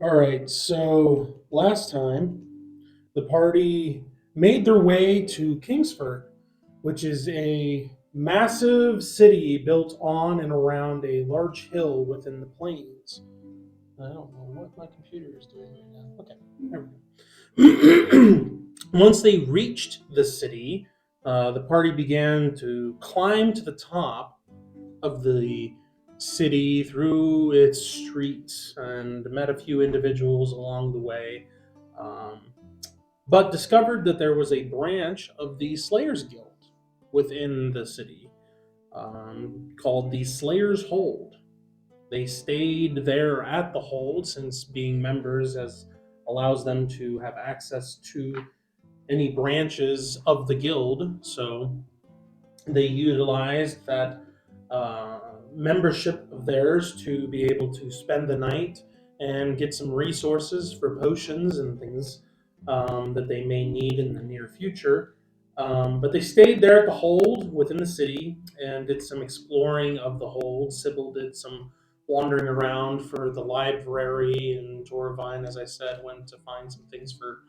All right, so last time the party made their way to Kingsford, which is a massive city built on and around a large hill within the plains. I don't know what my computer is doing right now. Okay, there we go. Once they reached the city, the party began to climb to the top of the city through its streets and met a few individuals along the way, um, but discovered that there was a branch of the Slayers Guild within the city called the Slayers Hold. They stayed there at the hold since being members as allows them to have access to any branches of the guild. So they utilized that uh, membership of theirs to be able to spend the night and get some resources for potions and things that they may need in the near future. But they stayed there at the hold within the city and did some exploring of the hold. Sybil did some wandering around for the library, and Torvine, as I said, went to find some things for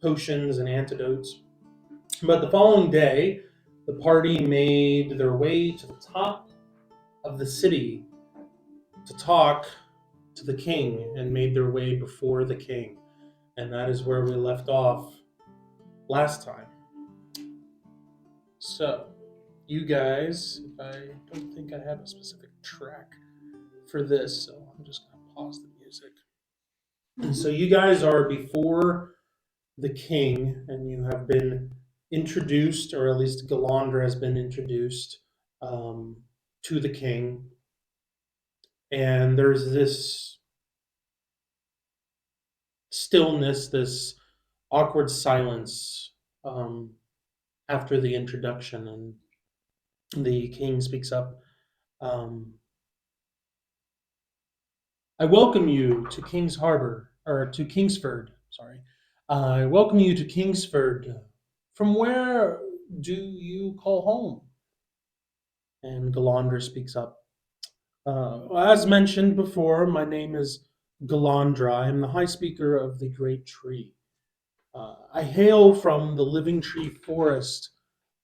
potions and antidotes. But the following day, the party made their way to the top of the city to talk to the king and made their way before the king. And that is where we left off last time. So, you guys, if I don't think I have a specific track for this, so I'm just going to pause the music. And so, you guys are before the king, and you have been introduced, or at least Galandra has been introduced um, to the king. And there's this stillness, this awkward silence um, after the introduction, and the king speaks up. Um, I welcome you to King's Harbor, or to Kingsford. Sorry, I welcome you to Kingsford. From where do you call home? And Galandra speaks up. As mentioned before, my name is Galandra. I am the High Speaker of the Great Tree. I hail from the Living Tree Forest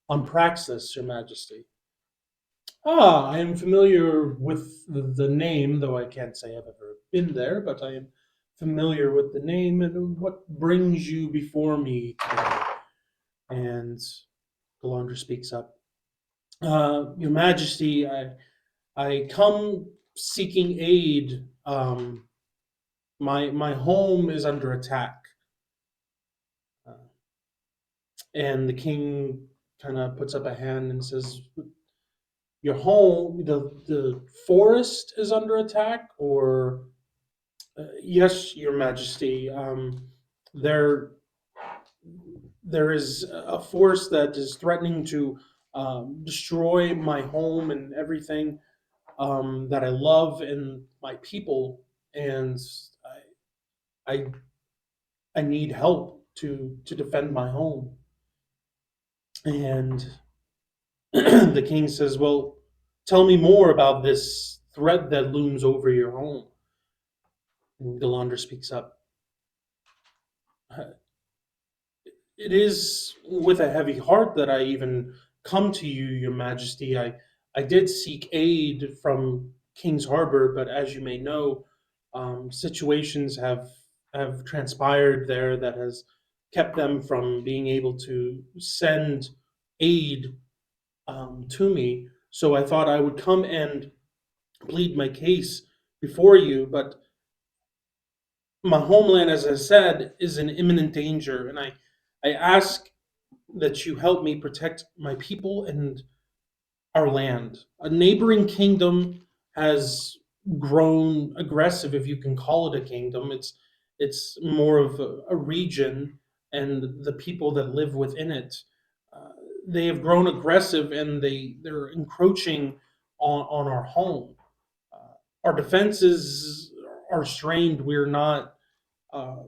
on Praxis, Your Majesty. Ah, I am familiar with the name, though I can't say I've ever been there, but I am familiar with the name and what brings you before me today. And Galandra speaks up. Your Majesty, I come seeking aid. My home is under attack. Uh, and the king kind of puts up a hand and says, "Your home, the forest is under attack, or yes, Your Majesty. There there is a force that is threatening to destroy my home and everything that I love and my people, and I I need help to defend my home." And the king says, "Well, tell me more about this threat that looms over your home." And Galandra speaks up. "It is with a heavy heart that I even come to you, Your Majesty. I did seek aid from King's Harbor, but as you may know, situations have transpired there that has kept them from being able to send aid to me. So I thought I would come and plead my case before you, but my homeland, as I said, is in imminent danger, and I ask that you help me protect my people and our land. A neighboring kingdom has grown aggressive, if you can call it a kingdom. It's more of a region, and the people that live within it. Uh, they have grown aggressive, and they're encroaching on our home. Our defenses are strained. We're not. Uh,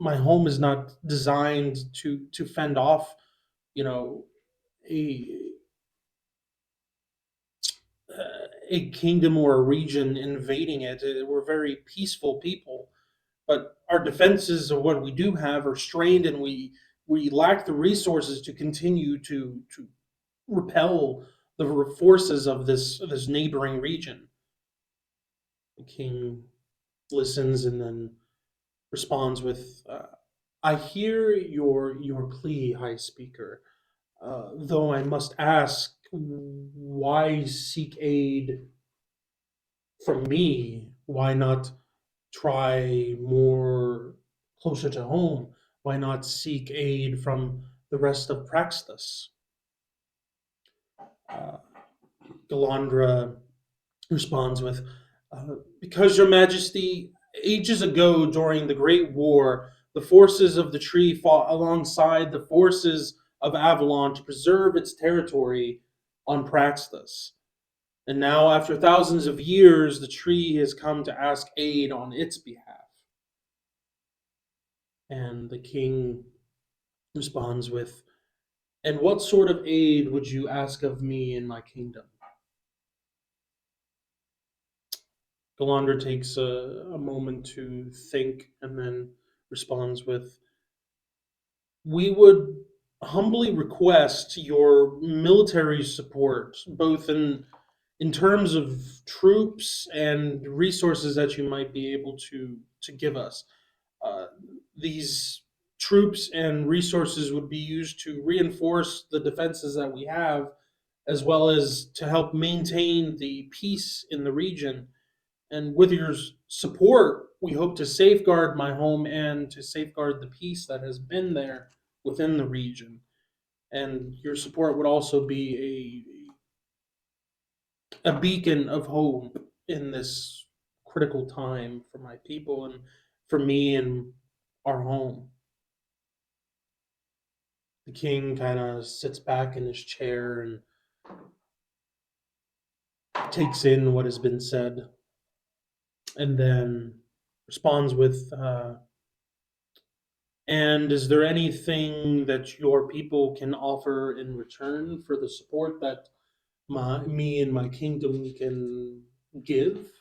my home is not designed to fend off, you know, a a kingdom or a region invading it. We're very peaceful people, our defenses of what we do have are strained, and we lack the resources to continue to repel the forces of this neighboring region. The king listens and then responds with, "I hear your plea, High Speaker. Though I must ask, why seek aid from me? Why not try more closer to home? Why not seek aid from the rest of Praxis?" Uh, Galandra responds with, "Because, Your Majesty, ages ago during the Great War, the forces of the tree fought alongside the forces of Avallone to preserve its territory on Praxis. And now, after thousands of years, the tree has come to ask aid on its behalf." And the king responds with, "And what sort of aid would you ask of me in my kingdom?" Galandra takes a moment to think and then responds with, "We would humbly request your military support, both in terms of troops and resources that you might be able to give us. Uh, these troops and resources would be used to reinforce the defenses that we have, as well as to help maintain the peace in the region. And with your support, we hope to safeguard my home and to safeguard the peace that has been there within the region. And your support would also be a beacon of hope in this critical time for my people and for me and our home." The king kind of sits back in his chair and takes in what has been said, and then responds with, "And is there anything that your people can offer in return for the support that me and my kingdom can give?"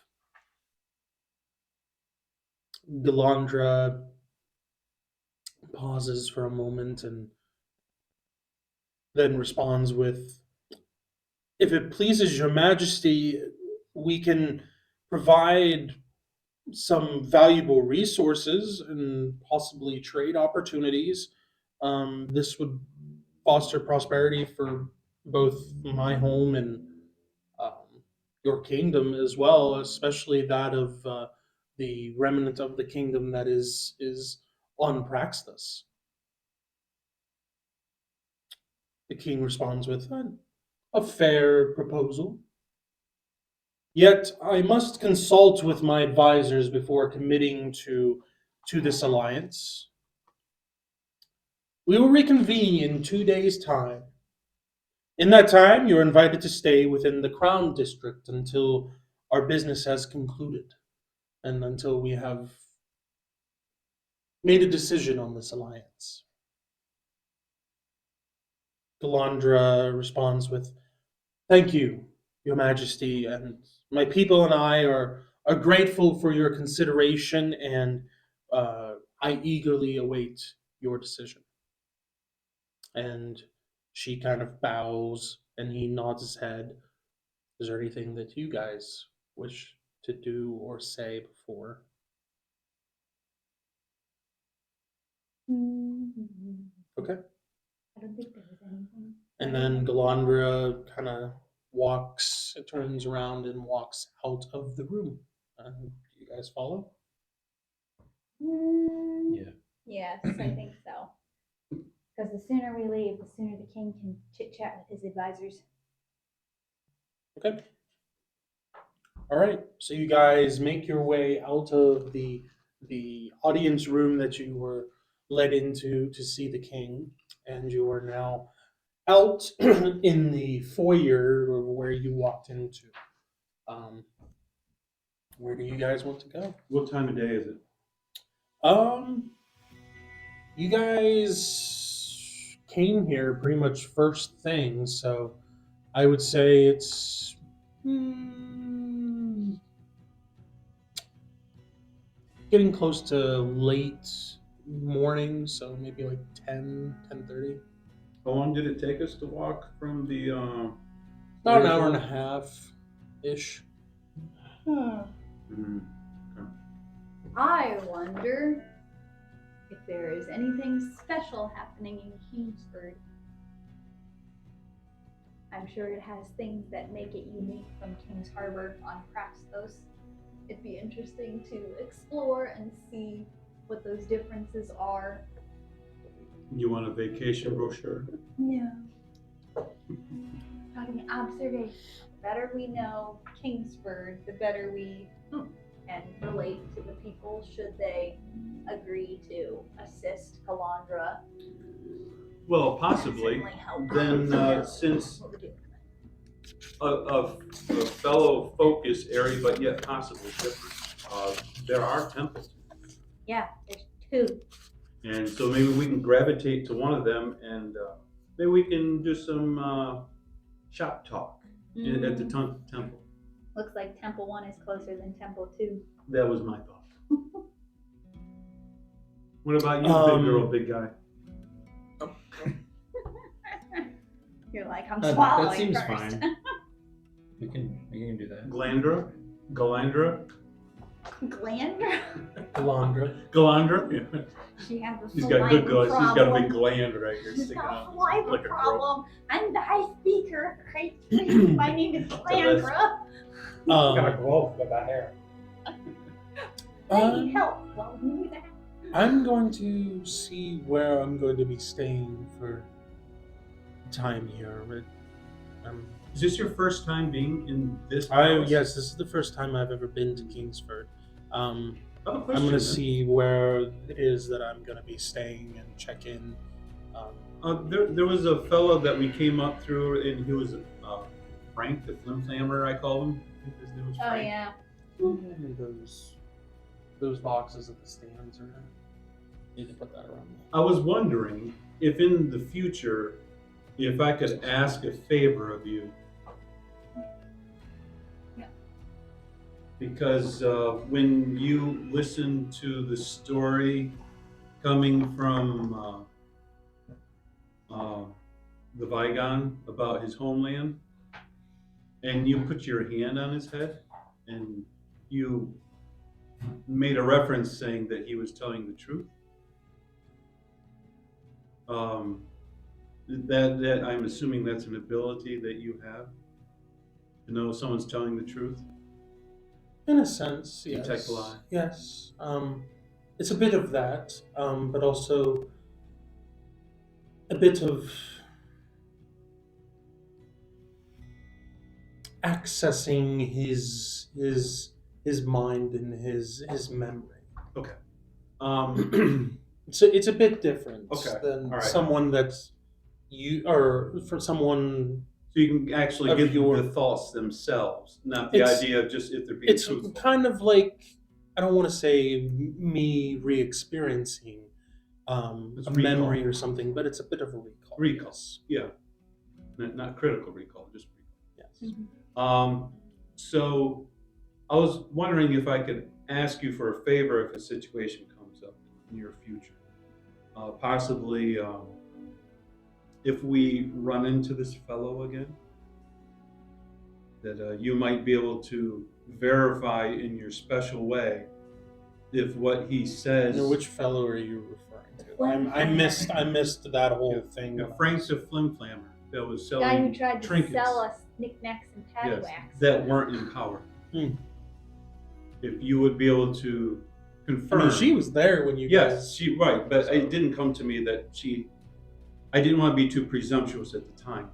Galandra pauses for a moment and then responds with, "If it pleases your majesty, we can provide some valuable resources and possibly trade opportunities. This would foster prosperity for both my home and um, your kingdom as well, especially that of the remnant of the kingdom that is on Praxis." The king responds with, "A fair proposal. Yet I must consult with my advisors before committing to this alliance. We will reconvene in 2 days' time. In that time, you're invited to stay within the Crown District until our business has concluded and until we have made a decision on this alliance." Galandra responds with, "Thank you, Your Majesty, and my people and I are grateful for your consideration, and I eagerly await your decision." And she kind of bows and he nods his head. "Is there anything that you guys wish to do or say before?" Okay. I don't think there was anything. And then Galandra kind of walks, turns around and walks out of the room. Do you guys follow? Yeah. Yes, I think so. Because the sooner we leave, the sooner the king can chit chat with his advisors. Okay. All right. So you guys make your way out of the audience room that you were led into to see the king, and you are now out in the foyer where you walked into. Um, where do you guys want to go? What time of day is it? Um, you guys came here pretty much first thing, so I would say it's getting close to late morning, so maybe like 10:30. How long did it take us to walk from the About an hour and a half ish. Hmm. Mhm. I wonder if there is anything special happening in Kingsford. I'm sure it has things that make it unique from King's Harbor on Crastos. It'd be interesting to explore and see what those differences are. You want a vacation brochure? Yeah. Talking observation. The better we know Kingsford, the better we can relate to the people should they agree to assist Galandra. Well, possibly. Certainly help. Then, since What we're doing. a fellow focus area, but yet possibly different, there are temples. Yeah, there's two. And so maybe we can gravitate to one of them, and maybe we can do some shop talk at the temple. Looks like Temple 1 is closer than Temple 2. That was my thought. What about you, big girl, big guy? You're like, I'm That swallowing seems first. fine. We can do that. Galandra? Galandra? Galandra? Yeah. She has a She's got good saliva She's got a problem. big gland right here She's sticking got out. a saliva Like a throat. problem. I'm the high speaker of Great Street. My name is Galandra. Got a glove with that hair. I need help. Well, who that? I'm going to see where I'm going to be staying for time here. Is this your first time being in this Yes, house? this is the first time I've ever been to Kingsford. I have a I'm question, going to then. see where it is that I'm going to be staying and check in. There was a fellow that we came up through, and he was Frank the Flimflammer, I call him. I think his name was Oh, Frank. yeah. Those boxes at the stands are. Need to put that around me. I was wondering if in the future, if I could ask a favor of you. Yeah. Because when you listen to the story coming from the Vigon about his homeland, and you put your hand on his head, and you made a reference saying that he was telling the truth. That I'm assuming that's an ability that you have to know someone's telling the truth. In a sense, yes. Detect a lie. Yes. It's a bit of that, but also a bit of accessing his mind and his memory. Okay. It's a bit different Okay, than all right. someone that's for someone. So you can actually Of get your- the thoughts themselves, not the It's- idea of just if they're being It's truthful. kind of like, I don't want to say me re-experiencing It's a recall. memory or something, but it's a bit of a recall. Recall. Yes. Yeah. Not critical recall, just recall. Yes. So I was wondering if I could ask you for a favor if a situation comes up in the near future. Possibly if we run into this fellow again, that you might be able to verify in your special way if what he says. Now, which fellow are you referring to? I missed that whole thing. Frank's a flimflammer that was The guy selling who tried to trinkets. sell us knickknacks and paddywhacks. Yes, that weren't in power. If you would be able to confirm. I mean, she was there when you Yes, guys. she right, but So- it didn't come to me that I didn't want to be too presumptuous at the time.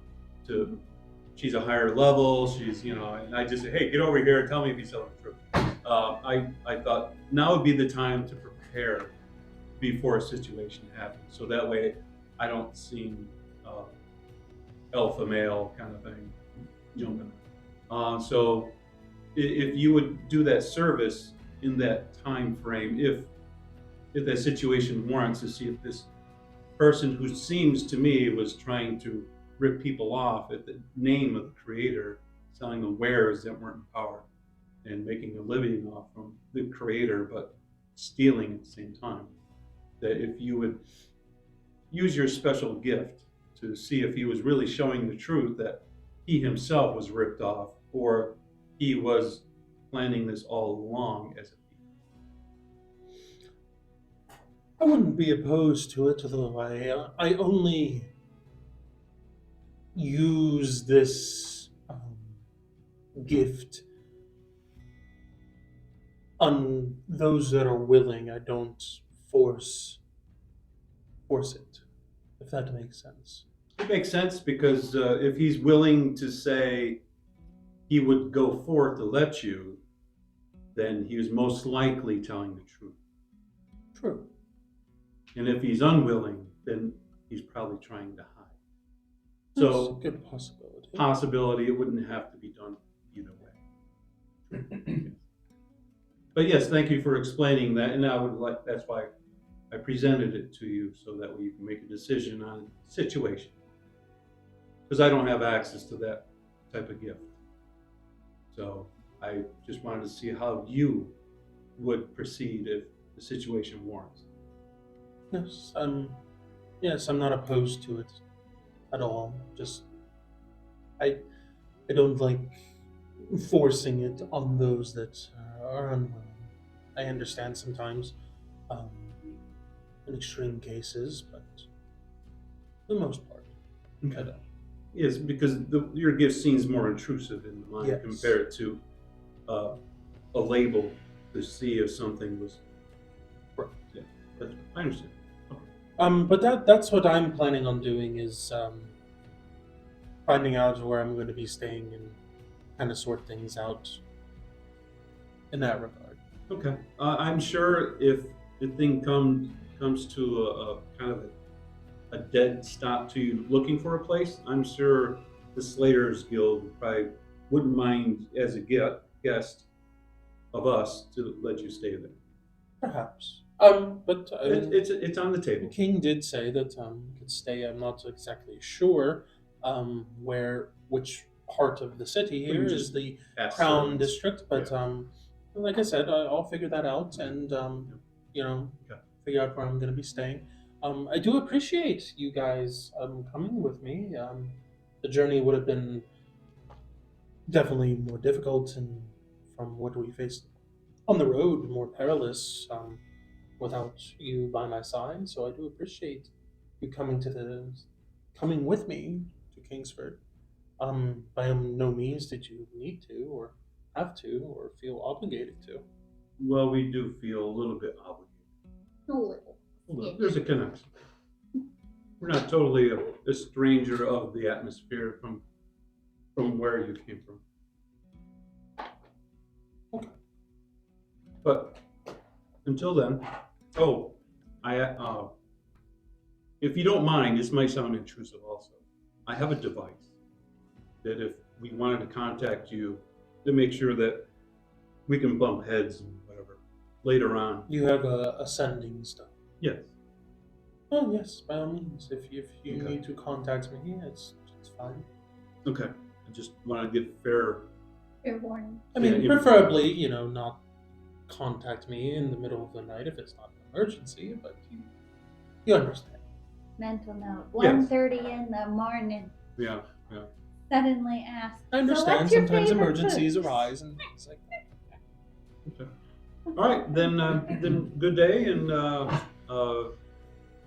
She's a higher level. She's and I just said, hey, get over here and tell me if he's telling the truth. I thought now would be the time to prepare before a situation happens, so that way I don't seem alpha male kind of thing jumping. So if you would do that service in that time frame, if that situation warrants, to see if this person who seems to me was trying to rip people off at the name of the creator, selling them wares that weren't in power and making a living off from the creator, but stealing at the same time. That if you would use your special gift to see if he was really showing the truth that he himself was ripped off, or he was planning this all along as a thief. I wouldn't be opposed to it, although I only use this gift on those that are willing. I don't force it, if that makes sense. It makes sense because if he's willing to say he would go forth to let you, then he was most likely telling the truth. True. And if he's unwilling, then he's probably trying to hide. That's So, a good possibility. possibility it wouldn't have to be done either way. But yes, thank you for explaining that, and that's why I presented it to you so that way you can make a decision on the situation. Because I don't have access to that type of gift. So I just wanted to see how you would proceed if the situation warrants. Yes, I'm not opposed to it at all. Just I don't like forcing it on those that are unwilling. I understand sometimes in extreme cases, but for the most part, I don't. Yes, because your gift seems more intrusive in the mind Yes. compared to a label to see if something was. Right. Yeah, but I understand. But that's what I'm planning on doing is finding out where I'm going to be staying and kind of sort things out in that regard. Okay. I'm sure if the thing comes to a kind of a dead stop to you looking for a place, I'm sure the Slaters Guild probably wouldn't mind as a guest of us to let you stay there. Perhaps. But It's on the the table. king did say that he could stay. I'm not exactly sure which part of the city We here can is just the ask Crown servants. District, but like I said, I'll figure that out and Okay. figure out where I'm going to be staying. I do appreciate you guys coming with me. The journey would have been definitely more difficult and from what we faced on the road, more perilous without you by my side. So I do appreciate you coming with me to Kingsford. By no means did you need to or have to or feel obligated to. Well, we do feel a little bit obligated. A little. There's a connection. We're not totally a stranger of the atmosphere from where you came from. Okay. But until then, if you don't mind, this might sound intrusive also. I have a device that if we wanted to contact you to make sure that we can bump heads and whatever later on. You have a sending stuff. Yes. Oh yes, by all means. If you Okay. need to contact me, it's fine. Okay. I just want to give fair. Fair warning. I mean, Yeah, preferably, not contact me in the middle of the night if it's not an emergency, but you understand. Mental note. Yes. 1:30 in the morning. Yeah. Suddenly asked. I "So understand what's your sometimes favorite emergencies food?" arise and things like that. Okay. All right. Then good day and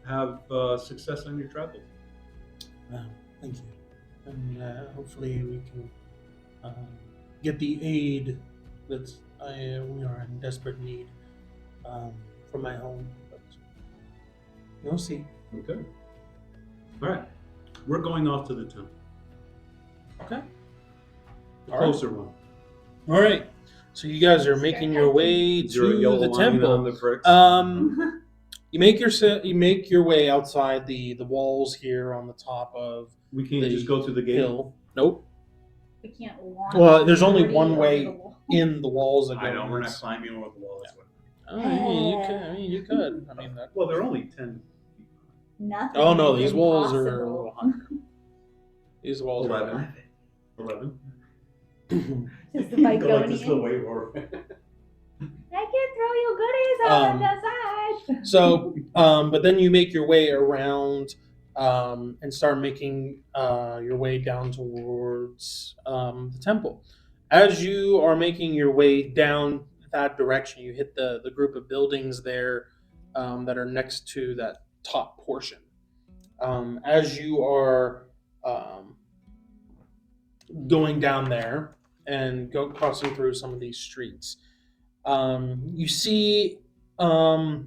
have success on your travels. Thank you. And hopefully we can get the aid that we are in desperate need from my home. But we'll see. Okay. All right. We're going off to the temple. Okay. The All right. closer one. All right. So you guys are making your way Is there a to yellow the line temple. on the bricks? You make your way outside the walls here on the top of We can't the just go through the gate. hill. Nope. We can't launch. Well, there's only somebody one over way the wall. in the walls that go. I know we're in. not climbing over the wall. That's what. You could. I mean, that. Well, they're only 10 feet. Nothing. Oh no, is these walls are a impossible. little higher. These walls 11. 11. Just the Go like this Biconian. little wave over. Hey, I can throw you goodies on the side. So, but then you make your way around and start making your way down towards the temple. As you are making your way down that direction, you hit the group of buildings there that are next to that top portion. As you are going down there and crossing through some of these streets, you see a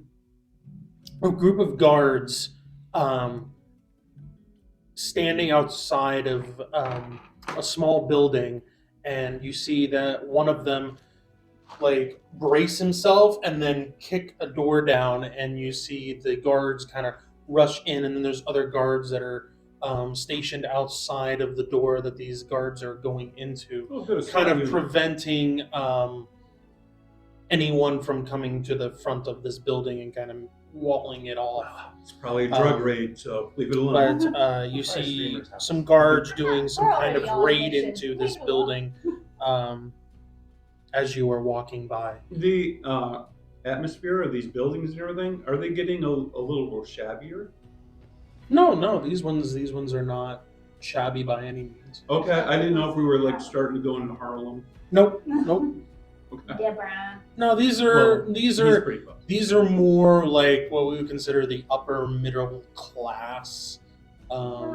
group of guards standing outside of a small building, and you see that one of them like brace himself and then kick a door down, and you see the guards kind of rush in, and then there's other guards that are stationed outside of the door that these guards are going into, kind of preventing anyone from coming to the front of this building and kind of walling it off. It's probably a drug raid, so leave it alone. But you see some guards doing some kind of raid into this building as you are walking by. The atmosphere of these buildings and everything, are they getting a little more shabbier? No, these ones are not shabby by any means. Okay, I didn't know if we were like starting to go into Harlem. Nope. Okay. Deborah. No, these Well, are he's pretty close. these are more like what we would consider the upper middle class All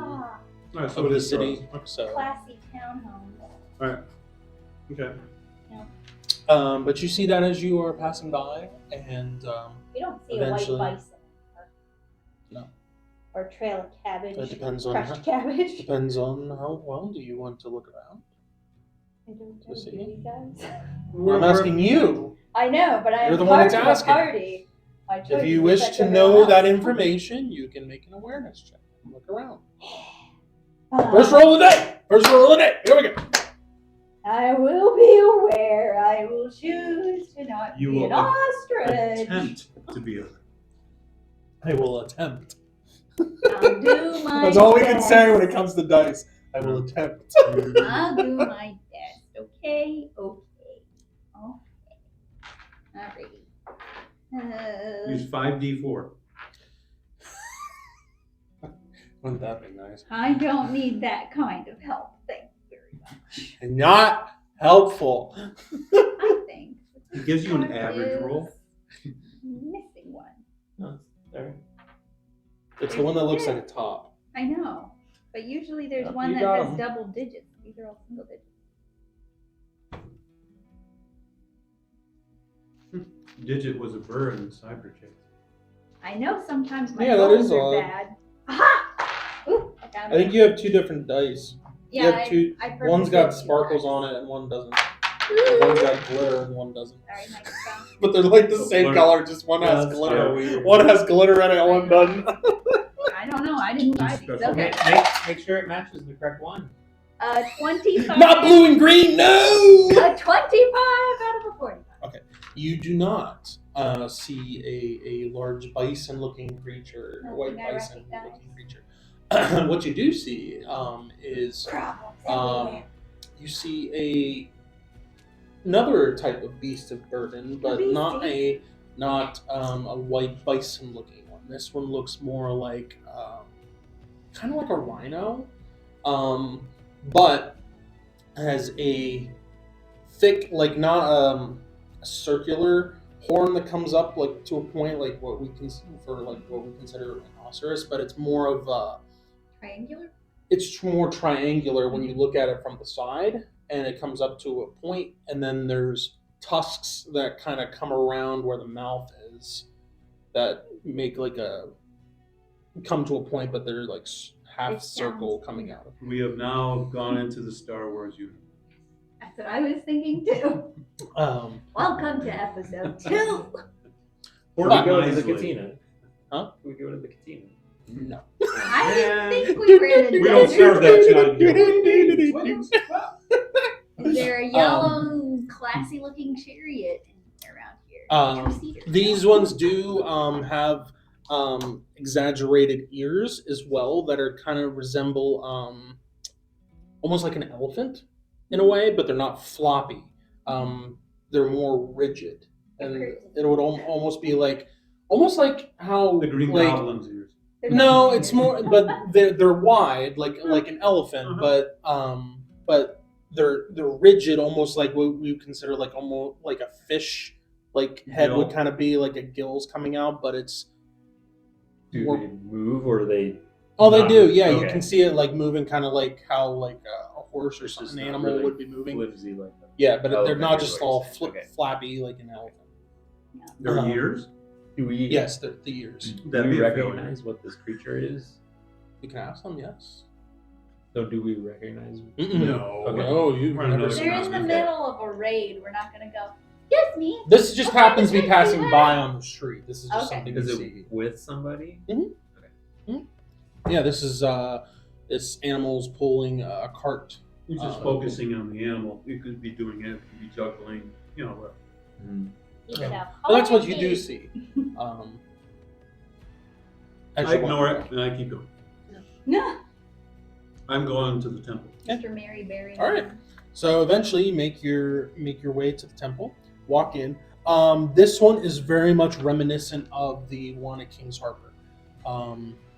right, of the just city. drugs. So, Classy townhomes. All right. Okay. but you see that as you are passing by, and You don't see Eventually. a white bison. No. Or a trail of cabbage. That depends on crushed cabbage. depends on how well do you want to look around. I don't To know, see. do you guys? I'm asking you. I know, but I You're am the one part that's of a asking. party. I told If you to wish protect to everyone know that else. information, you can make an awareness check. Look around. Uh, First roll of the day. First roll of the day. Here we go. I will be aware. I will choose to not You be will an ostrich. Attempt to be a. I will attempt. I'll do my That's all we can best. say when it comes to dice. I will attempt. I'll do my best. Okay. Alrighty. Use 5d4. Wouldn't that be nice? I don't need that kind of help. Thank you very much. Not helpful. I think. It gives you an This average is roll. Missing one. No, there. It's the one that looks like a top. I know, but usually there's Yep, one you that got has 'em. double digits. These are all single digits. Digit was a bird in Cyber Chase. I know sometimes my Yeah, that rolls is are odd. bad. Aha! Ooh, I found I think it. you have two different dice. Yeah, You have two. I One's got purposely sparkles did on it and one doesn't. Ooh. One's got glitter and one doesn't. Sorry, Mike. found- But they're like the same Glitter. color, just one Yeah, has that's glitter. weird. One has glitter in it, one doesn't. I don't know. I didn't buy these. Special. Okay. Make sure it matches the correct one. 25. Not blue and green, no! A 25 out of a 45. You do not see a large bison-looking creature, a white Nothing I bison-looking recognize. creature. What you do see is Problems Um, everywhere. you see another type of beast of burden, but beastie. not a white bison-looking one. This one looks more like kind of like a rhino, but has a thick, like not a circular horn that comes up like to a point like what we consider an rhinoceros, but it's more of a Triangular? it's more triangular when you look at it from the side, and it comes up to a point, and then there's tusks that kind of come around where the mouth is that make like a come to a point, but they're like half It circle sounds- coming out of it. We have now gone into the Star Wars universe. That's what I was thinking too. Welcome to episode 2. Or But- we go to the Wisely. katina. Huh? We go to the katina. No. I didn't think we were in a We don't desert. serve that John. Is there a yellow, classy-looking chariot around here? Two-seater. These ones do have exaggerated ears as well that are kind of resemble almost like an elephant in a way, but they're not floppy. They're more rigid. and it would almost be almost like how The Green like Goblin's ears. no, it's more, but they're wide like an elephant, but they're rigid, almost like what we consider like almost like a fish like head would Gill. kind of be like a gill's coming out, but it's Do more. they move or they? Oh, they Not do. really. Yeah, you Okay. can see it like moving, kind of like how like a horse or It's just an not animal really would be moving. flimsy like that. Yeah, but Oh, they're okay, not here's just what you're all saying. Okay. flappy like an elephant. Their Um, ears? Do we? Yes, the ears. Do That'd we be a failure. recognize what this creature is? You can ask them. Yes. So do we recognize? No. Okay. No, you've We're on never another seen They're this in the before. middle of a raid. We're not gonna go. Excuse me. This just Okay, happens to be okay, passing okay. by on the street. This is just Okay. something you Is see. it with somebody? Yeah, this is this animal's pulling a cart. You're just focusing on the animal. You could be doing it. You could be juggling. You know what? Keep it up. Well, that's what you do Okay. see. I as you ignore walk it and I keep going. No. I'm going to the temple. Mr. Mary Berry. All right. So eventually, you make your way to the temple. Walk in. This one is very much reminiscent of the one at King's Harbor.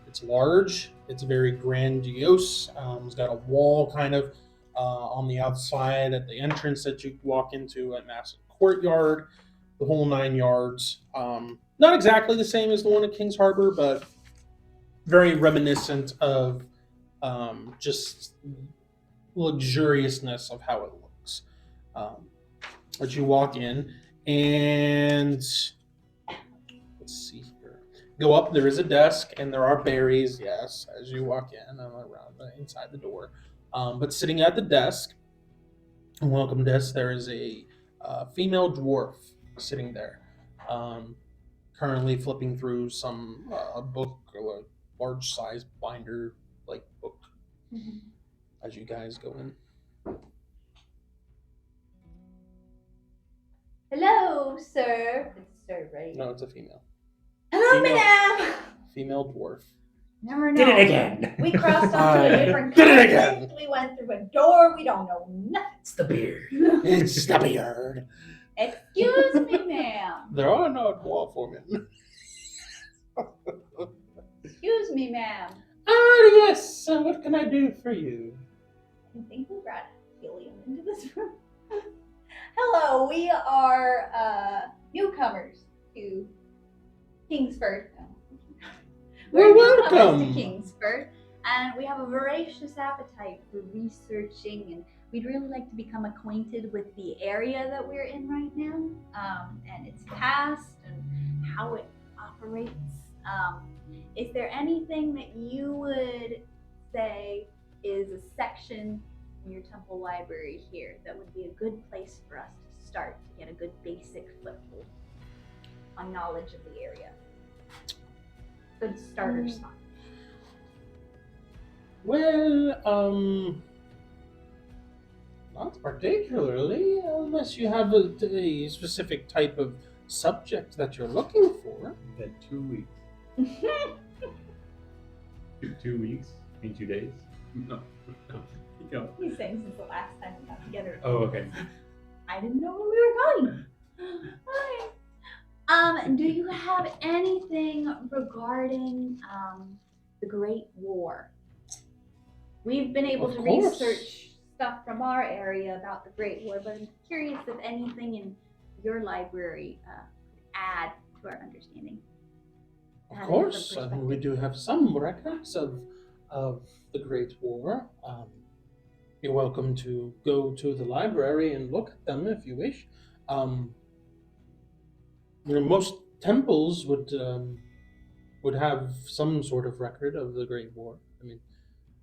It's large. It's very grandiose. It's got a wall kind of on the outside at the entrance that you walk into, a massive courtyard, the whole 9 yards. Not exactly the same as the one at King's Harbor, but very reminiscent of just luxuriousness of how it looks. As you walk in, and let's see here, go up. There is a desk, and there are berries. Yes, as you walk in and around inside the door. But sitting at the desk, welcome desk, there is a female dwarf sitting there, currently flipping through some a book, or a large size binder like book. As you guys go in. Hello, sir. It's sir, right? No, it's a female. Hello, Female. madam. Female dwarf. Never know. Did it again. We crossed onto a different Did it continent. again. We went through a door. We don't know nothing. It's the beard. It's the beard. Excuse me, ma'am. There are no dwarf women. Excuse me, ma'am. Yes. What can I do for you? I think we brought helium into this room. Hello, we are newcomers to Kingsford. Well, newcomers welcome. to Kingsford, and we have a voracious appetite for researching, and we'd really like to become acquainted with the area that we're in right now, and its past and how it operates. Is there anything that you would say is a section in your temple library here that would be a good place for us to start to get a good basic foothold on knowledge of the area? Good starter spot. Well, not particularly, unless you have a specific type of subject that you're looking for. We've had 2 weeks. 2 weeks? I mean 2 days? No. Keep going. He's saying since the last time we got together. Oh, okay. I didn't know where we were going. Hi. Do you have anything regarding the Great War? We've been able Of to course. research stuff from our area about the Great War, but I'm curious if anything in your library could add to our understanding. Of Have a course, different we do have some records of the Great War. You're welcome to go to the library and look at them if you wish. Most temples would have some sort of record of the Great War. I mean,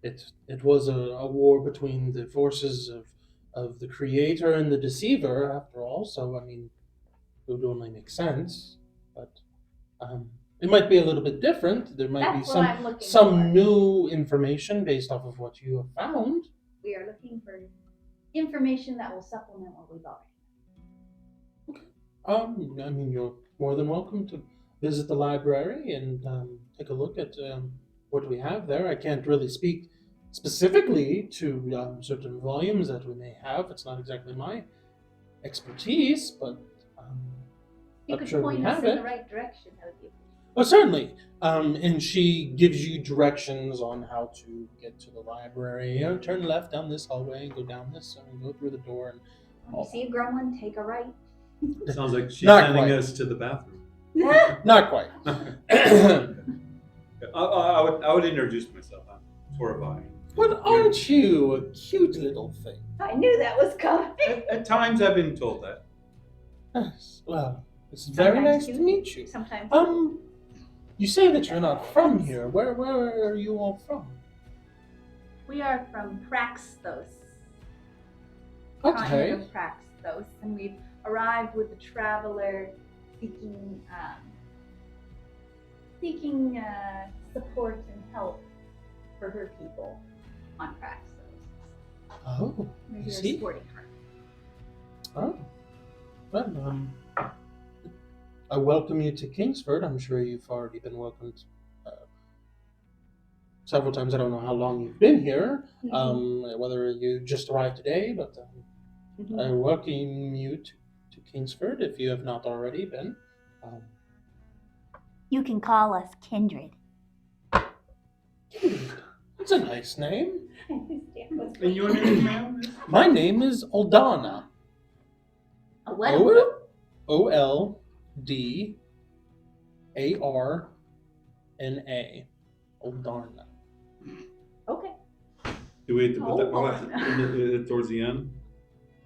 it was a war between the forces of the Creator and the Deceiver, after all. So I mean, it would only make sense. But it might be a little bit different. There might That's be what I'm looking some for. new information based off of what you have found. We are looking for information that will supplement what we've already. I mean, you're more than welcome to visit the library and take a look at what we have there. I can't really speak specifically to certain volumes that we may have. It's not exactly my expertise, but You I'm could sure we point us have in it. the right direction, that would be. Oh, certainly. And she gives you directions on how to get to the library. Turn left down this hallway and go down this and go through the door. And When you see a gremlin, take a right. Sounds like she's Not sending quite. us to the bathroom. Not quite. I would introduce myself. I'm Torvai. But aren't you a cute little thing? I knew that was coming. At times I've been told that. Yes. Well, it's very Sometimes nice to cute. meet you. Sometimes. You say that you're not from here. Where are you all from? We are from Praxthos. Okay. Continent of Praxthos, and we've arrived with a traveler seeking support and help for her people on Praxthos. Oh, We're I here see. supporting her. Oh. Well, I welcome you to Kingsford. I'm sure you've already been welcomed several times. I don't know how long you've been here, whether you just arrived today, but I welcome you to Kingsford if you have not already been. You can call us Kindred. It's a nice name. And your name, ma'am? My name is Oldana. Oldarna. Oldana. Okay. Do we have to put that Oh, towards the end?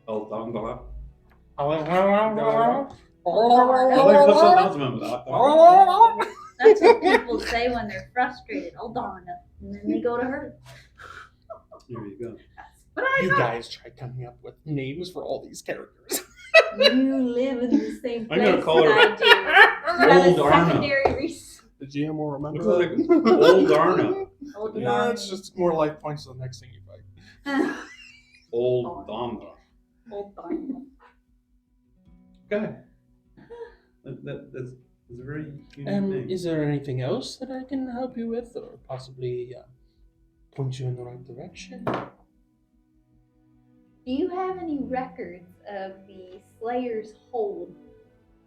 Aldangala. That's what people say when they're frustrated. Hold on. And then they go to her. There you go. But I You know. guys try coming up with names for all these characters. You live in the same I'm place gonna call her that I do. You have Old a Arna. secondary reason. The GM will remember. Looks like Old Arna. Old Yeah, it's just more life points to the next thing you fight. Old Donna. Old Arna. Okay. That's a very unique name. Is there anything else that I can help you with, or possibly point you in the right direction? Do you have any records of the Slayer's hold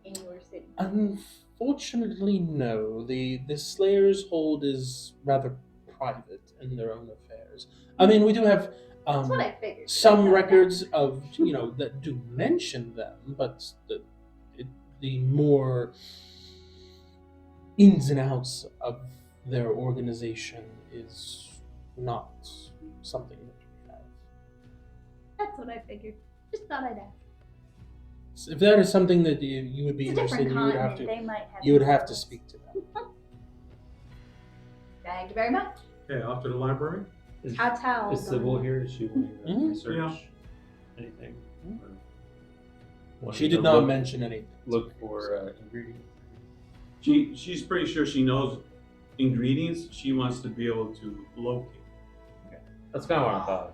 in your city? Unfortunately, no. The Slayer's hold is rather private in their own affairs. I mean, we do have That's what I figured. some records of that do mention them, but the more ins and outs of their organization is not something that we have. That's what I figured. Just thought I'd ask. So if that is something that you would be It's a interested different in, continent. They might have. you would have to speak to them. Thank you very much. Okay, off to the library. Kowtow. Is Sybil here? Is she wanting to Mhm. research Yeah. anything? Mhm. Or wanting She did to not look- mention anything. Look for ingredients. She's pretty sure she knows ingredients. She wants to be able to locate. That's kind of what I thought.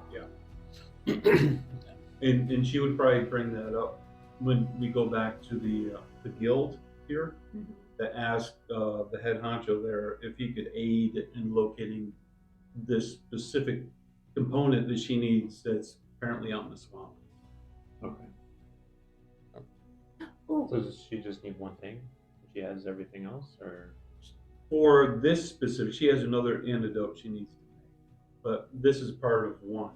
And she would probably bring that up when we go back to the guild here to ask the head honcho there if he could aid in locating this specific component that she needs that's apparently out in the swamp. Okay. Ooh. So does she just need one thing? She has everything else, or For this specific, she has another antidote she needs to make, but this is part of one.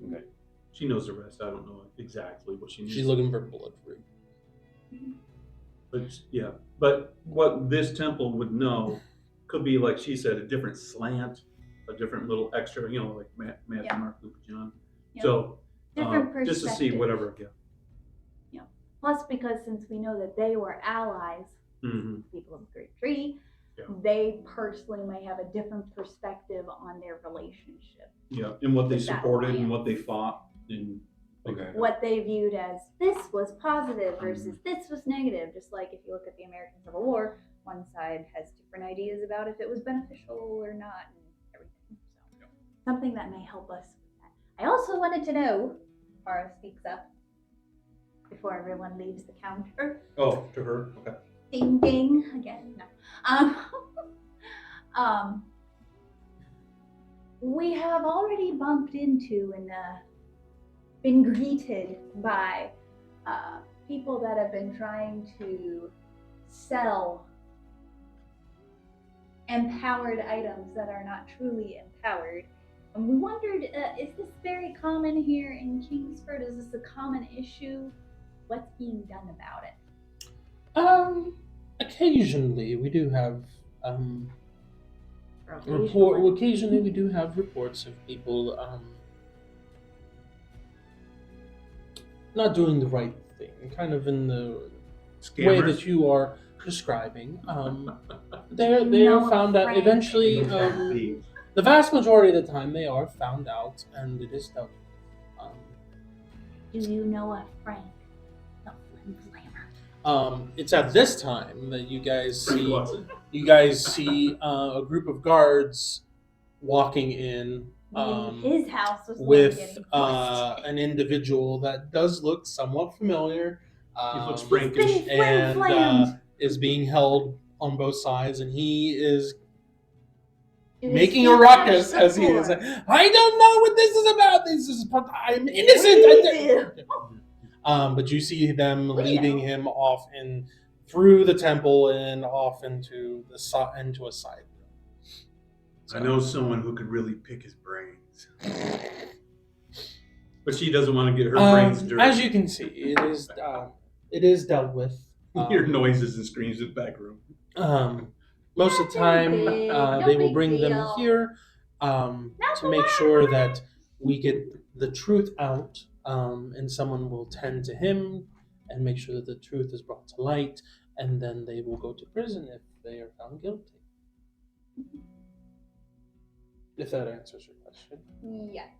okay? She knows the rest. I don't know exactly what she needs. She's looking for blood fruit. But yeah, but what this temple would know could be, like she said, a different slant, a different little extra, like Matthew, Yeah. Mark, Luke, John. Yeah. So Different just to see perspective. whatever. Yeah. Plus, because since we know that they were allies, Mm-hmm. people of the Great Tree, Yeah. they personally may have a different perspective on their relationship. Yeah, and what they With that supported and alliance. what they fought and Okay. What they viewed as this was positive versus this was negative. Just like if you look at the American Civil War, one side has different ideas about if it was beneficial or not and everything. So something that may help us with that. I also wanted to know, Farah speaks up before everyone leaves the counter. Oh, to her. Okay. Ding ding again. No. We have already bumped into and been greeted by people that have been trying to sell empowered items that are not truly empowered. And we wondered, is this very common here in Kingsford? Is this a common issue? What's being done about it? Occasionally we do have Occasionally we do have reports of people not doing the right thing, kind of in the way that you are describing. They are found out eventually. The vast majority of the time, they are found out, and it is dealt with. Do you know a Frank, the Flim Flammer? It's at this time that you guys see a group of guards walking in. His house was With an individual that does look somewhat familiar. He looks Frankish. And is being held on both sides, and he is making a ruckus as he is. I don't know what this is about. I'm innocent. But you see them leading him off through the temple and off into a side room. I know someone who could really pick his brains. But she doesn't want to get her brains dirty. As you can see, it is dealt with. You hear noises and screams in the back room. Most of the time, they will bring them here to make sure that we get the truth out, and someone will tend to him and make sure that the truth is brought to light, and then they will go to prison if they are found guilty. If that answers your question. Yes,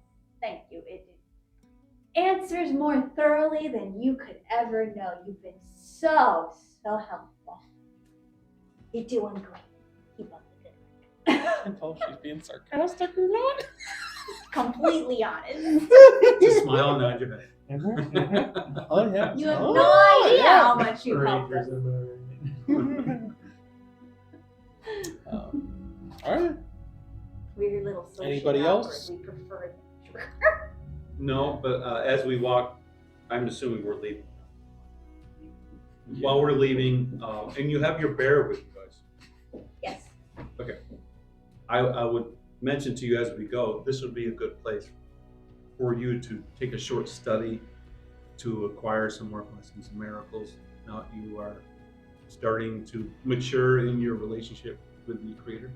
thank you. It answers more thoroughly than you could ever know. You've been so helpful. You're doing great. Keep up the good work. I can tell if she's being sarcastic or not. Completely honest. Just smile and nod your head. Oh, yeah. You have no idea how much you helped us. All right. Weird little social Anybody else? We prefer them. No, but as we walk, I'm assuming we're leaving. While we're leaving, and you have your bear with you guys. Yes. Okay. I would mention to you as we go, this would be a good place for you to take a short study to acquire some more blessings and miracles. Now you are starting to mature in your relationship with the Creator.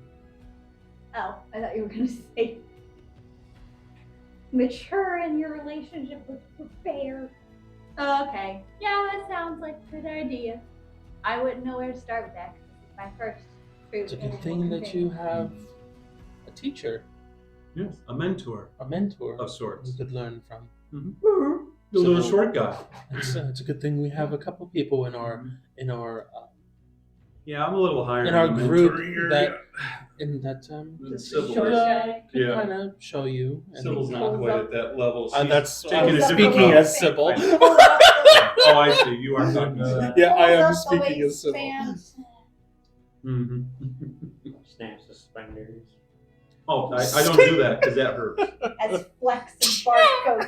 Oh, I thought you were going to say mature in your relationship with the bear. Okay. Yeah, that sounds like a good idea. I wouldn't know where to start with that because it's my first true. It's a good thing that you have a teacher, Yes. A mentor a mentor of sorts. you could learn from. The little short guy. It's a good thing we have a couple people in our Yeah, I'm a little higher in our the group mentoring that area. Short guy. Yeah. kind of show you. And Sybil's not quite at that level. She's that's taking I'm a different speaking route. as Sybil. Oh, I see. You are talking about Yeah, I am speaking as Sybil. Mm-hmm. Snaps suspenders. Oh, I don't do that because that hurts. As Flex and Bart go.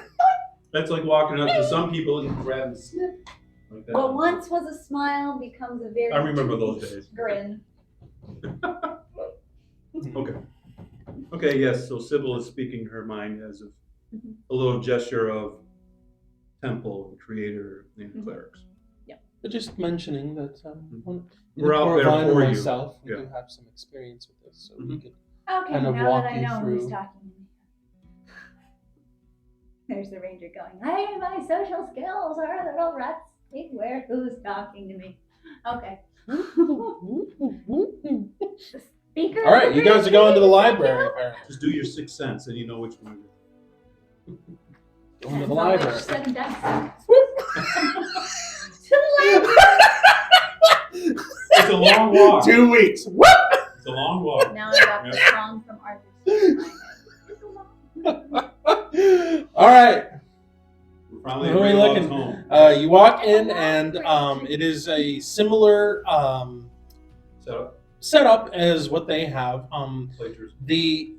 That's like walking up to some people and grabbing the snip. Like that. What once was a smile becomes a very I remember those days. grin. Okay. Okay, yes, so Sybil is speaking her mind as of a little gesture of temple, creator, and clerics. But just mentioning that We're out there Corvine for and you. myself, we Yeah. do have some experience with this, so we could Okay, kind of now walk that I you know who's through. talking to me. There's the ranger going, hey, my social skills are a little rusty. Where who's talking to me? Okay. The speaker. All right, you guys are going to the library, apparently. Just do your sixth sense and you know which one it is. Going to the Depends on which library. set of dice. To the library. It's a long walk. 2 weeks. It's a long walk. Now I got the song from Arthur. All right. We're finally Who are we bringing looking? home. You walk in, and it is a similar So, setup as what they have. plagiarism. The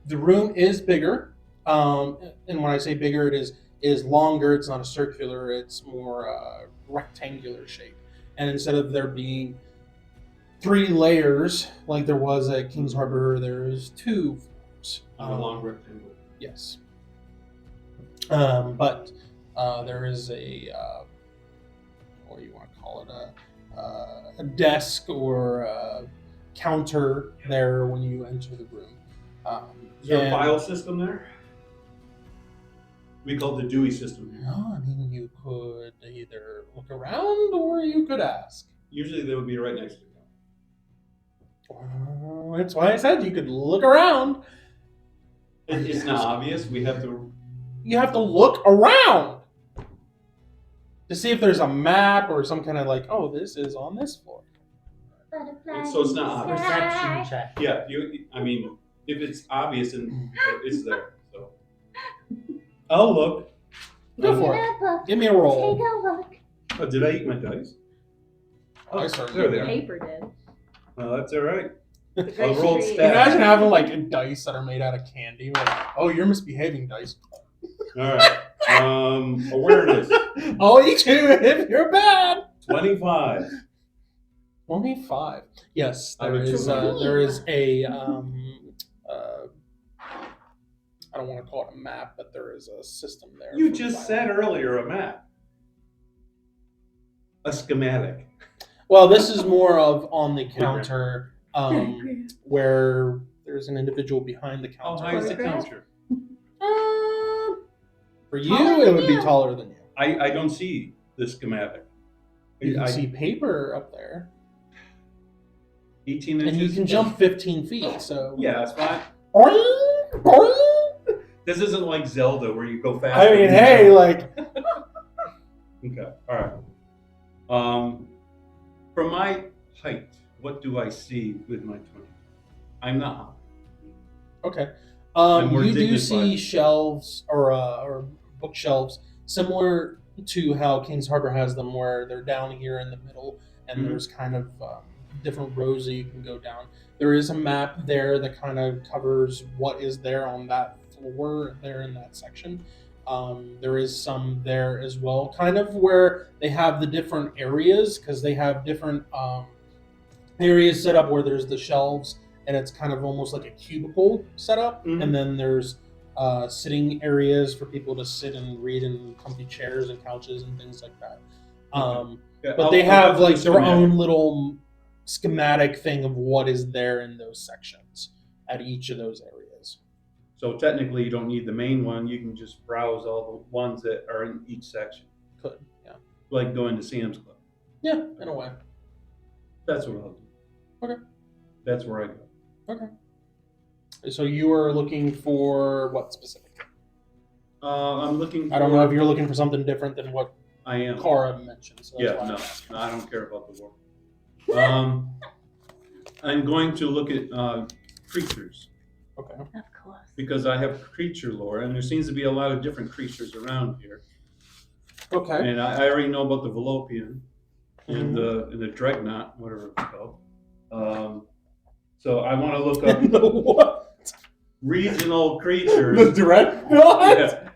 room is bigger, and when I say bigger, it is is longer. It's not a circular. It's more rectangular shape. And instead of there being 3 layers like there was at Kings Harbor, there's 2 floors. On a long rectangle. Yes. But there is a what do you want to call it, a desk or a counter there when you enter the room. Is there a and- file system there? We call it the Dewey system. No, I mean you could either look around or you could ask. Usually they would be right next to you. That's why I said you could look around. It's not obvious. We have to. You have to look around to see if there's a map or some kind of like, oh, this is on this floor. So it's not obvious. Perception check. Yeah, I mean, if it's obvious and it's there, so I'll look. Go for it. Give me a roll. Take a look. Oh, did I eat my dice? I started there they The are. paper did. Well, that's all right. The I'll roll great Can you stats. imagine having like dice that are made out of candy? Like, oh, you're misbehaving dice. All right. Awareness I'll eat you if you're bad. 25. 25. Yes, I there would is. too. There is a. I don't want to call it a map, but there is a system there. You for just finding- said earlier a map, a schematic. Well, this is more of on the counter, where there's an individual behind the How counter. high is the Photograph? counter? For you, Taller it than would be you. taller than you. I don't see the schematic. You can I- see paper up there, 18 inches. and you can jump 15 feet. So Yeah, that's fine. Boing, boing. This isn't like Zelda where you go fast. I mean, hey, like Okay, all right. From my height, what do I see with my 20? I'm not high. okay. I'm more You do dignified. see shelves or bookshelves similar to how Kings Harbor has them, where they're down here in the middle, and Mhm. there's kind of different rows that you can go down. There is a map there that kind of covers what is there on that floor there in that section. There is some there as well, kind of where they have the different areas, because they have different areas set up where there's the shelves, and it's kind of almost like a cubicle setup. Mhm. And then there's sitting areas for people to sit and read in comfy chairs and couches and things like that. Yeah, But they I'll have go like through their the own schematic. little schematic thing of what is there in those sections at each of those areas. So technically, you don't need the main one. You can just browse all the ones that are in each section, Could, yeah. like going to Sam's Club. Yeah, in a way. That's what I'll do. Okay. That's where I go. Okay. So you are looking for what specific? I'm looking. For, I don't know if you're looking for something different than what I am. Cara mentioned. So that's Yeah, why no, I'm asking. I don't care about the war. I'm going to look at creatures Okay. Of course. because I have creature lore, and there seems to be a lot of different creatures around here. Okay. And I already know about the Velopian and Mm-hmm. the Dreadnought, whatever it's called. So I want to look up The what? regional The creatures. Dreadnought? Yeah.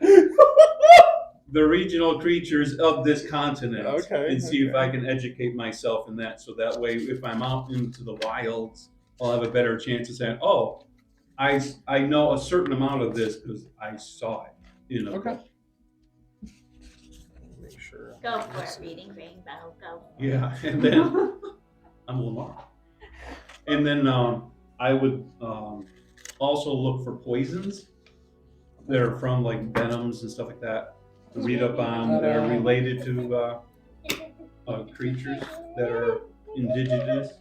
The regional creatures of this continent, Okay, and see if okay. I can educate myself in that. So that way, if I'm out into the wilds, I'll have a better chance of saying, "Oh, I know a certain amount of this because I saw it." You know. Okay. Make sure. Go for it, reading rainbow. Go. For it. Yeah, and then I'm Lamar. And then I would also look for poisons that are from like venoms and stuff like that. To read up on that are related to creatures that are indigenous.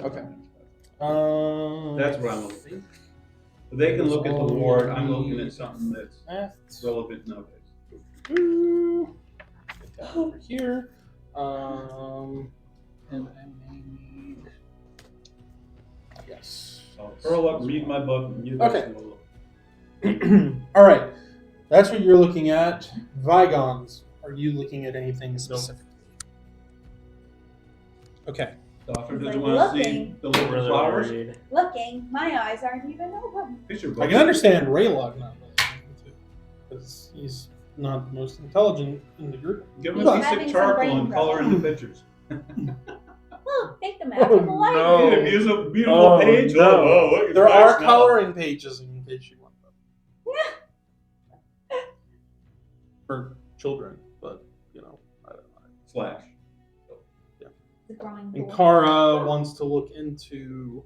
Okay. That's what I'm looking for. They can look at the ward. I'm looking at something that's relevant nowadays. Get that over here. And I may need. Yes. I'll curl up, read my book, and you Okay. guys will look. All right. That's what you're looking at. Vigons. Are you looking at anything specifically? Okay. Doctor It's doesn't like want to see looking. the little Really flowers. Looking, my eyes aren't even open. Picture I book. can understand Raylog not really. because he's not the most intelligent in the group. Give him Look. a piece Having of some charcoal brain and color in the pictures. Look, take the map Oh, of the no. library. Use a beautiful page. no. Oh, look, it's There nice are now. coloring pages in case you want them. For children, but I don't know. Slash. The drawing And board. Kara wants to look into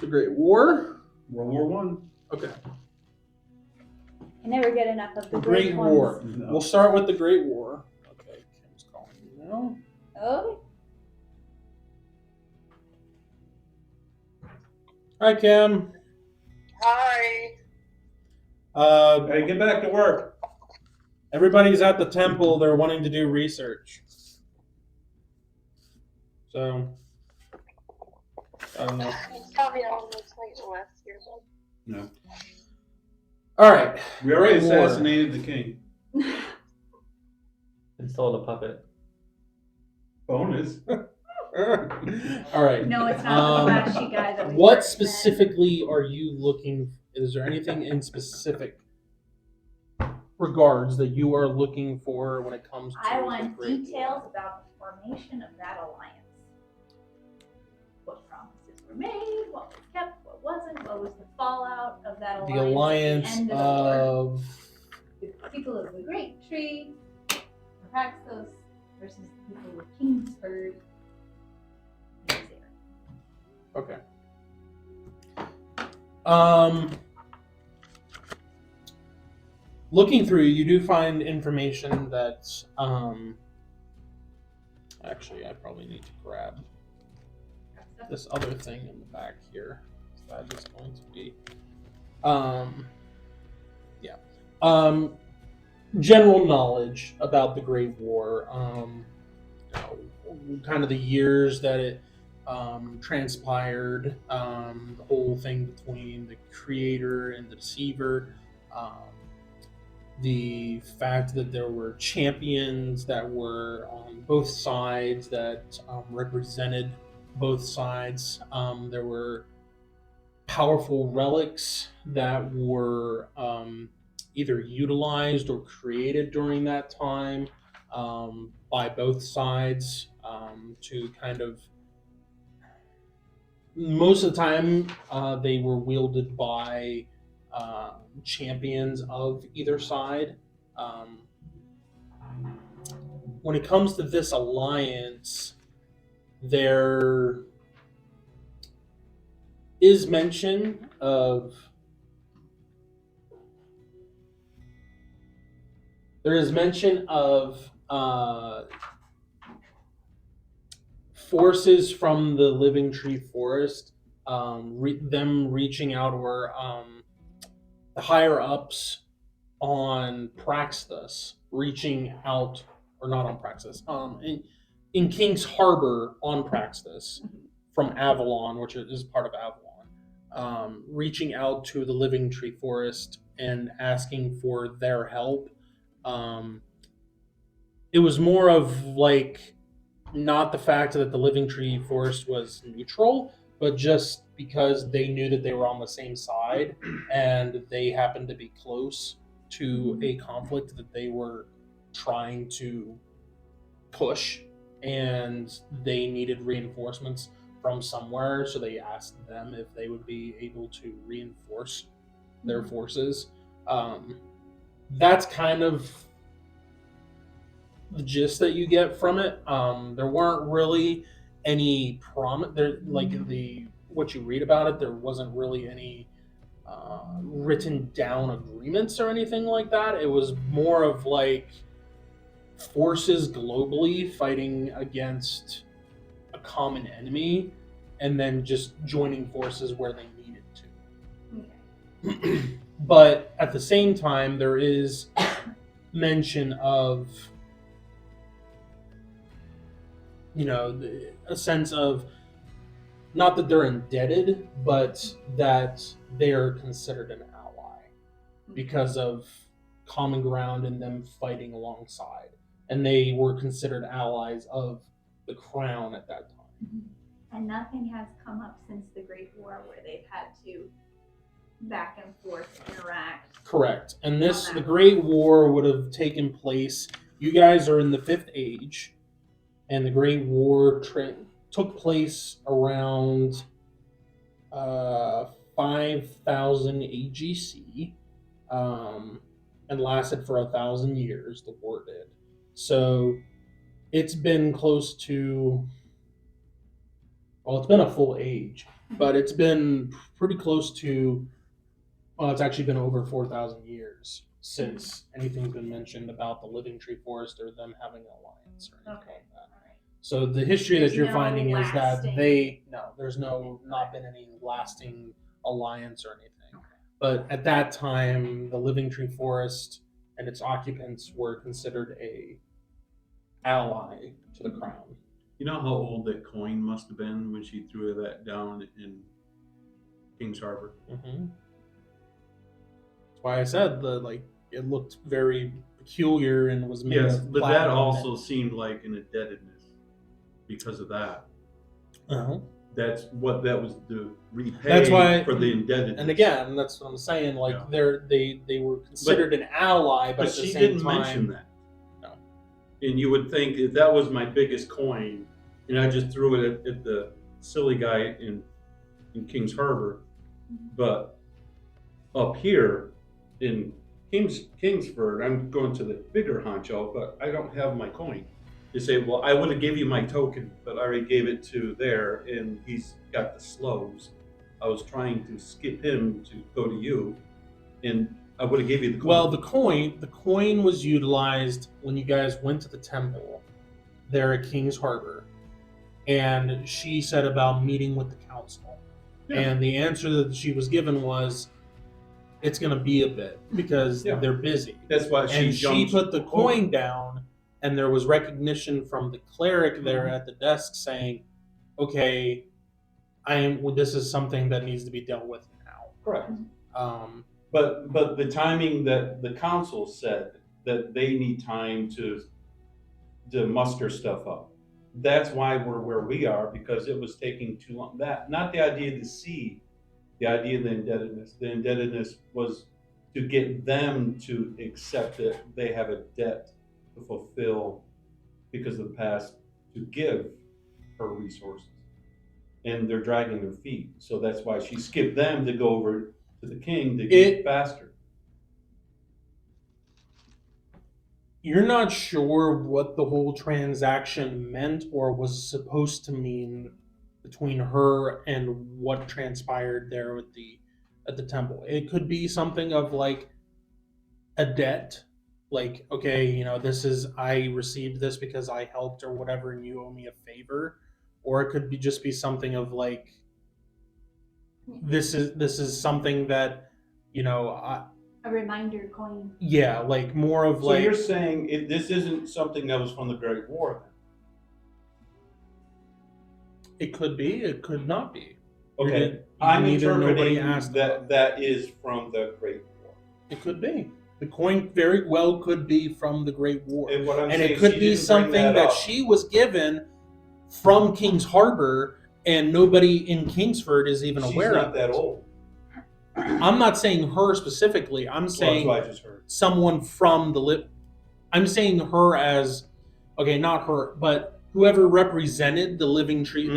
the Great War. World War One. Okay. I never get enough of the Great ones. War. No. We'll start with the Great War. Okay, Kim's calling you now. Okay. Hi, Kim. Hi. Hey, get back to work. Everybody's at the temple. They're wanting to do research. So, I don't know. It's probably on this late last year, but No. All right. We already Great War. assassinated the king. Installed a puppet. Bonus. All right. No, it's not the flashy guy that we What first specifically are you looking? Is there anything in specific regards that you are looking for when it comes to? I the want Great details War? about the formation of that alliance. What promises were made, what was kept, what wasn't, what was the fallout of that alliance. The alliance at the end of the war. of The people of the Great Tree, Praxos, versus the people of Kingsford. okay. Looking through, you do find information that actually I probably need to grab this other thing in the back here. That is going to be general knowledge about the Great War, kind of the years that it transpired, the whole thing between the creator and the deceiver, the fact that there were champions that were on both sides that represented both sides. There were powerful relics that were either utilized or created during that time by both sides to kind of. Most of the time, they were wielded by champions of either side. When it comes to this alliance, there is mention of forces from the Living Tree Forest, them reaching out, or the higher ups on Praxis reaching out, or not on Praxis, in King's Harbor on Praxis from Avallone, which is part of Avallone, reaching out to the Living Tree Forest and asking for their help. It was more of like not the fact that the Living Tree Forest was neutral, but just because they knew that they were on the same side and they happened to be close to a conflict that they were trying to push, and they needed reinforcements from somewhere, so they asked them if they would be able to reinforce their forces. That's kind of the gist that you get from it. There weren't really any there, like what you read about it. There wasn't really any written down agreements or anything like that. It was more of like forces globally fighting against a common enemy, and then just joining forces where they needed to. Okay. But at the same time, there is mention of a sense of not that they're indebted, but that they're considered an ally because of common ground and them fighting alongside. And they were considered allies of the crown at that time. And nothing has come up since the Great War where they've had to back and forth interact. Correct. And this, On the that. Great War would have taken place. You guys are in the Fifth Age, and the Great War took place around 5000 AGC, and lasted for 1,000 years. The war did. So it's been close to. Well, it's been a full age, but it's been pretty close to. Well, it's actually been over 4,000 years since anything's been mentioned about the Living Tree Forest or them having an alliance or anything Okay. like that. All right. So the history There's that you're no finding is that lasting- there's not been any lasting alliance or anything. But at that time, the Living Tree Forest and its occupants were considered a ally to the crown. You know how old that coin must have been when she threw that down in King's Harbor? Mm-hmm. That's why I said it looked very peculiar and was made Yes, of but that platinum also seemed like an indebtedness because of that. Uh-huh. That's what that was to repay That's why- for the indebtedness. And again, that's what I'm saying. Like Yeah. they were considered an ally, but But at the she same didn't time, mention that. No. And you would think if that was my biggest coin, and I just threw it at the silly guy in King's Harbor, but up here in Kingsford, I'm going to the bigger honcho, but I don't have my coin. They say, well, I would have gave you my token, but I already gave it to there, and he's got the slows. I was trying to skip him to go to you, and I would have gave you the coin. Well, the coin was utilized when you guys went to the temple there at King's Harbor, and she said about meeting with the council, Yeah. and the answer that she was given was, "It's going to be a bit because Yeah. they're busy." That's why And she jumped put the over. coin down, and there was recognition from the cleric there at the desk saying, "Okay, This is something that needs to be dealt with now." Correct. Um, But the timing that the council said that they need time to muster stuff up. That's why we're where we are, because it was taking too long. That not the idea of the sea, the idea of the indebtedness. The indebtedness was to get them to accept that they have a debt to fulfill because of the past, to give her resources. And they're dragging their feet. So that's why she skipped them to go over to the king to get faster. You're not sure what the whole transaction meant or was supposed to mean between her and what transpired there at the temple. It could be something of like a debt, like, okay, I received this because I helped or whatever, and you owe me a favor, or it could just be something of like, this is something that A reminder coin. yeah, like more of So like, you're saying this isn't something that was from the Great War, then? it could be, it could not be. Okay, I'm Neither nobody interpreting asked that is from the Great War. It could be. The coin very well could be from the Great War. And what I'm And saying, it could she be didn't bring something that up. she was given from King's Harbor and nobody in Kingsford is even She's aware not of. that old. I'm not saying her specifically. I'm Well, that's saying what I just heard. someone from the I'm saying her as, okay, not her, but whoever represented the Living Tree,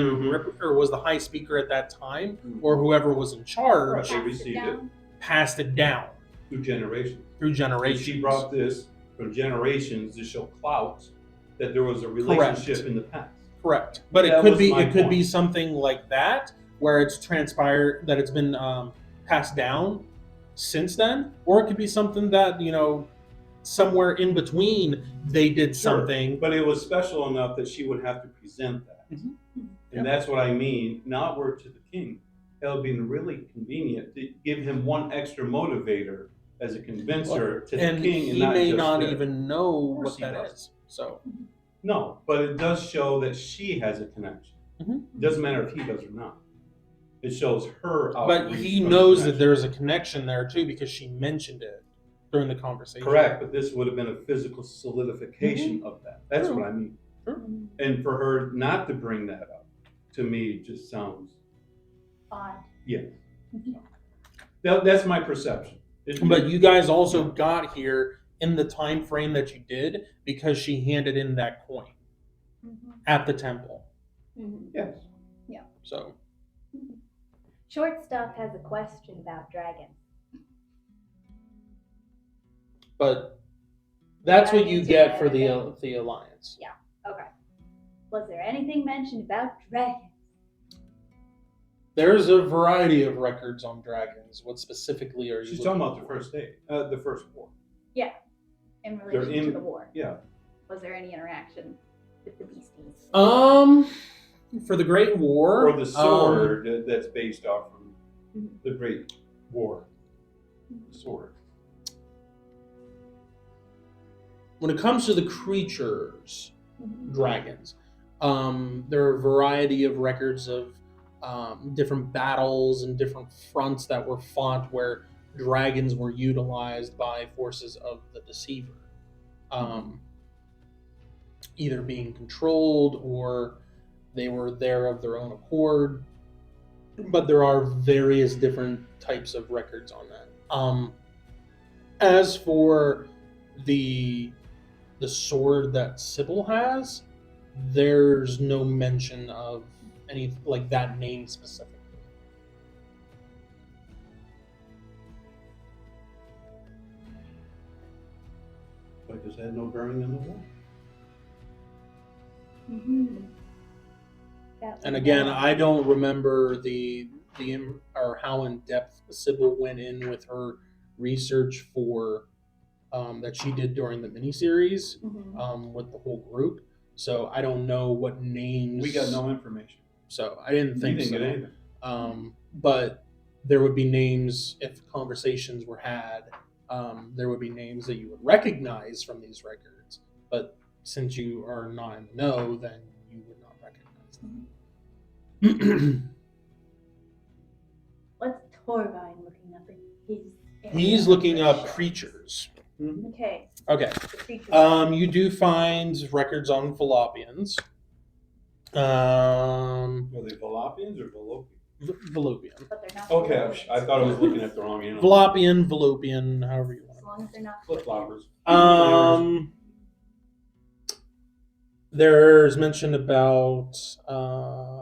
or was the high speaker at that time, or whoever was in charge, Right. They received it passed it down through generations. through And generations. she brought this from generations to show clout that there was a relationship in the past. Correct, but That it could was be my be point. something like that where it's transpired that it's been passed down since then, or it could be something that somewhere in between they did Sure, something. but it was special enough that she would have to present that. Mhm. And that's what I mean. Now we're to the king. It would be really convenient to give him one extra motivator as a convincer to the And king, and he not may just not there. even know course what he that does. is. So No, but it does show that she has a connection. Mhm. It doesn't matter if he does or not. It shows her but outreach he from knows the that connection. there's a connection there too because she mentioned it during the conversation. Correct, but this would have been a physical solidification of that. That's True. what I mean. Sure. And for her not to bring that up, to me, just sounds Odd. yes. That's my perception. But you guys also got here in the time frame that you did because she handed in that coin at the temple. Yes. So Short Stuff has a question about dragons. but that's what you Dragons get are for the anything? the alliance. Okay. Was there anything mentioned about dragons? There's a variety of records on dragons. What specifically are you? She's looking talking about the for? first day, the first war. In They're relation to in- the war? Yeah. Was there any interaction with the beasties? For the Great War, Or the sword that's based off from Mhm. the Great War. The sword. When it comes to the creatures, Mhm. dragons, there are a variety of records of different battles and different fronts that were fought where dragons were utilized by forces of the Deceiver, either being controlled or they were there of their own accord. But there are various different types of records on that. As for the sword that Sybil has, there's no mention of any like that name specifically. But does that have no bearing on the war? Mhm. That And was again, that. I don't remember or how in depth Sybil went in with her research for that she did during the miniseries Mhm. with the whole group. So I don't know what names. We got no information. So I didn't We think didn't so. get anything. But there would be names if conversations were had. There would be names that you would recognize from these records. But since you are not in the know, then you would not recognize them. What's Torvine looking up in his area He's of looking up research? creatures. Okay. Okay. The creatures. You do find records on Fallopians. Were they Fallopians or Fallopians? Fallopian. But they're not. Okay, Fallopians. I thought I was looking at the wrong animal. Fallopian, however you want As long as they're not Flip floppers. There's mention about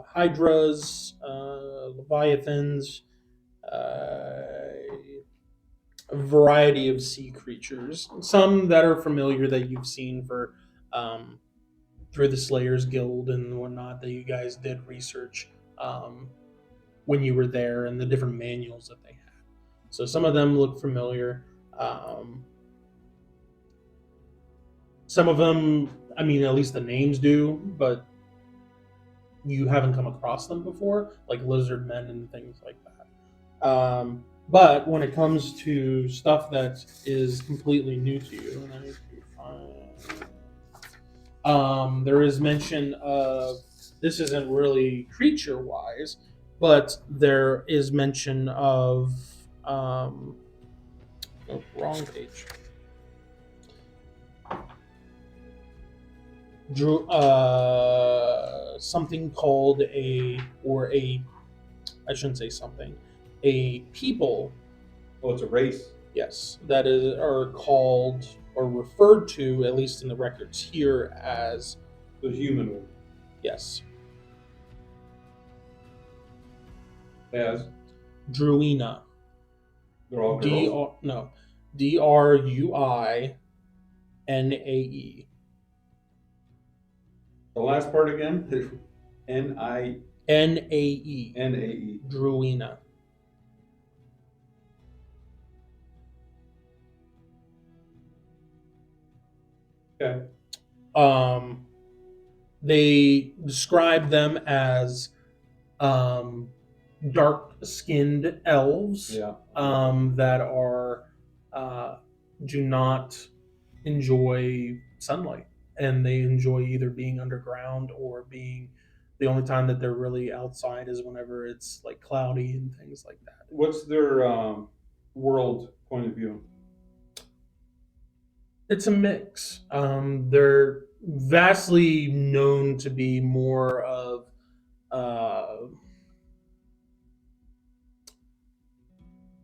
hydras, leviathans, a variety of sea creatures. Some that are familiar that you've seen for through the Slayers Guild and whatnot that you guys did research when you were there and the different manuals that they had. So some of them look familiar. Some of them, I mean, at least the names do, but you haven't come across them before, like lizard men and things like that. But when it comes to stuff that is completely new to you, and I need to find, there is mention of this isn't really creature wise, but there is mention of wrong page. Something called I shouldn't say something, a people. Oh, it's a race. Yes, that are called or referred to, at least in the records here, as The human one. yes, As Druina. they're all girls. Druinae. The last part again? N-I-N-A-E. Nae. Druina. Okay. They describe them as dark-skinned elves Yeah. that are do not enjoy sunlight, and they enjoy either being underground or being the only time that they're really outside is whenever it's like cloudy and things like that. What's their world point of view? It's a mix. They're vastly known to be more of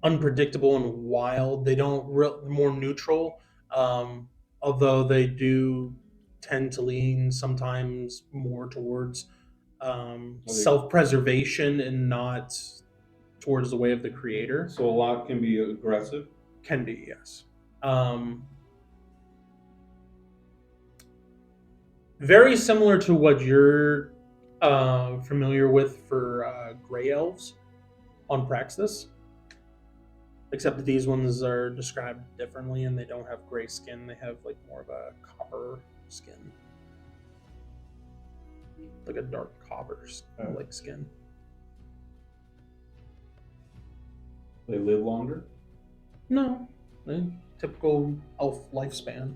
unpredictable and wild. They don't more neutral, um, although they do tend to lean sometimes more towards self-preservation and not towards the way of the creator. So a lot can be aggressive. Can be, yes. Very similar to what you're familiar with for gray elves on Praxis, except that these ones are described differently and they don't have gray skin. They have like more of a copper skin, like a dark copper like skin. They live longer. No, typical elf lifespan.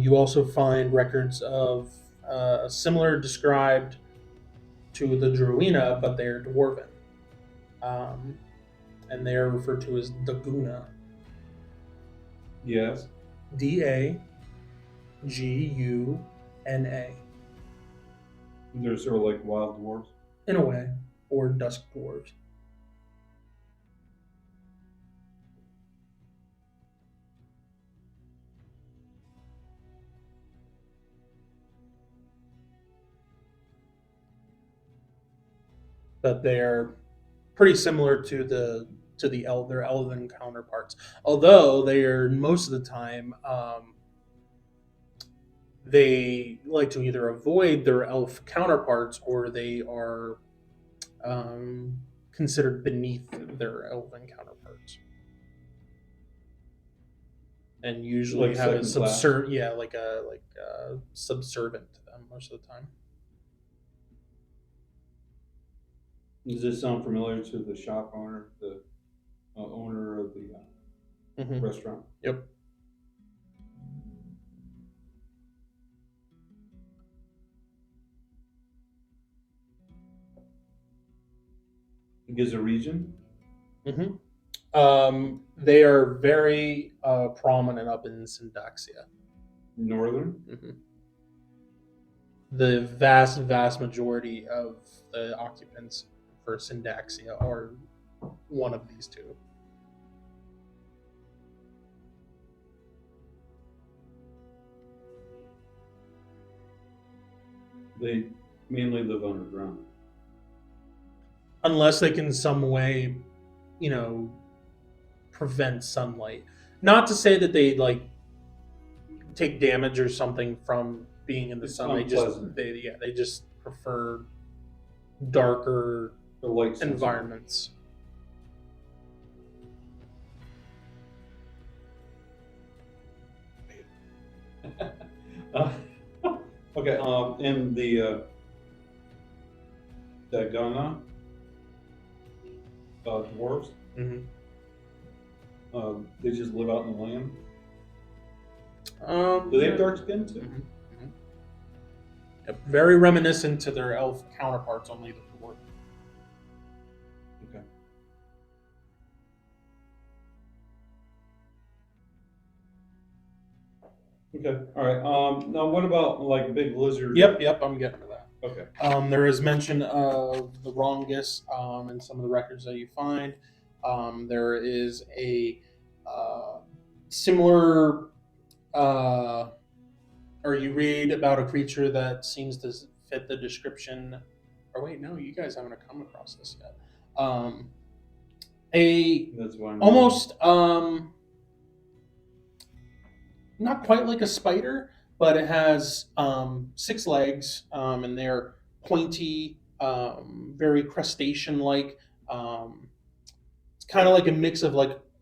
You also find records of similar described to the Druina, but they're dwarven. And they are referred to as Daguna. Yes. Daguna. They're sort of like wild dwarves. In a way, or dusk dwarves. But they're pretty similar to their elven counterparts. Although they are most of the time they like to either avoid their elf counterparts or they are considered beneath their elven counterparts, and usually Like have a second class. subservient to them most of the time. Does this sound familiar to the shop owner, the owner of the restaurant? Yep. It gives a region. They are very prominent up in Syndaxia. Northern. The vast majority of the occupants for Syndaxia are one of these two. They mainly live underground. Unless they can some way, prevent sunlight. Not to say that they take damage or something from being in the sun. They just prefer darker The light environments. Okay. In the Ghana dwarves, they just live out in the land. Do they have dark skin too? Yep, very reminiscent to their elf counterparts, only the dwarf. Okay. Okay. All right. Now, what about like big lizard? Yep, I'm getting to that. Okay. There is mention of the Rongus in some of the records that you find. There is a similar, or you read about a creature that seems to fit the description. Or wait, no, you guys haven't come across this yet. That's why I'm Almost not quite like a spider, but it has 6 legs, and they're pointy, very crustacean-like. It's kind of like a mix of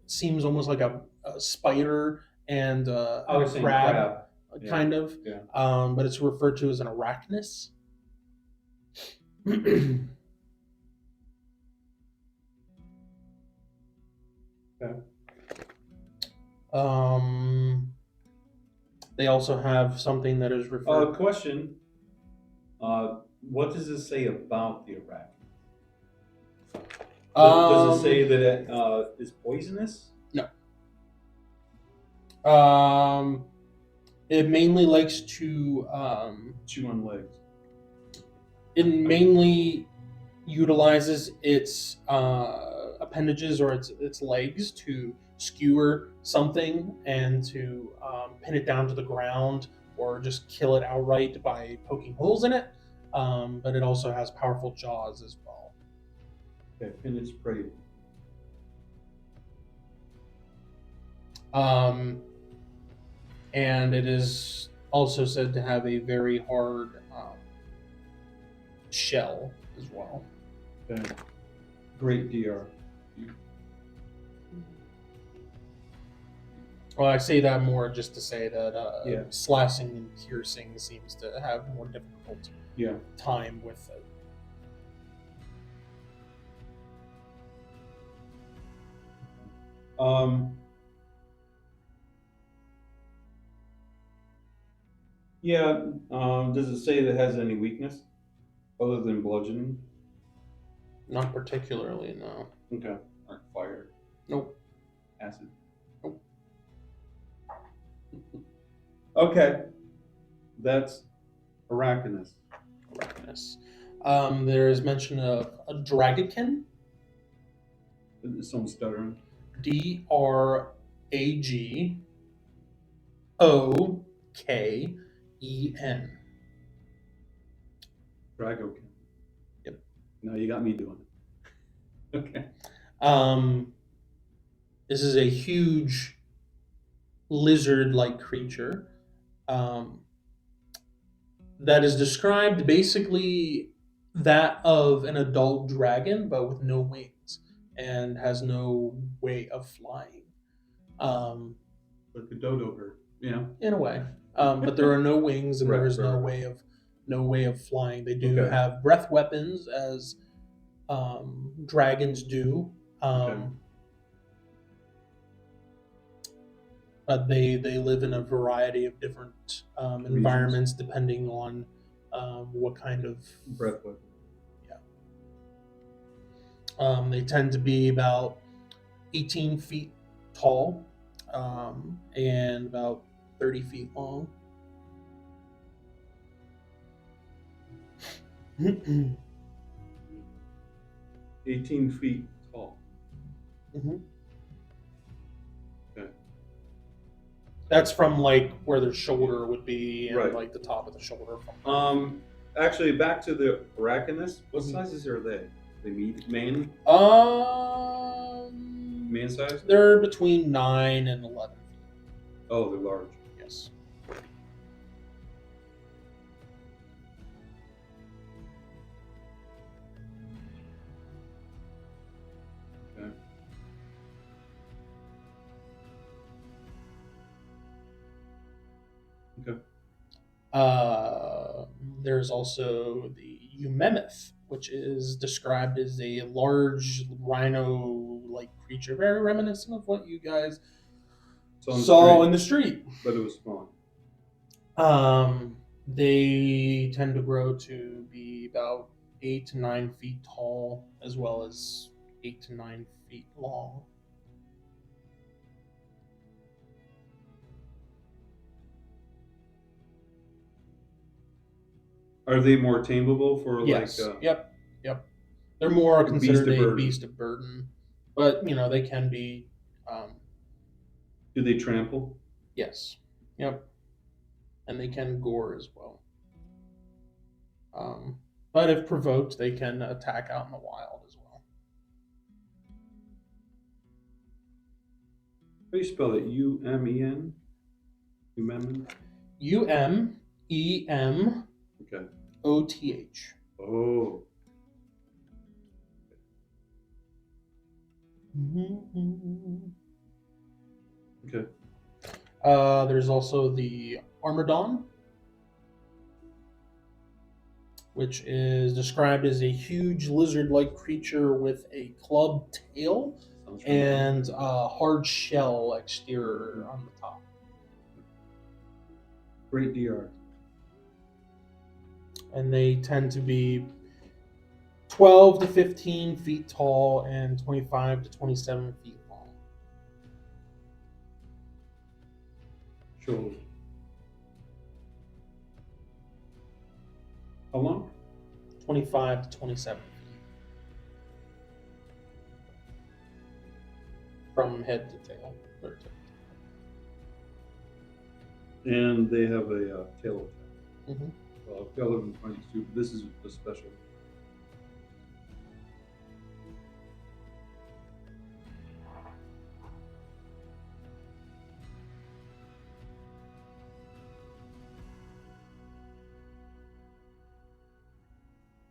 seems almost like a spider and I was saying crab, Yeah. kind of. Yeah. But it's referred to as an arachnus. Okay. They also have something that is referred. Question. What does it say about the arachnid? Does it say that it is poisonous? No. It mainly likes to. Chew on legs. It mainly utilizes its appendages or its legs to skewer something and to pin it down to the ground or just kill it outright by poking holes in it. But it also has powerful jaws as well. Okay, and it's prey. And it is also said to have a very hard shell as well. Okay. Great DR. Well, I say that more just to say that Yeah. slashing and piercing seems to have more difficult Yeah. time with it. Yeah. Does it say that it has any weakness other than bludgeoning? Not particularly, no. Okay. Like fire, Nope. acid. Nope. Okay. That's Arachnus. Arachnus. There is mention of a dragonkin. Is someone stuttering? Dragoken. Dragokin. Yep. No, you got me doing it. Okay. This is a huge lizard-like creature that is described basically that of an adult dragon, but with no wings and has no way of flying. Like a dodo bird. Yeah. In a way, but there are no wings and there Right, is no right. way of flying. They do Okay. have breath weapons as dragons do. Okay. But they live in a variety of different environments depending on what kind of Breath weapon. they tend to be about 18 feet tall and about 30 feet long. 18 feet tall. Mhm. Okay. That's from like where their shoulder would be and Right. like the top of the shoulder. Actually, back to the Arachnus. What Mhm. sizes are they? They man size? They're between 9 and 11 feet. Oh, they're large. Yes. Okay. Okay. There's also the Umemeth, which is described as a large rhino-like creature, very reminiscent of what you guys So on the saw street, in the street. but it was small. They tend to grow to be about 8 to 9 feet tall, as well as 8 to 9 feet long. Are they more tameable for Yes. like? Yep. They're more A beast considered of a burden. beast of burden, but they can be. Do they trample? Yes. Yep. And they can gore as well. But if provoked, they can attack out in the wild as well. How do you spell it? U-M-E-N? Umemen? Umemoth. Okay. Oh. Okay. There's also the Armadon, which is described as a huge lizard-like creature with a clubbed tail Sounds familiar. and a hard shell exterior on the top. Great DR. And they tend to be 12 to 15 feet tall and 25 to 27 feet long. Sure. How long? 25 to 27 feet. From head to tail. And they have a tail attack. Mm-hmm. Well, I've got 11 22. This is a special.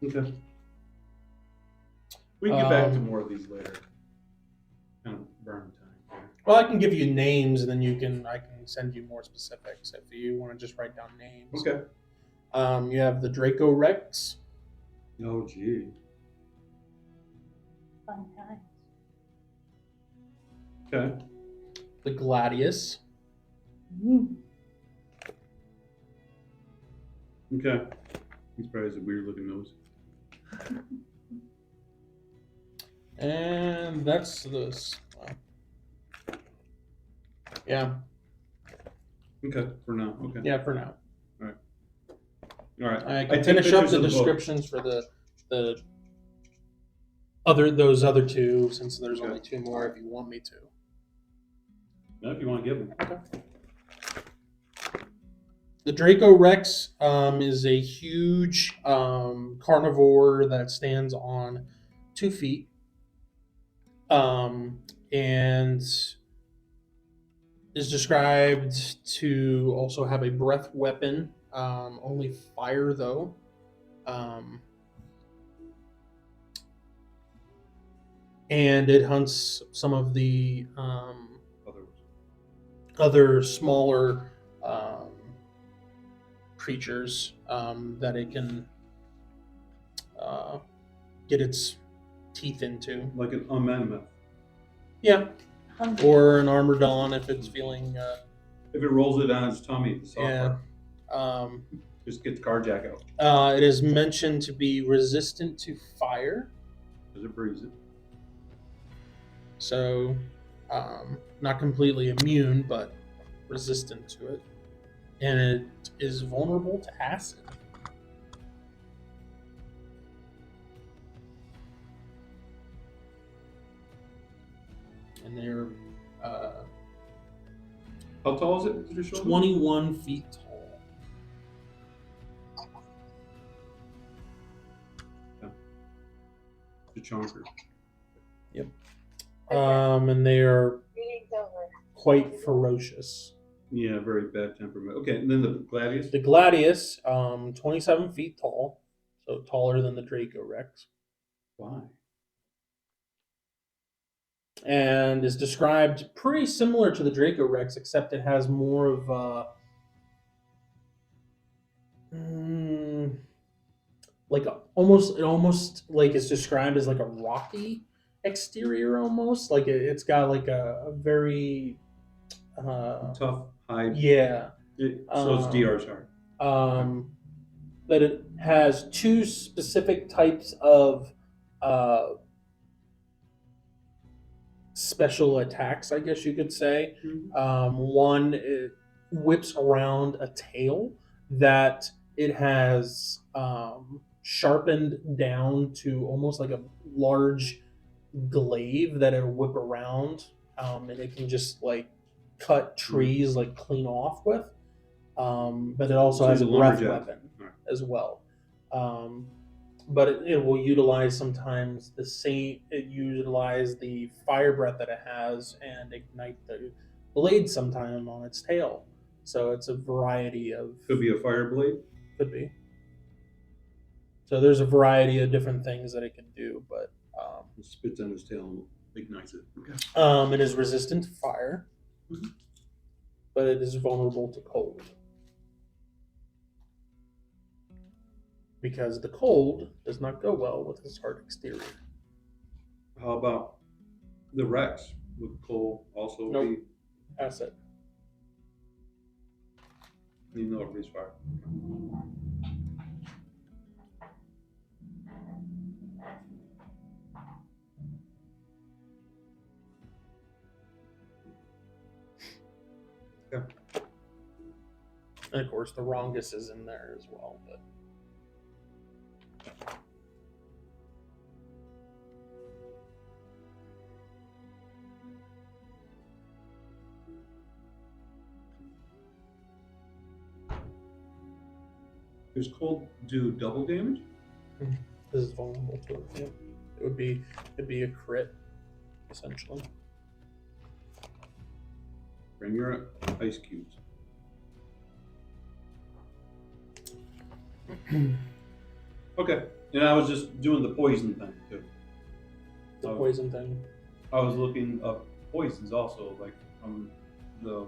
Okay. We can get back to more of these later. Kind of burn time here. Well, I can give you names, and then I can send you more specifics if you want to just write down names. Okay. You have the Draco Rex, Oh, gee. Fun times. Okay. the Gladius, Okay. He's probably has a weird looking nose. and that's this. Yeah, Okay. For now. Okay. yeah. For now, All right. I can take finish up pictures the of book. descriptions for the those other two, since there's Okay. only two more. If you want me to. No, if you want to give them. Okay. The Draco Rex is a huge carnivore that stands on 2 feet, and is described to also have a breath weapon, only fire though. And it hunts some of the other smaller creatures that it can get its teeth into. Like an mammoth. Yeah, Hungry. or an armordon if it's feeling. If it rolls it on its tummy, the soft Yeah. part. Just get the carjack out. It is mentioned to be resistant to fire, Does it breathe it? so not completely immune, but resistant to it. And it is vulnerable to acid. And they're How tall is it? Did you show me? 21 feet tall. The chonker. And they are Meeting's over. quite ferocious. Yeah, very bad temperament. Okay, and then the gladius. The Gladius, 27 feet tall, so taller than the Draco Rex, Why? and is described pretty similar to the Draco Rex, except it has more of like almost like it's described as like a rocky exterior, almost like it's got like a very Tough hide. yeah. So it's DR's hard. That it has two specific types of special attacks, I guess you could say. One, it whips around a tail that it has sharpened down to almost like a large glaive that it'll whip around, and it can just like cut trees like clean off with. But it also So has a it's a breath lumberjack. weapon Alright. as well. But it will utilize sometimes the same. It utilize the fire breath that it has and ignite the blade sometime on its tail. So it's a variety of Could be a fire blade. could be. So there's a variety of different things that it can do, but It spits on his tail and ignites it. Okay. it is resistant to fire, but it is vulnerable to cold. Because the cold does not go well with its hard exterior. How about the Rex? Would coal also Nope. Asset. be? You know it breathes fire. And of course, the Rongus is in there as well. But Does cold do double damage? This is vulnerable to it. Yeah. It'd be a crit, essentially. Bring your ice cubes. Okay. And I was just doing the poison thing too. The poison thing. I was looking up poisons also, like from the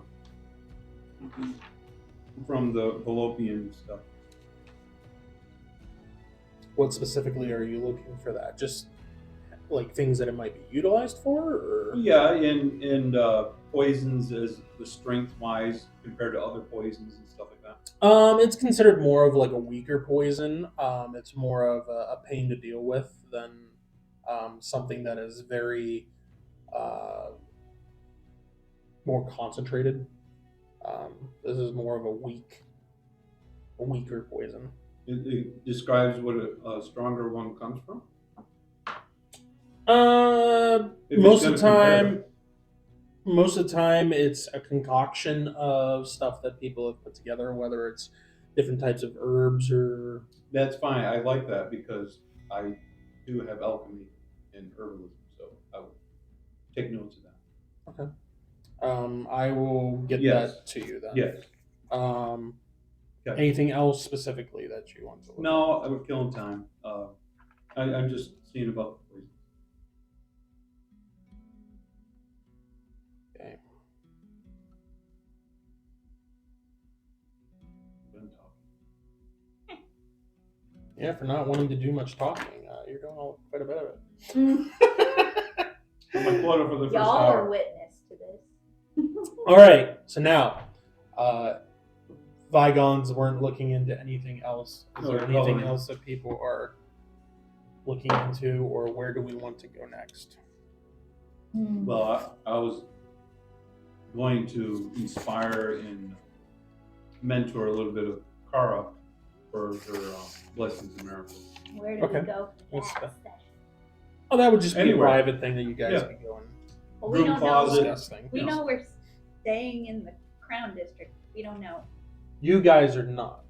Fallopian stuff. What specifically are you looking for that? Just like things that it might be utilized for, or Yeah, and poisons as the strength wise compared to other poisons and stuff like that. It's considered more of like a weaker poison. It's more of a pain to deal with than something that is very more concentrated. This is more of a weaker poison. It describes what a stronger one comes from. If Most it's of the gonna compare. time, it's a concoction of stuff that people have put together, whether it's different types of herbs or. That's fine. I like that because I do have alchemy and herbalism, so I will take notes of that. Okay. I will get Yes. that to you then. Yes. Okay. Anything else specifically that you want to look No, I would kill in time. I'm just seeing about the poison. at? Okay. Been talking. Yeah, for not wanting to do much talking, you're doing quite a bit of it. I'm a quota for the first Y'all hour. are witness to this. All right, so now, Vigons weren't looking into anything else. Is No, there they're anything coloring. else that people are looking into, or where do we want to go next? Well, I was going to inspire and mentor a little bit of Kara for her blessings and miracles. Where do Okay. we go for What's that that? session? Oh, that would just be Anywhere. a private thing that you guys Yeah. could go and Well, we Room don't closet. know. discuss things. We know we're staying in the Crown District. We don't know. You guys are not.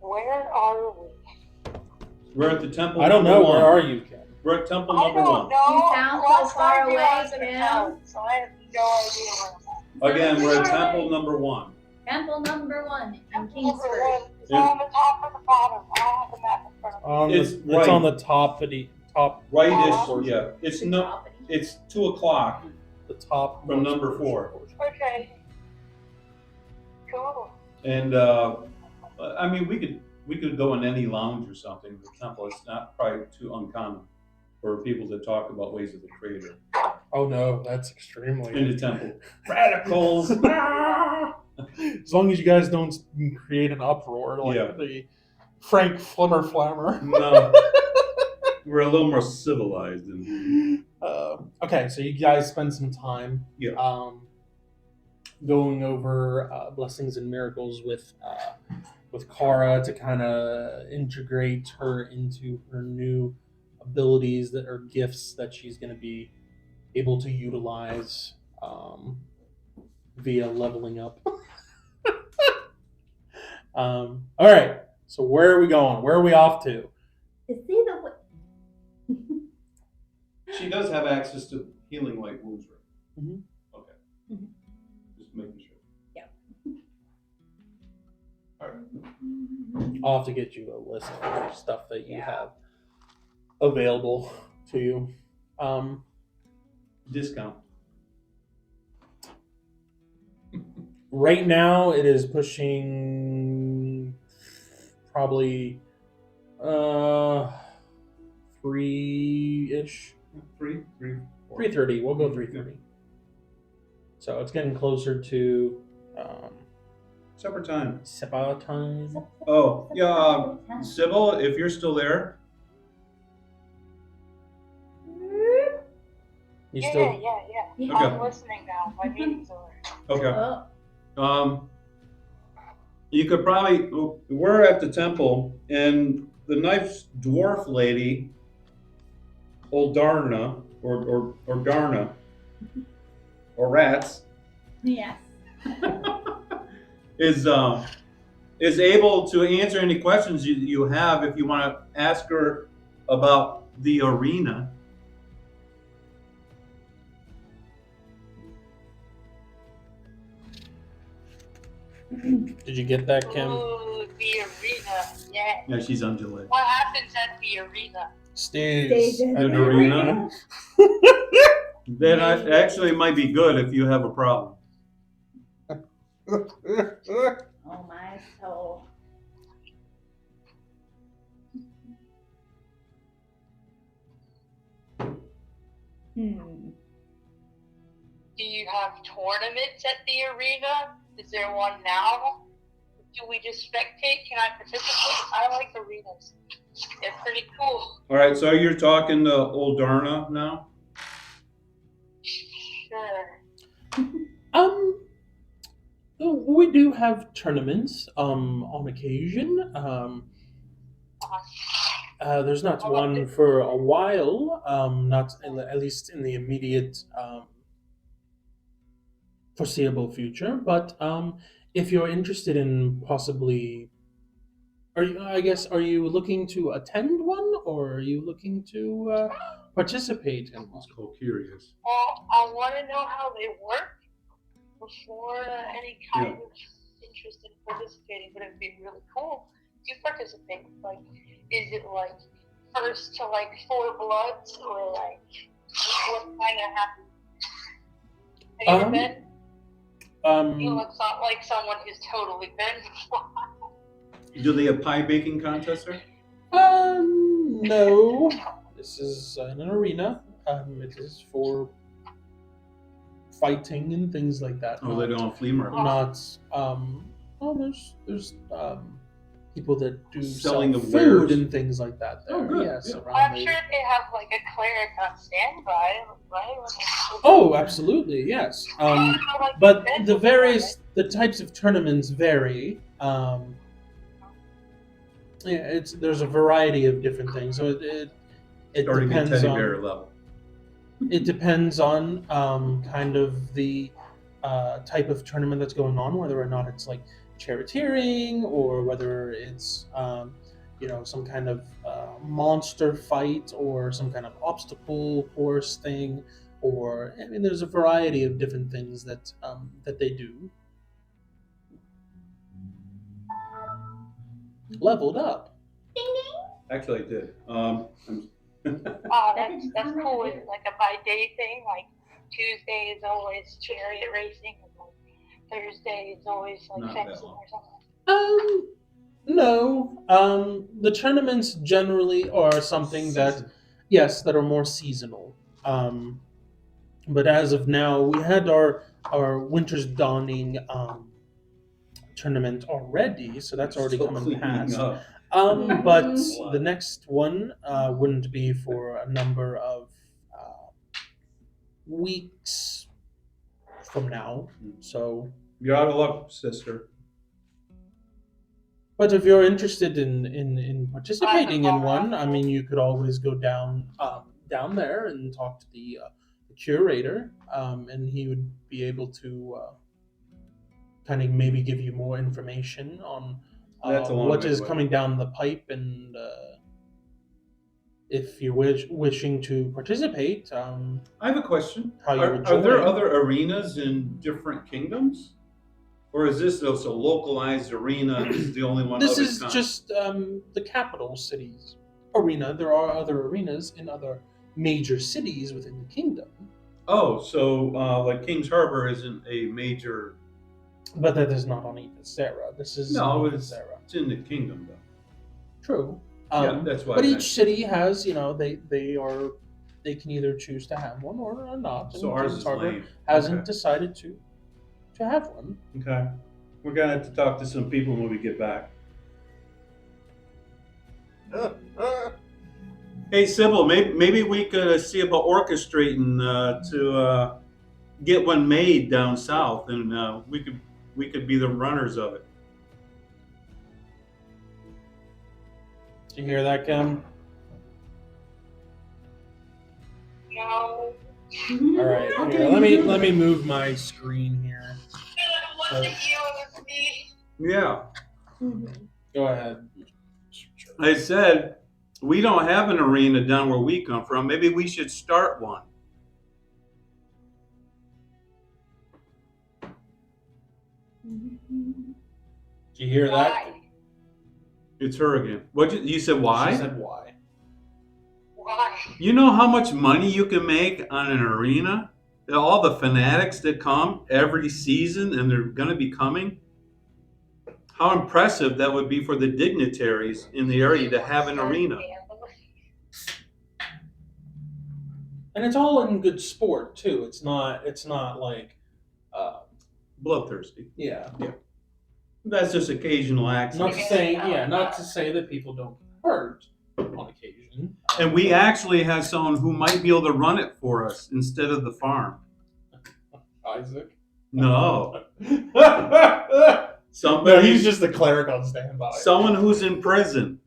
Where are we? We're at the temple. I don't number know. Where one. are you, Ken? We're at temple I number don't one. know. You sound so Last far time we were away, out of Kim. town, so I have no idea where I'm at. Again, we're at Sounds temple right. number one. Temple number 1 in Number Kingsford. one. It's on the top or the bottom. I don't have the map in front of me. It's It's right. on the top of the top. Rightish, yeah. It's The no. property. It's 2:00 The top From most number portion. 4. Okay. Cool. And I mean, we could go in any lounge or something. The temple. It's not probably too uncommon for people to talk about ways of the Creator Oh no, that's in extremely. the temple. Radicals. As long as you guys don't create an uproar like Yeah. the Frank Flimmer Flammer. No, we're a little more civilized. And Okay, so you guys spend some time Yeah. going over blessings and miracles with Kara to kind of integrate her into her new abilities that are gifts that she's going to be able to utilize via leveling up. All right, so where are we going? Where are we off to? To see the way. she does have access to healing light wounds, right? Mhm. Okay. Mhm. Just making sure. Yeah. All right. I'll have to get you a list of stuff that you Yeah. have available to you. Discount. Right now, it is pushing probably 3-ish. 3:30. We'll go 3:30. So it's getting closer to Supper time. Seppa time. Oh, yeah, Sybil, if you're still there, You Yeah, still Yeah. Okay. I'm listening now. My meeting's over. okay. Oh, You could probably. We're at the temple, and the nice dwarf lady, old Darna, or Darna, or Rats, yes. is is able to answer any questions you have if you want to ask her about the arena. Did you get that, Kim? Ooh, the arena. Yeah. Yeah, she's undulated. What happens at the arena? Stays Stays at in the the arena. arena. Then actually might be good if you have a problem. Oh my soul. Hmm. Do you have tournaments at the arena? Is there one now? Do we just spectate? Can I participate? I like arenas. They're pretty cool. All right, so you're talking to Oldarna now? Sure. We do have tournaments on occasion. There's not one for a while, not at least in the immediate foreseeable future. But if you're interested in possibly, are you looking to attend one, or are you looking to participate in one? It's called curious. Well, I want to know how they work before any kind of interest in participating, but it'd be really cool to participate. Like, is it like first to like 4 bloods, or like what kind of happens? Have you ever been? You look like someone who's totally been before. Do they have pie baking contests, sir? No. This is an arena. It is for fighting and things like that. Oh, they don't have flea market. Not. Well, there's people that do Selling sell of food wares. and things like that. There. Oh, good, Yes, yeah. around I'm the- sure they have like a cleric on standby, right? Oh, absolutely, yes. But the types of tournaments vary. There's a variety of different things. So it Starting at depends teddy on bear level. it depends on kind of the type of tournament that's going on, whether or not it's like charioteering or whether it's some kind of monster fight or some kind of obstacle course thing, or I mean, there's a variety of different things that they do. Leveled up. Ding ding. Actually, I did. Oh, that's cool. Is it like a by day thing? Like Tuesday is always chariot racing, and like Thursday is always like Not fencing that or something. No. The tournaments generally are something that are more seasonal. But as of now, we had our Winter's Dawning tournament already, so that's already Still come and cleaning passed. up. But the next one wouldn't be for a number of weeks from now. So, You're out of luck, sister. but if you're interested in participating in one, I mean, you could always go down there and talk to the curator, and he would be able to kind of maybe give you more information on That's a long what way is away. coming down the pipe, and if you're wishing to participate, I have a question. how you would Are there join. other arenas in different kingdoms? Or is this just a localized arena? This is the only one This of its is kind? just the capital city's arena. There are other arenas in other major cities within the kingdom, Oh, so like King's Harbor isn't a major... but that is not on Ethesera. This is No, in it's Ethesera. in the kingdom, though. True. Yeah, that's why But I each meant. city has, they can either choose to have one or not. So and ours King's is Harbor lame. hasn't Okay. decided to have one. Okay. We're going to have to talk to some people when we get back. Hey, Sybil, maybe we could see about orchestrating to get one made down south, and we could be the runners of it. Did you hear that, Kim? No. All right. Here, let me move my screen here. What the hell is me? Yeah. Go ahead. I said, we don't have an arena down where we come from. Maybe we should start one. Did you hear that? Why? It's her again. What you said? Why? She said why. Why? You know how much money you can make on an arena? All the fanatics that come every season, and they're going to be coming. How impressive that would be for the dignitaries in the area to have an arena. And it's all in good sport too. It's not like Bloodthirsty. yeah. That's just occasional acts. Not to say not to say that people don't get hurt on occasion. And we actually have someone who might be able to run it for us instead of the farm. Isaac. No. No, Somebody, he's just the cleric on standby. someone who's in prison.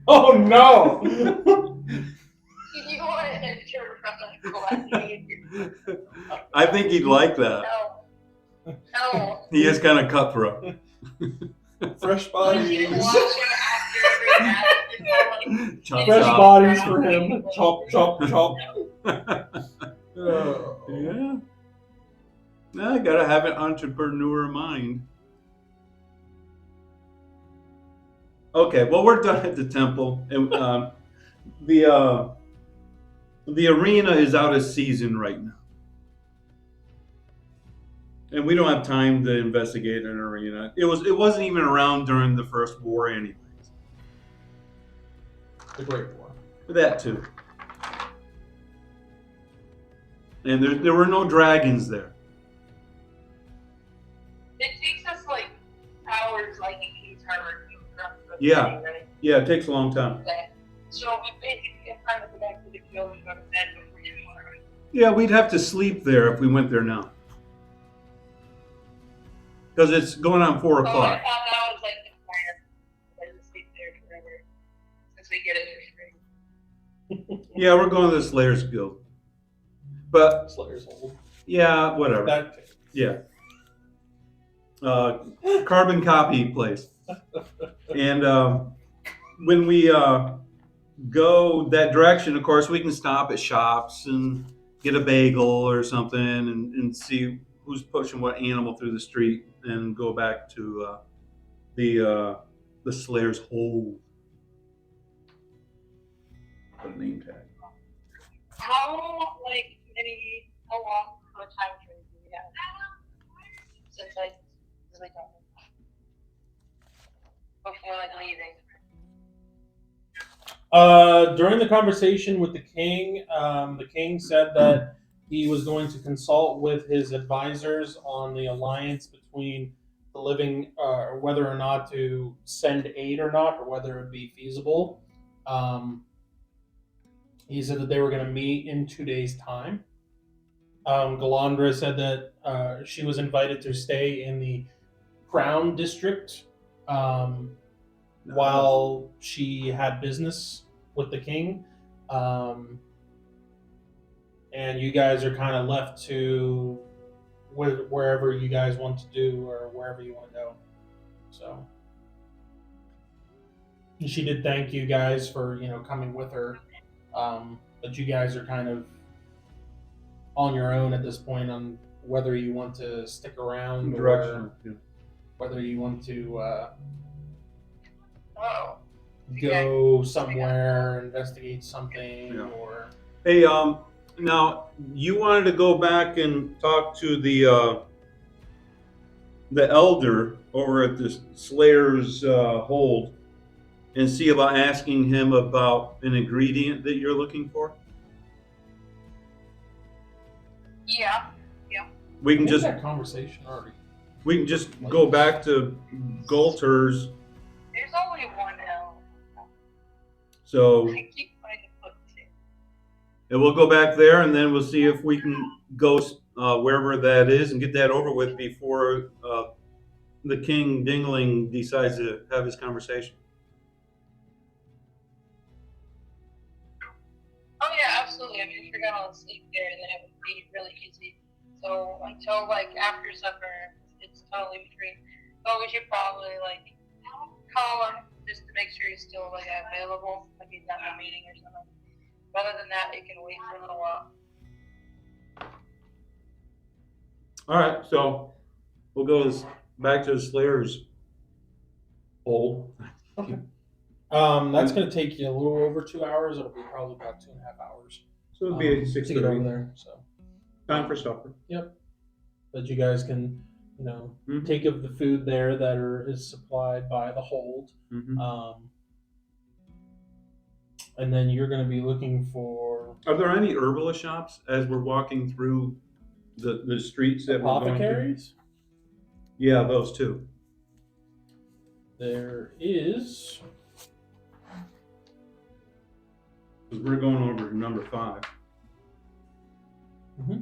Oh no! You want to enter from the collective. I think he'd like that. No. No. He is kind of cutthroat. Fresh You bodies. watch him after every match. Chop, Fresh chop. bodies for him. Chop, chop, chop. Oh. Yeah. I gotta have an entrepreneur mind. Okay, well, we're done at the temple, and the arena is out of season right now, and we don't have time to investigate an arena. It wasn't even around during the First War, anyways. The Great War. That too. And there were no dragons there. It takes us like hours, like in King's Harbor, from the Yeah. city, right? Yeah, it takes a long time. Okay. So we basically have time to go back to the guild and go to bed before tomorrow. Yeah, we'd have to sleep there if we went there now. Because it's going on 4 Oh, I o'clock. thought that was like the plan. I just sleep there forever. Since we get it for free. Yeah, we're going to the Slayers Guild. But, Slayer's old. yeah, whatever. That Yeah. Carbon copy place. And when we go that direction, of course, we can stop at shops and get a bagel or something and see who's pushing what animal through the street and go back to the Slayer's Hold. Put a name tag. How long of a time frame do we have? Since I really don't know. Before like leaving. During the conversation with the king said that he was going to consult with his advisors on the alliance between the living, whether or not to send aid or not, or whether it would be feasible. He said that they were going to meet in 2 days' time. Galandra said that she was invited to stay in the Crown District while she had business with the king. And you guys are kind of left to wherever you guys want to do or wherever you want to go. So and she did thank you guys for coming with her, but you guys are kind of on your own at this point on whether you want to stick around Direction. or whether you want to Oh. go somewhere, investigate something, Yeah. or Hey, now you wanted to go back and talk to the elder over at the Slayer's Hold and see about asking him about an ingredient that you're looking for. Yeah. We can I think just that conversation already. go back to Golter's. There's only one L. So I keep finding book two. and we'll go back there, and then we'll see if we can go wherever that is and get that over with before the King Dingling decides to have his conversation. Oh yeah, absolutely. I mean, if you're gonna sleep there, then it would be really easy. So until like after supper, it's totally free. But we should probably like call him just to make sure he's still like available, like he's not in a meeting or something. But other than that, it can wait for a little while. All right, so we'll go back to the Slayer's hole. That's going to take you a little over 2 hours. It'll be probably about 2.5 hours. So it'll be to get over 6:30. there. So, Time for supper. but you guys can, take of the food there that is supplied by the hold. Mm-hmm. And then you're going to be looking for Are there any herbalist shops as we're walking through the streets that we're going through? apothecaries. Yeah, those two. There is. 'Cause we're going over to number 5. Mm-hmm.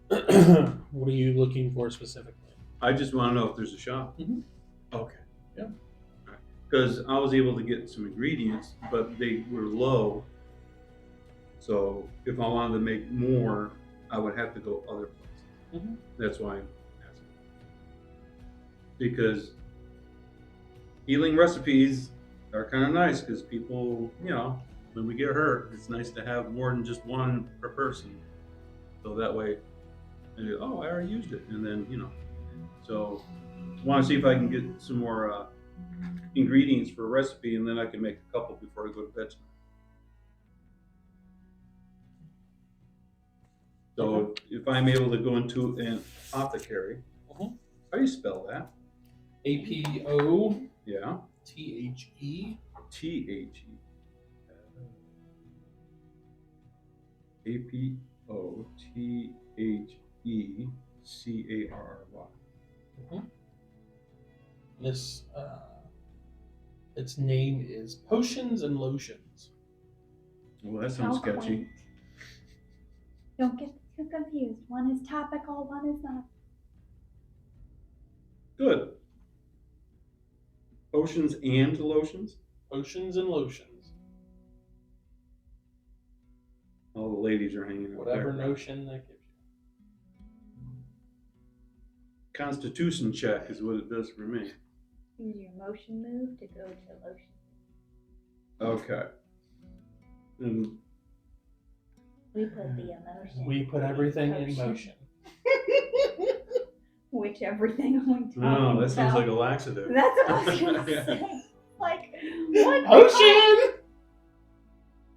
What are you looking for specifically? I just want to know if there's a shop. Mhm. Okay. Yeah. Because I was able to get some ingredients, but they were low. So if I wanted to make more, I would have to go other places. Mhm. That's why I'm asking. Because healing recipes are kind of nice because people, when we get hurt, it's nice to have more than just one per person. So that way, I already used it. And then, so I want to see if I can get some more ingredients for a recipe, and then I can make a couple before I go to bed tonight. So if I'm able to go into an apothecary, Mhm. how do you spell that? APOTHE. Yeah. THE. APOTHECARY. This, its name is Potions and Lotions. Well, that sounds How sketchy. quaint. Don't get too confused. One is topical, one is not. Good. Potions and lotions? Potions and Lotions. All the ladies are hanging out Whatever there. notion that gives you. Constitution check is what it does for me. Use your motion move to go to lotion. Okay. And We put the emotion. We put everything in Potion. motion. Which everything are we talking no, that sounds about? like a laxative. That's what I was gonna say. Like, what? Potion!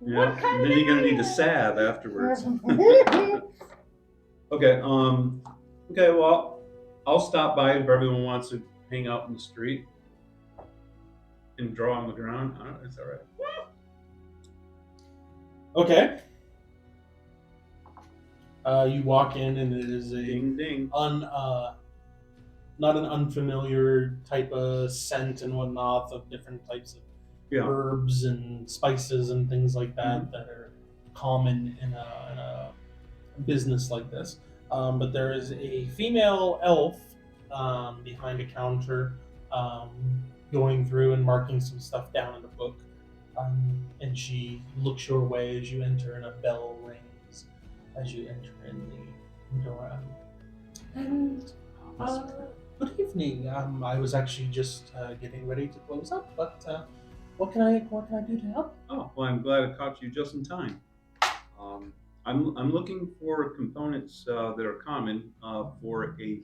Yeah. What kind Then of you're gonna need a area? salve afterwards. Okay. Okay. Well, I'll stop by if everyone wants to hang out in the street and draw on the ground. It's all right. Okay. You walk in, and it is a Ding ding. not an unfamiliar type of scent and whatnot of different types of herbs and spices and things like that that are common in a business like this. But there is a female elf behind a counter going through and marking some stuff down in a book. And she looks your way as you enter, and a bell rings as you enter in the door. Good evening. I was actually just getting ready to close up, but what can I do to help? Oh, well, I'm glad I caught you just in time. I'm looking for components that are common for a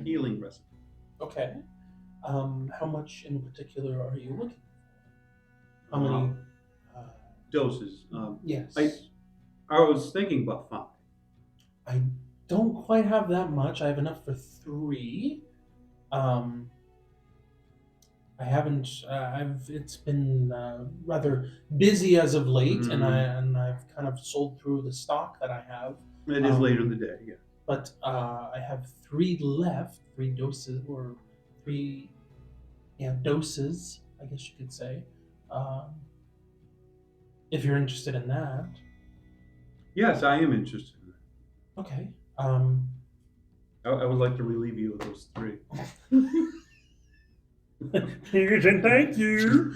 healing recipe. Okay. How much in particular are you looking for? How many doses? Yes. I was thinking about 5. I don't quite have that much. I have enough for 3. I haven't. It's been rather busy as of late, and I've kind of sold through the stock that I have. It is later in the day, yeah. But I have 3 left. 3 doses, or 3, doses, I guess you could say. If you're interested in that. Yes, I am interested in that. Okay. I would like to relieve you of those 3. Here's and thank you.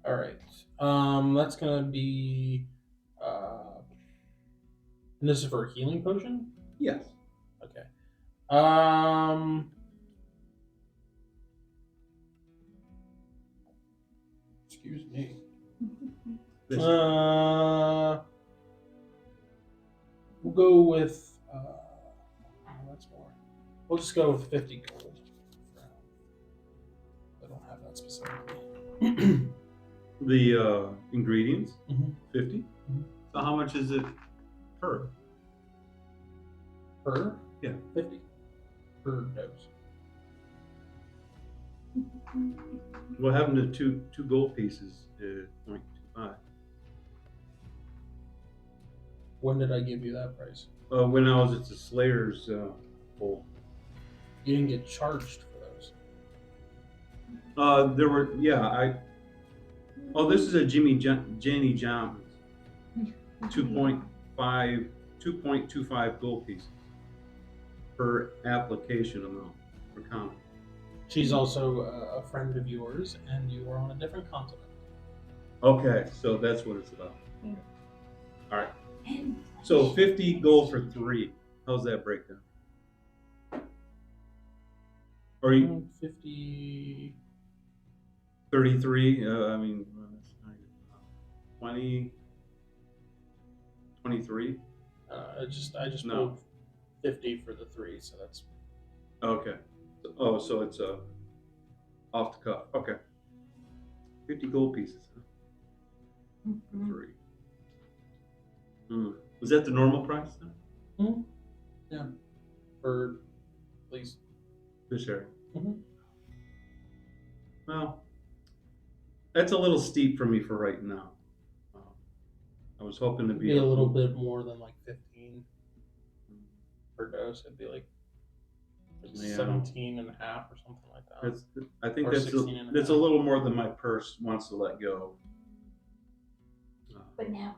All right. That's gonna be. And this is for a healing potion. Yes. Okay. Um. Excuse me. This- We'll go with. That's more. We'll just go with 50 gold. I don't have that specifically. The ingredients, Mhm. 50. Mhm. So how much is it per? Per? Yeah. 50 per dose. What happened to two gold pieces? 0.25. When did I give you that price? When I was at the Slayer's hole. You didn't get charged for those. There were this is a Jenny Johns 2.25 gold pieces per application amount per counter. She's also a friend of yours, and you are on a different continent. Okay, so that's what it's about. Yeah. All right. So 50 gold for 3. How's that breakdown? Or you 50. 33? 20, 23? I just No. pulled 50 for the 3, so that's Okay. So it's off the cuff. Okay. 50 gold pieces. Huh? 3. Was that the normal price then? for at least. This area. Mhm. Well, that's a little steep for me for right now. I was hoping to It'd be be a little bit more than like 15 per dose. It'd be like Yeah. 17 and a half or something like that. I think Or that's 16 and a that's a half. little more than my purse wants to let go. But now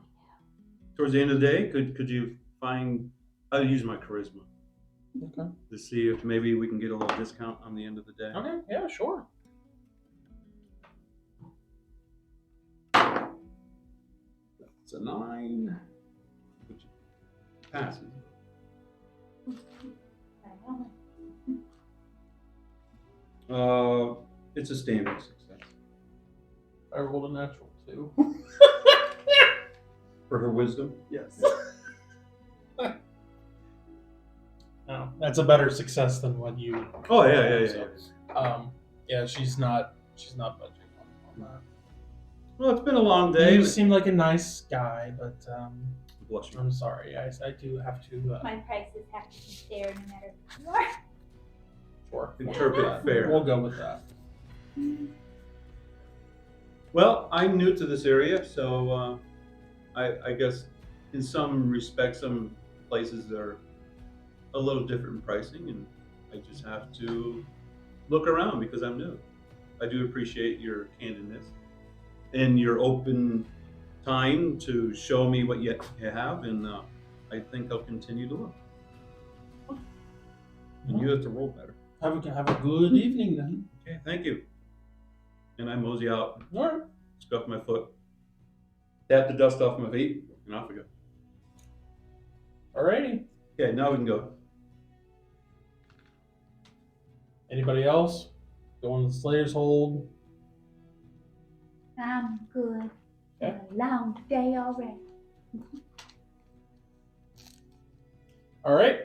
Towards the end of the day, could you find? I'll use my charisma Okay. to see if maybe we can get a little discount on the end of the day. Okay. Yeah. Sure. It's a 9, which passes. we know. It's a standard success I rolled a natural 2. for her wisdom. Yes. No, that's a better success than what you. Oh yeah. Yeah, she's not budging on that. Well, it's been a long day. You seem like a nice guy, but Blushing. I'm sorry. I do have to. My prices have to be fair no matter who you are. Sure. Interpret fair. We'll go with that. Well, I'm new to this area, so I guess in some respects, some places are a little different in pricing, and I just have to look around because I'm new. I do appreciate your candidness and your open time to show me what you have, and I think I'll continue to look. And you have to roll better. Have a good evening then. Okay, thank you. And I mosey out, All right. scuff my foot, tap the dust off my feet, and off we go. Alrighty. Okay, now we can go. Anybody else? Going to the Slayer's Hold. I'm good. Okay. A long day already. All right.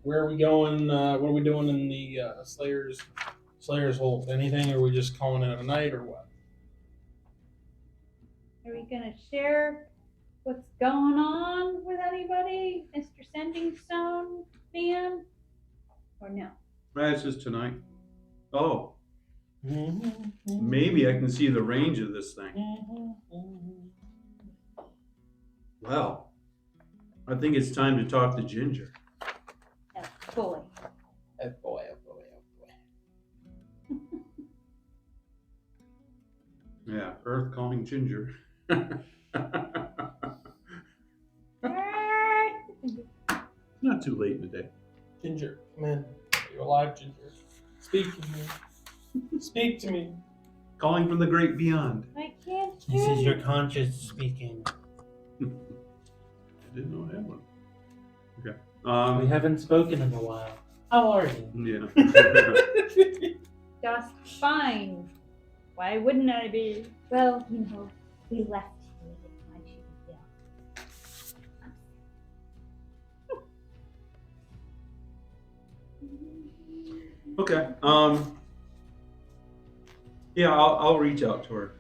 Where are we going? What are we doing in the Slayer's Hold? Anything? Or are we just calling it a night, or what? Are we gonna share what's going on with anybody, Mr. Sending Stone man? Or no? Right, it's just tonight. Oh, Mm-hmm. maybe I can see the range of this thing. Well, I think it's time to talk to Ginger. No, boy. Boy, young Ginger. Not too late in the day. Ginger, come in. Are you alive, Ginger? Speak to me. Speak to me. Calling from the great beyond. I can't This hear is you. your conscience speaking. I didn't know I had one. Okay. We haven't spoken in a while. How are you? Yeah. Just fine. Why wouldn't I be? Well, you know, we left you at the time she was young. Okay. Yeah, I'll reach out to her.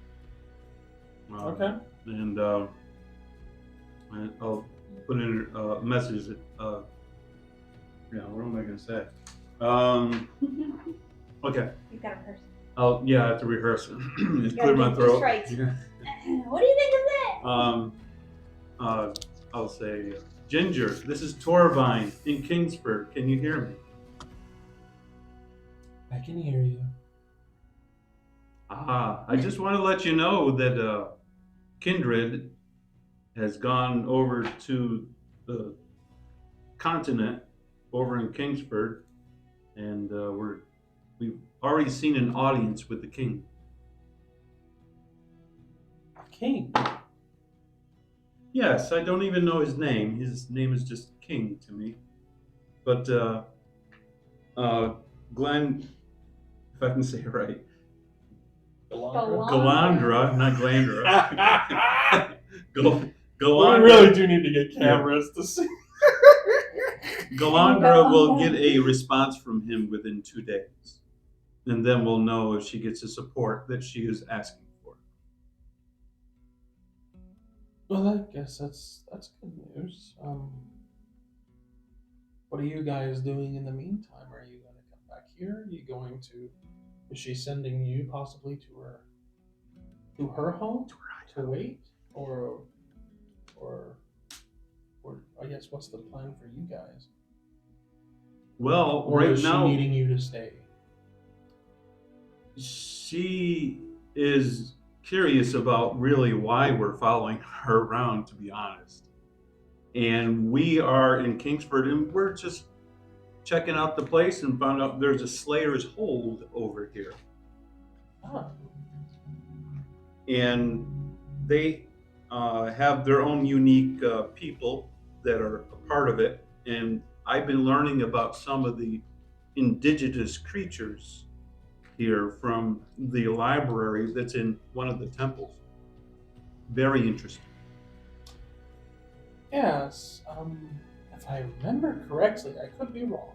Okay. And I'll put in a message that, yeah, what am I going to say? Okay. You've got to rehearse. Yeah, I have to rehearse. It's Gotta clear my get throat. this right. Yeah. What do you think of that? I'll say, Ginger, this is Torvine in Kingsford. Can you hear me? I can hear you. I just want to let you know that Kindred has gone over to the continent over in Kingsford, and we've already seen an audience with the king. King. Yes, I don't even know his name. His name is just King to me. But Glenn, if I can say it right, Galandra, not Glandra. Galandra. We really do need to get cameras to see. Galandra will get a response from him within 2 days. And then we'll know if she gets the support that she is asking for. Well, I guess that's good news. What are you guys doing in the meantime? Are you going to come back here? Are you going to? Is she sending you possibly to her home to wait, or I guess what's the plan for you guys? Well, Or right is she now needing you to stay? she is curious about really why we're following her around, to be honest. And we are in Kingsford, and we're just checking out the place and found out there's a Slayer's Hold over here. Ah, And they have their own unique people that are a part of it. And I've been learning about some of the indigenous creatures here from the library that's in one of the temples. Very interesting. yes. If I remember correctly, I could be wrong.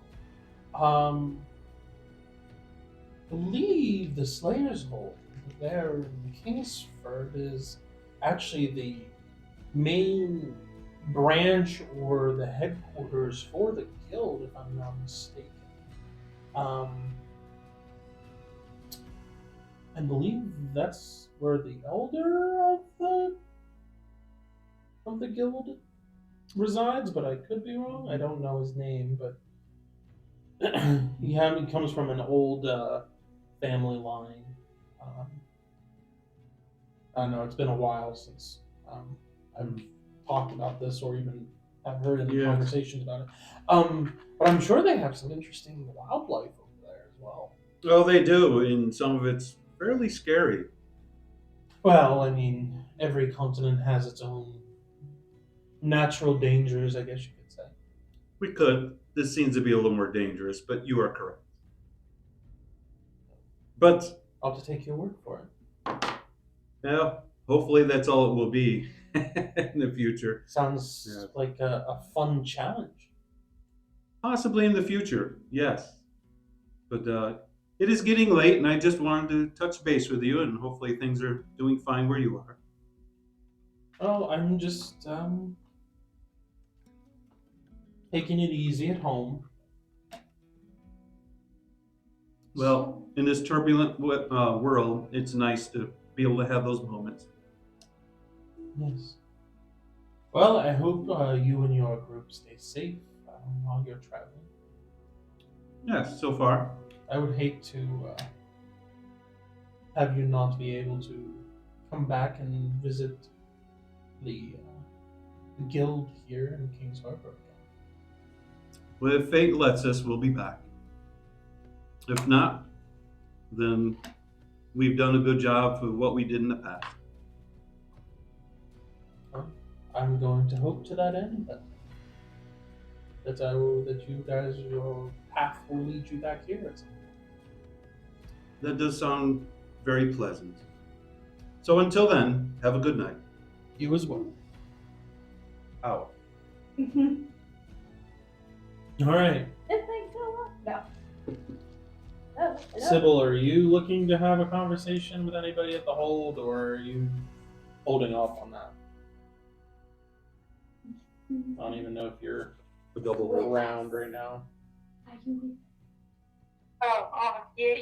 Believe the Slayer's Hold there in Kingsford is actually the main branch or the headquarters for the guild, if I'm not mistaken. I believe that's where the elder of the guild resides, but I could be wrong. I don't know his name, but he comes from an old family line. I don't know, it's been a while since I've talked about this or even have heard any Yeah. conversations about it. But I'm sure they have some interesting wildlife over there as well. Well, they do, and some of it's fairly scary. Well, I mean, every continent has its own natural dangers, I guess you could say. We could. This seems to be a little more dangerous, but you are correct. But I'll have to take your word for it. yeah, hopefully that's all it will be in the future. Sounds Yeah. like a fun challenge. Possibly in the future, yes. But it is getting late, and I just wanted to touch base with you, and hopefully things are doing fine where you are. Oh, I'm just taking it easy at home. Well, in this turbulent world, it's nice to be able to have those moments. Yes. Well, I hope you and your group stay safe while you're traveling. Yes, so far. I would hate to have you not be able to come back and visit the guild here in King's Harbor again. Well, if fate lets us, we'll be back. If not, then we've done a good job for what we did in the past. I'm going to hope to that end that you guys, your path will lead you back here at some point. That does sound very pleasant. So until then, have a good night. You as well. Out. All right. If they go up. No. Oh, hello. Sybil, are you looking to have a conversation with anybody at the hold, or are you holding off on that? I don't even know if you're A double roll. around right now. Are you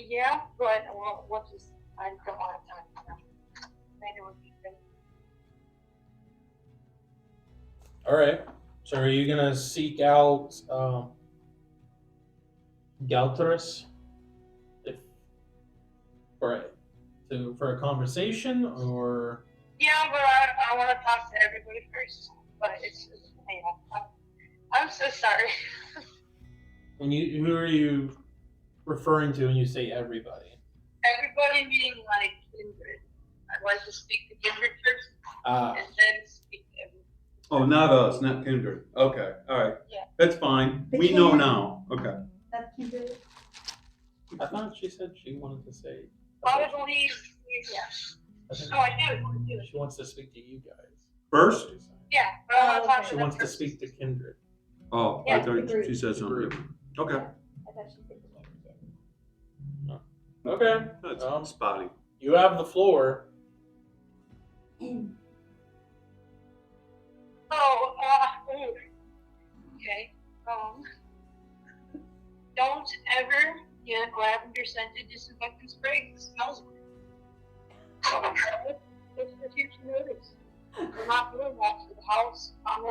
Yeah, but we'll just, I don't want to talk about it. Maybe we'll keep it. All right. So are you gonna seek out Galterus for a conversation, or? Yeah, but I want to talk to everybody first. But it's just, I'm so sorry. Who are you referring to when you say everybody? Everybody meaning like kindred. I'd like to speak to kindred first, Ah, and then speak to everybody. Oh, not us, not Kindred. Okay, all right. Yeah. That's fine. But We you know have- now. Okay. That's Kindred. I thought she said she wanted to say. Probably, yeah. I think Oh, I do. she wants to speak to you guys. First? Yeah, but I want to talk to She them wants to first. speak to Kindred. Oh, Yeah, I thought agreed. she said something. Agreed. Okay. I thought she said the Okay. That's spotty. You have the floor. Oh, okay. Don't ever get lavender scented disinfectant spray. It smells weird. It's a huge notice. We're not doing that for the house. I'm no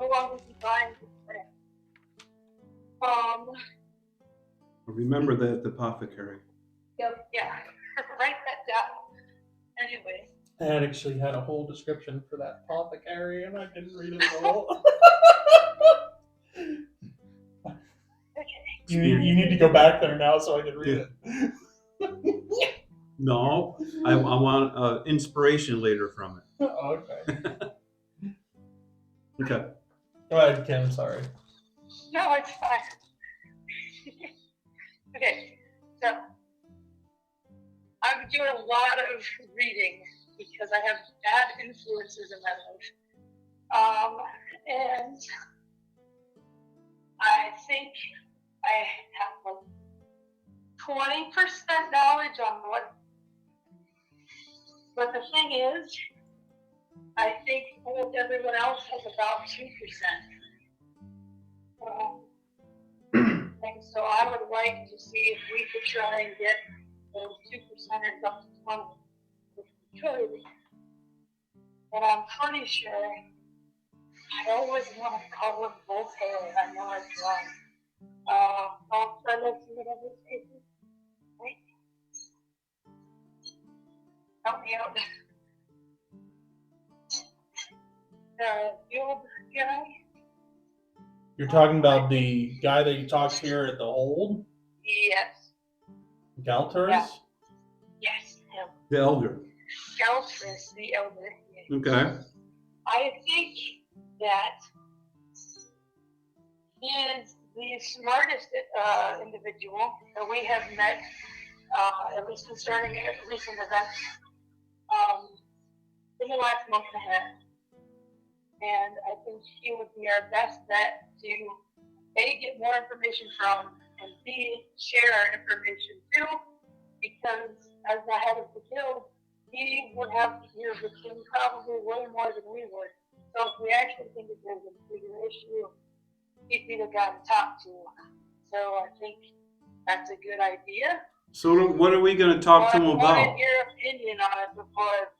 longer be buying the spray. Remember that apothecary. Yeah. Write that down. Anyway. I actually had a whole description for that apothecary, and I didn't read it all. Okay. You need to go back there now so I can read it. No, I want inspiration later from it. Okay. Okay. Go ahead, Kim. Sorry. No, it's fine. Okay, so I'm doing a lot of reading because I have bad influences in my life. And I think I have like 20% knowledge on what. But the thing is, I think almost everyone else has about 2%. And so I would like to see if we could try and get those 2%ers up to 20, if we could. But I'm pretty sure I always want to cover both hair. I know it's wrong. I'll try to see whatever it is. Wait. Help me out. The old guy. You're talking about the guy that you talked to here at the hold? Yes. Galterus? Yeah. Yes, him. The elder. Galtris, the elder. Yes. Okay. I think that he is the smartest individual that we have met, at least concerning recent events, in the last month and a half. And I think he would be our best bet to A, get more information from, and B, share our information too, because as the head of the guild, he would have to hear the king probably way more than we would. So if we actually think that there's a bigger issue, he'd be the guy to talk to. So I think that's a good idea. So what are we going to talk to him I about? wanted your opinion on it before,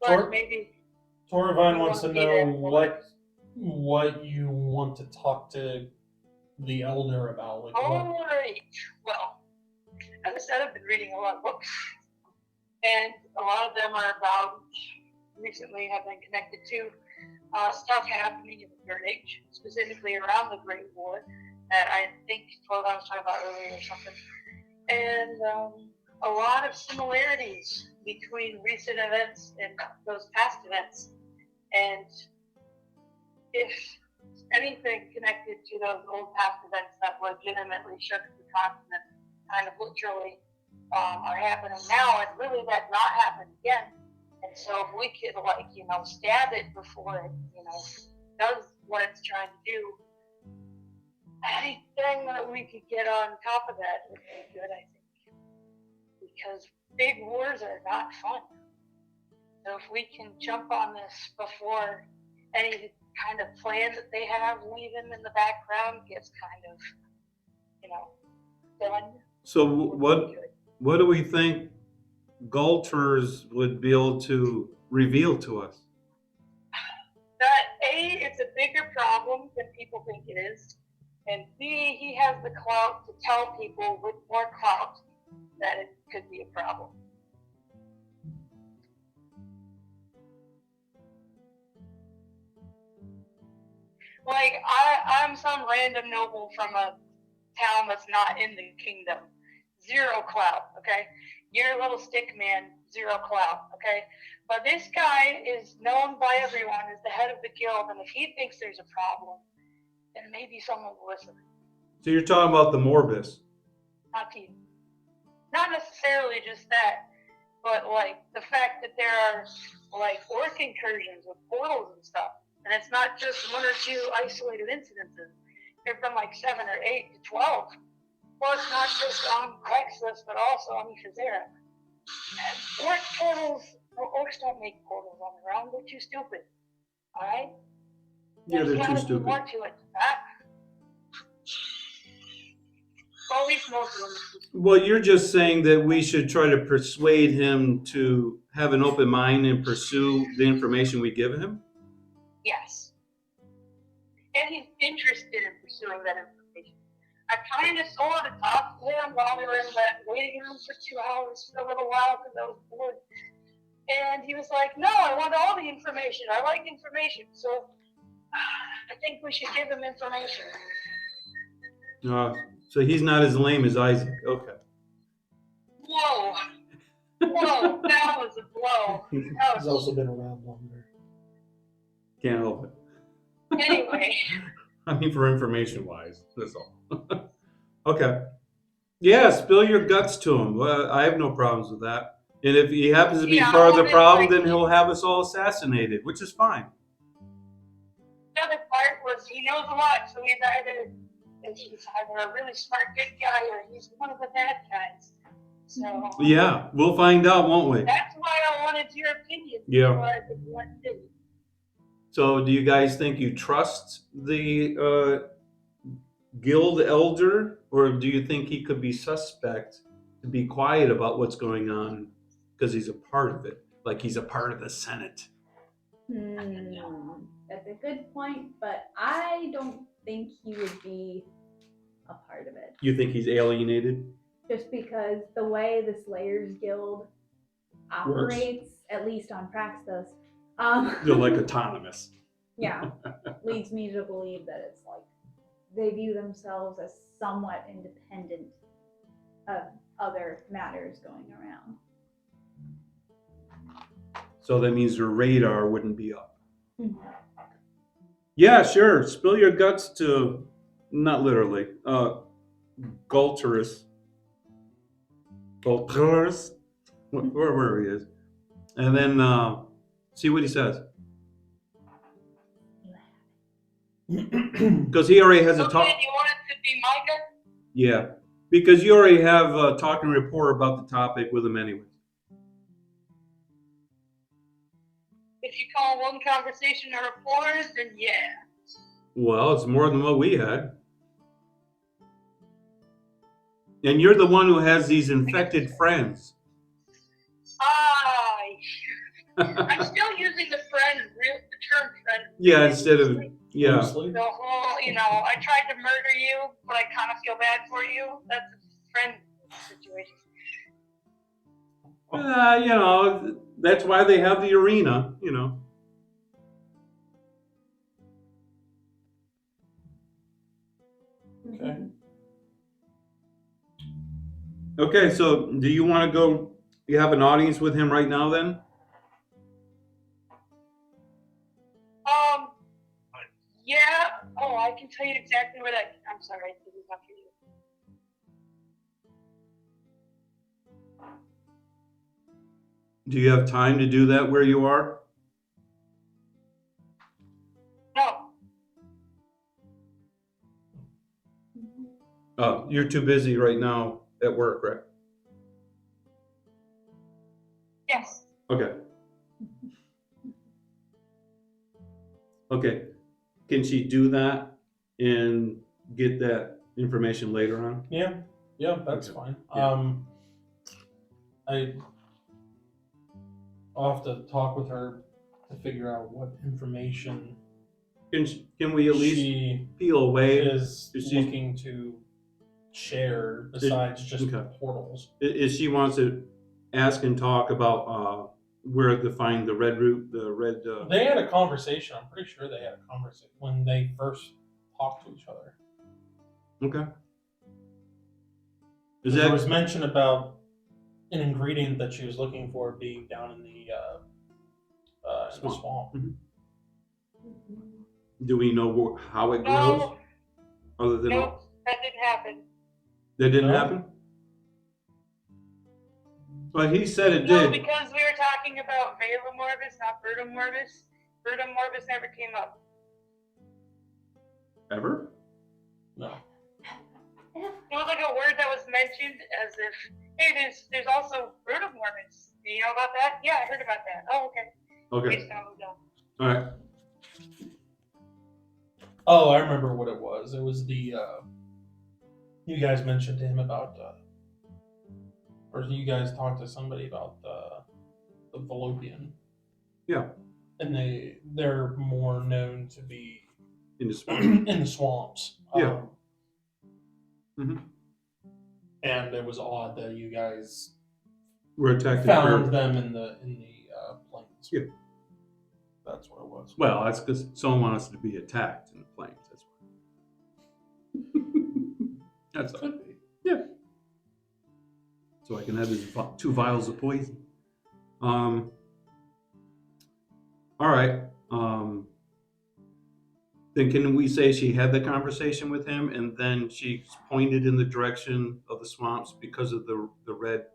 but Sure. maybe. Toravine wants to know what you want to talk to the elder about. Like, what? All right. Well, as I said, I've been reading a lot of books. and a lot of them are about recently have been connected to stuff happening in the Third Age, specifically around the Great War that I think 12 I was talking about earlier or something. And a lot of similarities between recent events and those past events. And if anything connected to those old past events that legitimately shook the continent, kind of literally, are happening now, and really that not happen again. And so if we could, like, stab it before it, does what it's trying to do, anything that we could get on top of that would be good, I think. Because big wars are not fun. So if we can jump on this before any kind of plan that they have leaving in the background gets kind of, done. So what do we think Galters would be able to reveal to us? That A, it's a bigger problem than people think it is, and B, he has the clout to tell people with more clout that it could be a problem. Like, I'm some random noble from a town that's not in the kingdom. Zero clout, okay? You're a little stick man, zero clout, okay? But this guy is known by everyone as the head of the guild, and if he thinks there's a problem, then maybe someone will listen. So you're talking about the Morbus. Not to you. Not necessarily just that, but like the fact that there are like orc incursions with portals and stuff, and it's not just one or two isolated incidences. There've been like 7 or 8 to 12. Plus, not just on Crexus, but also on Khazera. And orcs don't make portals on their own. They're too stupid. All right. Yeah, they're too gotta be stupid. more to it than that. Well, at least most of them. Well, you're just saying that we should try to persuade him to have an open mind and pursue the information we give him? Yes. And he's interested in pursuing that information. I kind of sort of talked to him while we were in that waiting room for 2 hours for a little while because I was bored. And he was like, no, I want all the information. I like information. So I think we should give him information. So he's not as lame as Isaac. Okay. Whoa. Whoa, that was a blow. That He's was... also been around longer. Can't help it. Anyway. I mean, for information wise, that's all. Okay. Yeah, spill your guts to him. Well, I have no problems with that. And if he happens to be part of the problem, then he'll have us all assassinated, which is fine. The other part was he knows a lot, so he's either a really smart good guy or he's one of the bad guys. So Yeah, we'll find out, won't we? that's why I wanted your opinion. Yeah. Before I did what I did. So do you guys think you trust the guild elder, or do you think he could be suspect to be quiet about what's going on because he's a part of it, like he's a part of the Senate? That's a good point, but I don't think he would be a part of it. You think he's alienated? Just because the way the Slayers Guild operates, at least on Praxis, They're like autonomous. yeah, leads me to believe that it's like they view themselves as somewhat independent of other matters going around. So that means their radar wouldn't be up. Mm-hmm. Yeah, sure. Spill your guts to, not literally, Galterus, wherever he is. And then see what he says. Because he already has a talk. Okay, do you want it to be my gun? Yeah, because you already have a talking rapport about the topic with him anyway. If you call one conversation a rapport, then yeah. Well, it's more than what we had. And you're the one who has these infected friends. I'm still using the term friend. Yeah, instead of, yeah. Honestly. The whole, I tried to murder you, but I kind of feel bad for you. That's a friend situation. You know, that's why they have the arena, you know. Okay. Okay, so do you want to go? You have an audience with him right now, then? Yeah. Oh, I can tell you exactly where that. I'm sorry, this is not for you. Do you have time to do that where you are? No. Oh, you're too busy right now at work, right? Yes. Okay. Okay. Can she do that and get that information later on? Yeah, that's Okay. fine. Yeah. I'll have to talk with her to figure out what information Can we at least she peel away? is Is she- looking to share besides just okay. portals. If she wants to ask and talk about where to find the red root, the red. They had a conversation. I'm pretty sure they had a conversation when they first talked to each other. Okay. Is There that was mention about an ingredient that she was looking for being down in the swamp. Mhm. Do we know how it grows? No. Other than Nope. That didn't happen. that didn't No? happen. But he said it No, did. because we were talking about Vela Morbis, not Berta Morbis. Berta Morbis never came up. Ever? No. It was like a word that was mentioned as if, hey, there's also Berta Morbis. Do you know about that? Yeah, I heard about that. Oh, okay. Okay. Please don't move on. All right. Oh, I remember what it was. It was the you guys mentioned to him about or you guys talked to somebody about the Fallopian. Yeah. And they're more known to be In the swamp. in the swamps. Yeah. Mhm. And it was odd that you guys We're attacked. found them in the plains. Yeah. That's what it was. Well, that's because someone wants us to be attacked in the flames. That's why. That's all. Could be. Yeah. So I can have these 2 vials of poison. All right. Then can we say she had the conversation with him and then she pointed in the direction of the swamps because of the red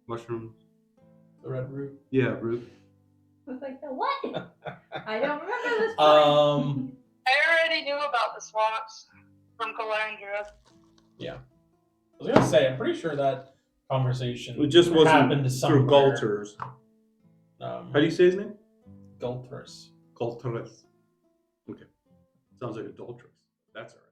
mushrooms? The red root. Yeah, root. I was like, the what? I don't remember this. I already knew about the swamps from Galandra. I was gonna say, I'm pretty sure that conversation It just wasn't happened to through somewhere. Galters. How How do you say his name? Galters. Galters. Okay. Sounds like adulteress. That's all right.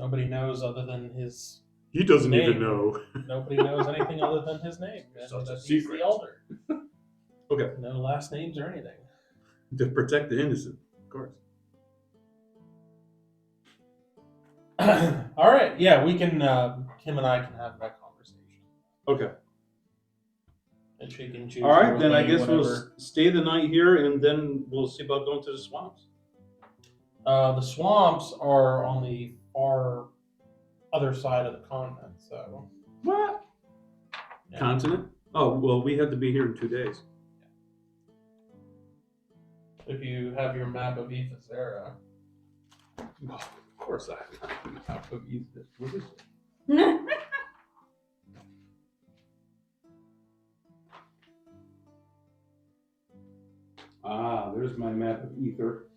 Nobody knows other than his. He doesn't Name. even know. Nobody knows anything other than his name. Such And a that he's secret. the elder. Okay. No last names or anything. To protect the innocent, of course. All right. Yeah, we can. Kim and I can have that conversation, Okay. and she can choose. All right, her then I way, guess we'll whatever. stay the night here, and then we'll see about going to the swamps. The swamps are on the far other side of the continent. So. What? Yeah. Continent? Oh, well, we have to be here in 2 days. If you have your map of Ethesera. Oh, of course I have a map of Ether. What is it? Ah, there's my map of Ether.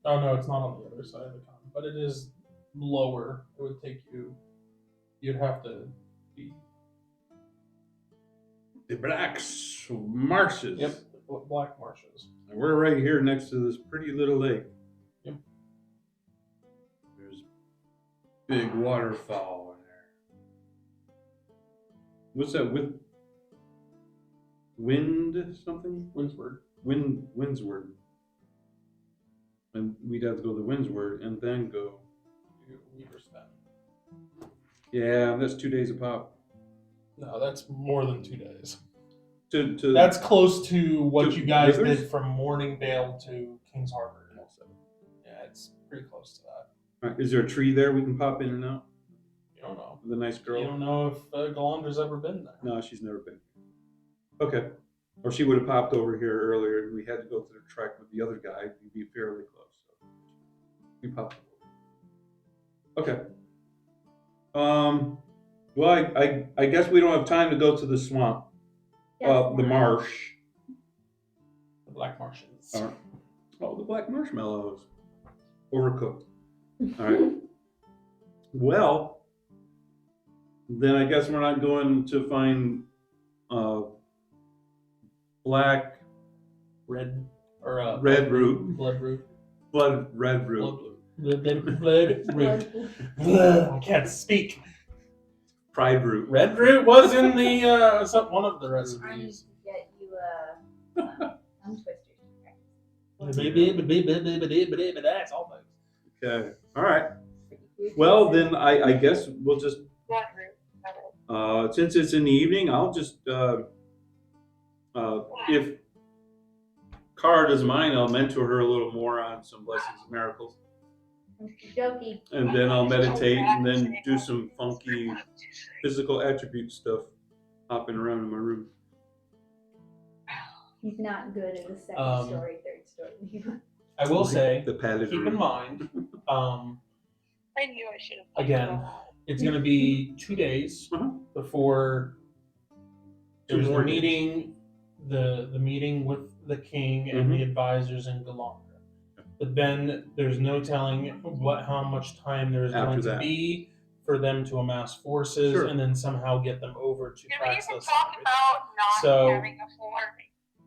Oh no, it's not on the other side of the continent, but it is lower. It would take you. You'd have to be. The Black Marshes. Yep, the Black Marshes. And we're right here next to this pretty little lake. Yep. There's big waterfall in there. What's that? Wind something? Windsward. Windsward. And we'd have to go to Windsward and then go. You Weaverspan. Yeah, that's 2 days a pop. No, that's more than 2 days. To That's close to what To you guys Rivers? did from Morningdale to King's Harbor. Yeah, it's pretty close to that. All right, is there a tree there we can pop in and out? You don't know. The nice girl? You don't know if Galandra's ever been there. No, she's never been. Okay. Or she would have popped over here earlier and we had to go to the trek with the other guy. We'd be fairly close. So we popped over. Okay. Well, I guess we don't have time to go to the swamp. The marsh. The Black Marshes. Oh, the black marshmallows. Overcooked. All right. Well, then I guess we're not going to find black Red or red root. Blood root. Red root. Blood root. I can't speak. Pride root. Red root was in the one of the I need recipes. to get you tongue twisters. That's all those. Okay. All right. Well, then I guess we'll just Blood root. since it's in the evening, I'll just if Cara doesn't mind, I'll mentor her a little more on some blessings and miracles, Jokey. and then I'll meditate and then do some funky physical attribute stuff, hopping around in my room. He's not good at the second story, third story. I will say, The padded keep in room. mind, I knew I should have. again, it's going to be 2 days Uh-huh. before Two there's the more days. meeting, the meeting with the king and Mhm. the advisors in Galandra. But then there's no telling how much time there's After going to that. be for them to amass forces Sure. and then somehow get them over to Did we even Praxis. talk about not So- having a floor?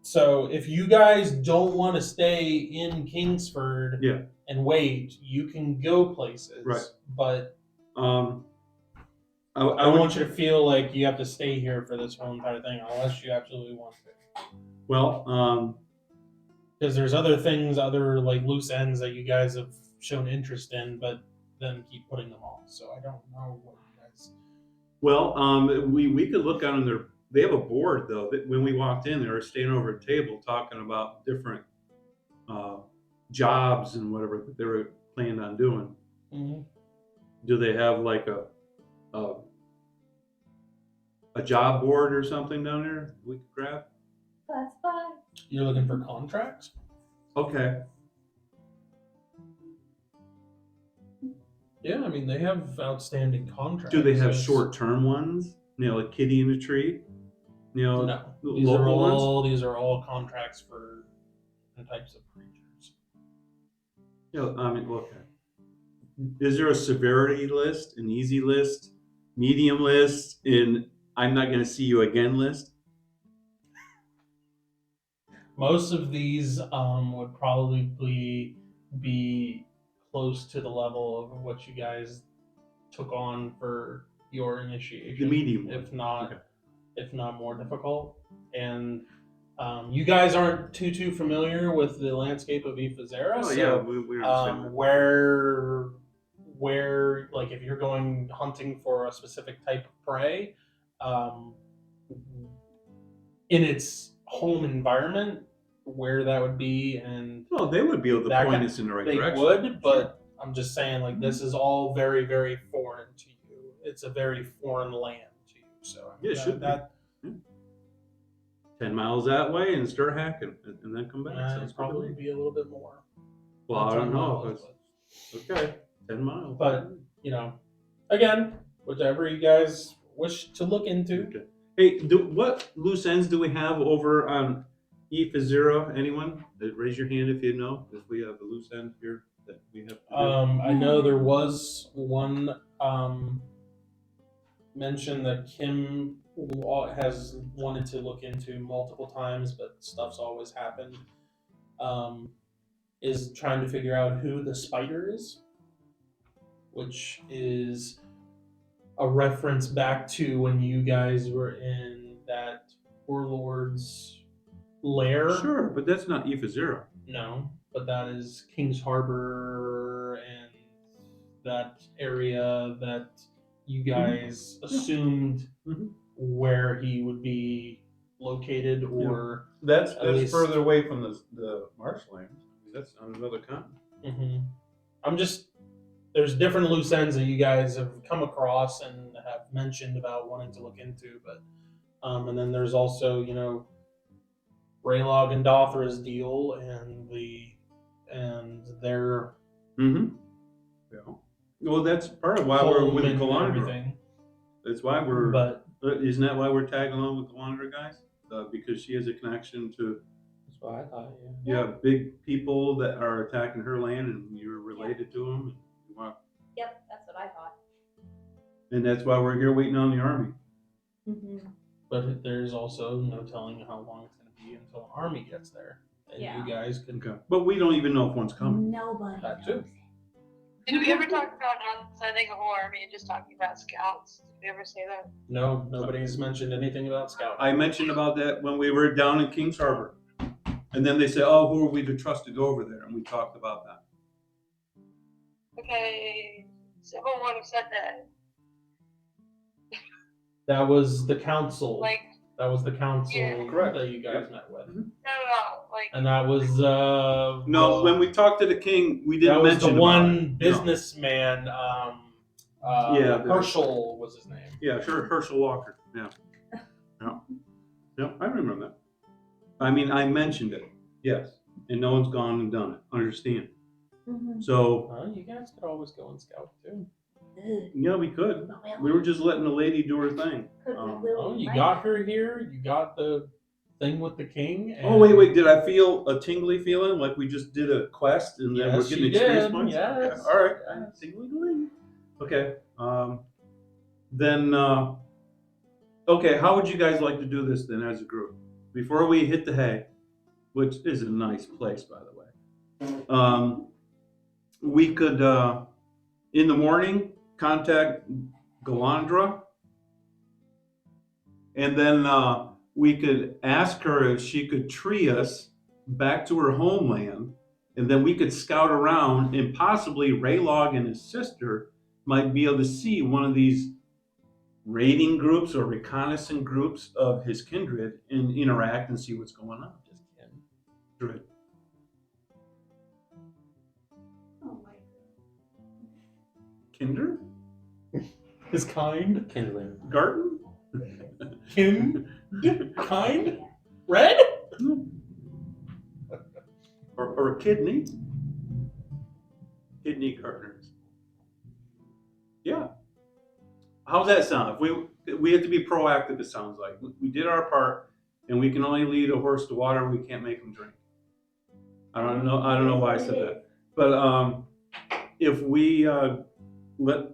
So if you guys don't want to stay in Kingsford Yeah. and wait, you can go places. Right. But I I don't would- want you to feel like you have to stay here for this whole entire thing unless you absolutely want to. Well, Because there's other things, other like loose ends that you guys have shown interest in, but then keep putting them off. So I don't know what you guys. we could look on their. They have a board though. That when we walked in, they were staying over a table talking about different jobs and whatever that they were planning on doing. Mm-hmm. Do they have like a job board or something down there we could grab? Classified. You're looking for contracts? Okay. Yeah, I mean they have outstanding contracts. Do they have so it's- short-term ones? You know, like Kitty in a Tree. You know, No, local ones. these are all contracts for different types of creatures. You know, I mean, okay. Is there a severity list, an easy list, medium list, and I'm not going to see you again list? Most of these would probably be close to the level of what you guys took on for your initiation. The medium one. if not, Okay. if not more difficult. And you guys aren't too familiar with the landscape of Ifazera, Oh so yeah, we understand that. where like if you're going hunting for a specific type of prey, um, in its home environment, where that would be, and Well, they would be able to that point kind- us in the right they direction. would, but I'm just saying, like, this is all very, very foreign to you. It's a very foreign land to you. So I mean, Yeah, it should be. that 10 miles that way and start hacking and then come back. it'd Sounds good to probably me. be a little bit more. Well, Not I don't 10 know. miles, Okay, 10 miles. but you know, again, whichever you guys wish to look into. Okay. Hey, what loose ends do we have over on Ifazera? Anyone? Raise your hand if you know. If we have a loose end here that we have to do. I know there was one mention that Kim has wanted to look into multiple times, but stuff's always happened. Is trying to figure out who the spider is, which is a reference back to when you guys were in that warlord's lair. Sure, but that's not Ifazera. No, but that is King's Harbor and that area that you guys assumed Mhm. where he would be located, or That's At least- further away from the marshlands. That's on another continent. I'm just there's different loose ends that you guys have come across and have mentioned about wanting to look into, but and then there's also Raylog and Dothra's deal and their Mm-hmm. Yeah. Well, that's part of why we're home with and Galandra. everything. That's why we're. But Isn't that why we're tagging along with Galandra, guys? Because she has a connection to That's what I thought. Yeah. big people that are attacking her land, and you're related to them. And, wow. Yep, that's what I thought. And that's why we're here waiting on the army. but there's also no telling how long it's going to be until an army gets there, and Yeah. you guys can. Okay. But we don't even know if one's coming. Nobody That knows too. it. Did we ever talk about not sending a whole army and just talking about scouts? Did we ever say that? No, nobody's mentioned anything about scouting. I mentioned about that when we were down in King's Harbor. And then they said, oh, who are we to trust to go over there? And we talked about that. Okay, someone would have said that. That was the council. Like, That was the council Yeah. Correct. that you guys met with, no, like, and that was No, when we talked to the king, we that didn't was mention the about one it. No. businessman. Yeah, the- Herschel was his name. Yeah, sure, Herschel Walker. Yeah. Yeah, I remember that. I mean, I mentioned it, yes. And no one's gone and done it. Understand. So, You guys could always go and scout too. yeah, we could. We were just letting the lady do her thing. You got her here. You got the thing with the king. And Oh, wait. Did I feel a tingly feeling like we just did a quest and then Yes, we're getting you experience did. points? Yes. Okay. All right. Yes. Tingly. Okay. Then, okay, how would you guys like to do this then as a group? Before we hit the hay, which is a nice place, by the way, we could, in the morning, contact Galandra, and then we could ask her if she could tree us back to her homeland, and then we could scout around, and possibly Raylog and his sister might be able to see one of these raiding groups or reconnaissance groups of his kindred and interact and see what's going on. Just kidding. Druid. Oh my Kinder? His kind. Kindling. Garten? Kind. Red. Or a kidney? Kidney gardeners. Yeah. How's that sound? If we have to be proactive, it sounds like. We did our part, and we can only lead a horse to water, we can't make him drink. I don't know why I said that. But if we let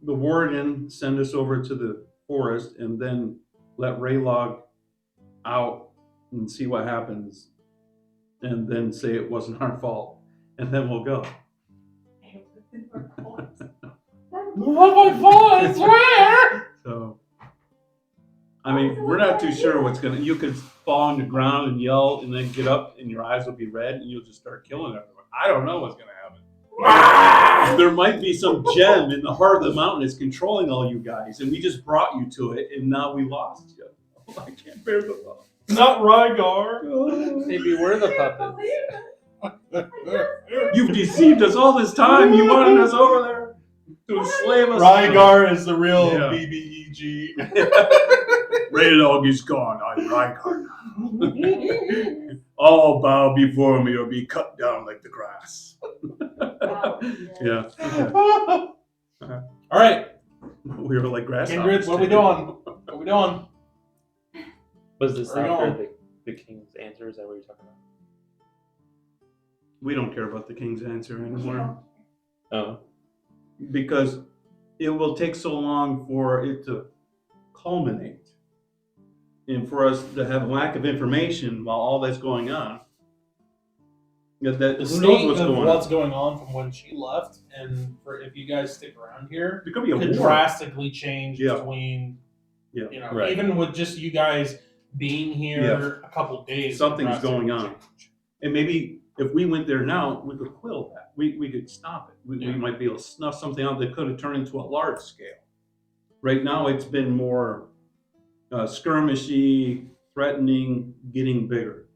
the warden send us over to the forest and then let Raylog out and see what happens, and then say it wasn't our fault, and then we'll go. It I swear! So, I mean, we're not too sure what's gonna. You could fall on the ground and yell, and then get up, and your eyes will be red, and you'll just start killing everyone. I don't know what's gonna happen. There might be some gem in the heart of the mountain that's controlling all you guys, and we just brought you to it, and now we lost you. Oh, I can't bear the thought. Not Rygar. Maybe we're the puppets. You've deceived us all this time. You wanted us over there to enslave us. Rygar is the real Yeah. BBEG. Rated dog is gone. I'm Rygar. All bow before me or be cut down like the grass. Yeah. All right, We were like grass. Kindred, what are we doing? What are we doing? Was this Where you after going? the king's answer? Is that what you're talking We don't care about the king's answer anymore about? Oh. because it will take so long for it to culminate and for us to have a lack of information while all that's going on. That The who knows state what's of going what's on? going on from when she left, and for if you guys stick around here, There could be a could war. drastically change Yeah. between, Yeah. you know, Right. even with just you guys being here a couple days. could Something's drastically going on. change. And maybe if we went there now, we could quill that. We could stop it. We Yeah. might be able to snuff something out that could have turned into a large scale. Right now, it's been more skirmishy, threatening, getting bigger.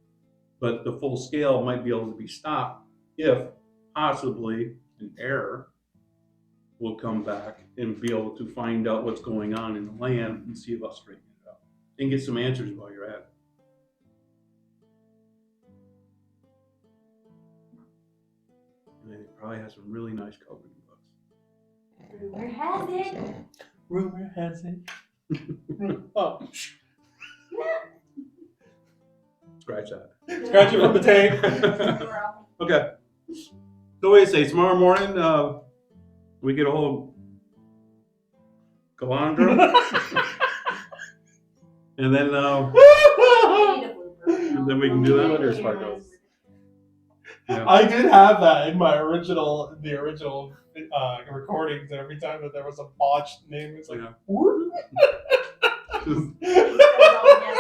But the full scale might be able to be stopped if possibly an heir will come back and be able to find out what's going on in the land and see about straightening it out and get some answers while you're at it. And it probably has some really nice coloring books. Rumor has it. Rumor has it. Oh, Scratch that. scratch it from the tape. Okay. So what do you say? Tomorrow morning, we get a hold of Galandra, and then we can do that. Twitter sparkles. Yeah. I did have that in my original, recordings, and every time that there was a botched name, it's like, Yeah. whoop.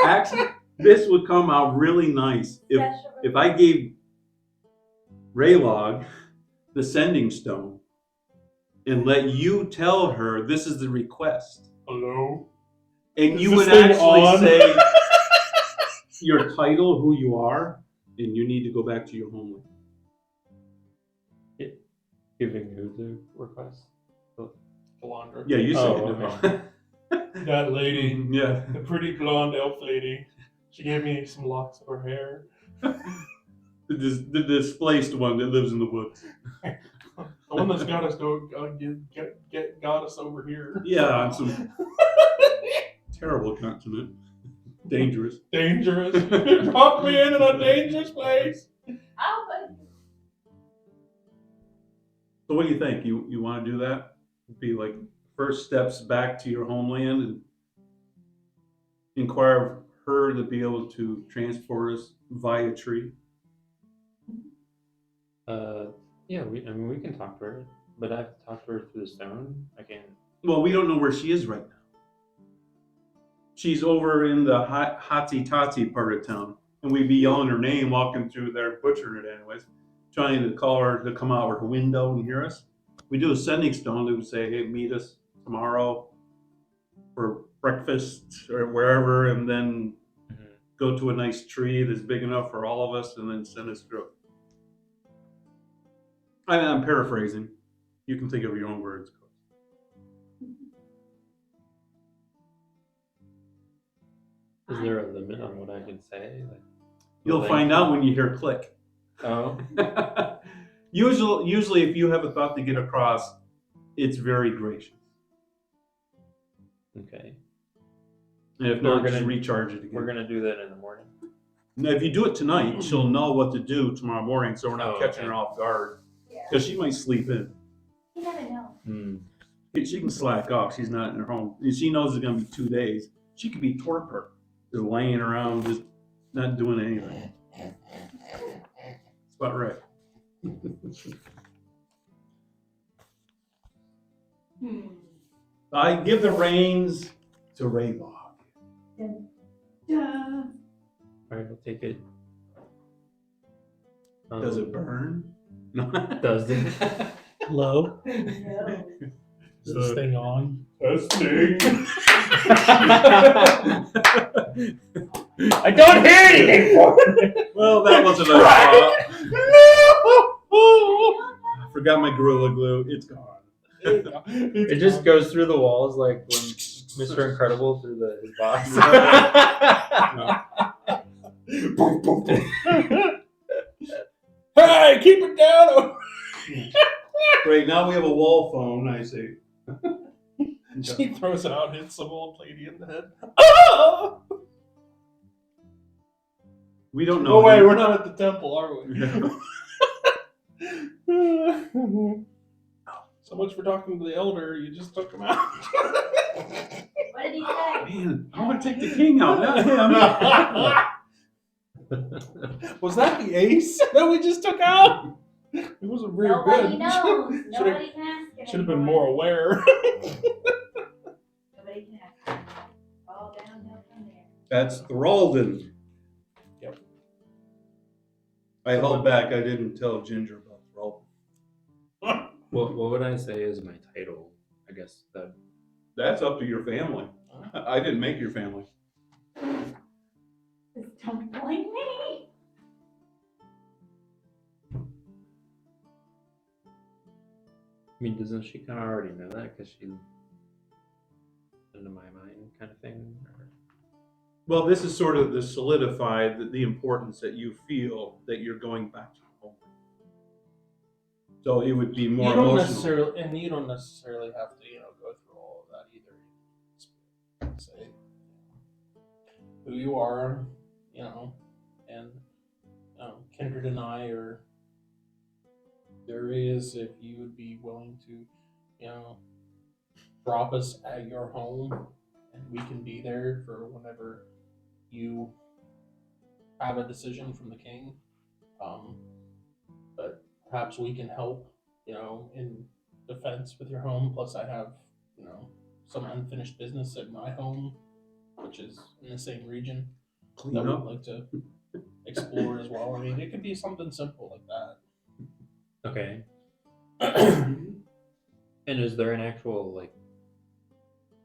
Actually, this would come out really nice if I gave Raylog the sending stone and let you tell her this is the request, Hello? and Is you this would thing actually on? say your title, who you are, and you need to go back to your homeland. Giving who the request? Galandra. Yeah, you said Oh, it. That lady, Yeah. the pretty blonde elf lady, she gave me some locks of her hair. The displaced one that lives in the woods. The one that's got us got us over here. Yeah, on some terrible continent. Dangerous. Dangerous. You dropped me in a dangerous place. So what do you think? You want to do that? Be like first steps back to your homeland and inquire of her to be able to transport us via tree. Yeah, we can talk to her, but I have to talk to her through the stone. I can't. Well, we don't know where she is right now. She's over in the Hotsy Totsy part of town, and we'd be yelling her name walking through there, butchering it anyways, trying to call her to come out her window and hear us. We do a sending stone that would say, hey, meet us tomorrow for breakfast or wherever, and then go to a nice tree that's big enough for all of us, and then send us through. I'm paraphrasing. You can think of your own words. Is there a limit on what I can say? Like, You'll find out when you hear click. Oh, Usually, if you have a thought to get across, it's very gracious. okay. And if We're not, just gonna- recharge it again. We're gonna do that in the morning. Now, if you do it tonight, she'll know what to do tomorrow morning, so we're not Oh, catching okay. her off guard. Yeah. Because she might sleep in. You never know. She can slack off. She's not in her home. And she knows it's going to be 2 days. She could be torpor, just laying around, just not doing anything. That's about right. I give the reins to Raybog. Dun, dun. Alright, I'll take it. Does it burn? No. Does it? Hello? No. Is this thing on? Testing. I don't hear anything for it. Well, that wasn't a I forgot my Gorilla Glue. It's gone. It just goes through the walls like when Mr. Incredible through his box. Hey, keep it down! Great, now we have a wall phone, I see. She throws it out, hits some old lady in the head. Ah! We don't know. Oh wait, we're not at the temple, are we? Yeah. So much for talking to the elder. You just took him out. What did he say? Man, I want to take the king out, not him. Was that the ace that we just took out? It wasn't very Nobody good. knows. Nobody can ask it Should have been anymore. more aware. Nobody can ask it. All downhill from there. That's Thralden. Yep. I held back. I didn't tell Ginger about Thralden. What would I say is my title? I guess that. That's up to your family. I didn't make your family. Just don't blame me. I mean, doesn't she kind of already know that because she into my mind kind of thing? Or... Well, this is sort of the solidified the importance that you feel that you're going back to home. So it would be more you don't emotional. necessarily, and you don't necessarily have to, go through all of that either. Just say who you are, and Kindred and I are curious if you would be willing to, drop us at your home, and we can be there for whenever you have a decision from the king. But perhaps we can help, in defense with your home. Plus, I have, some unfinished business at my home, which is in the same region Clean that up. we'd like to explore as well. I mean, it could be something simple like that. Okay. And is there an actual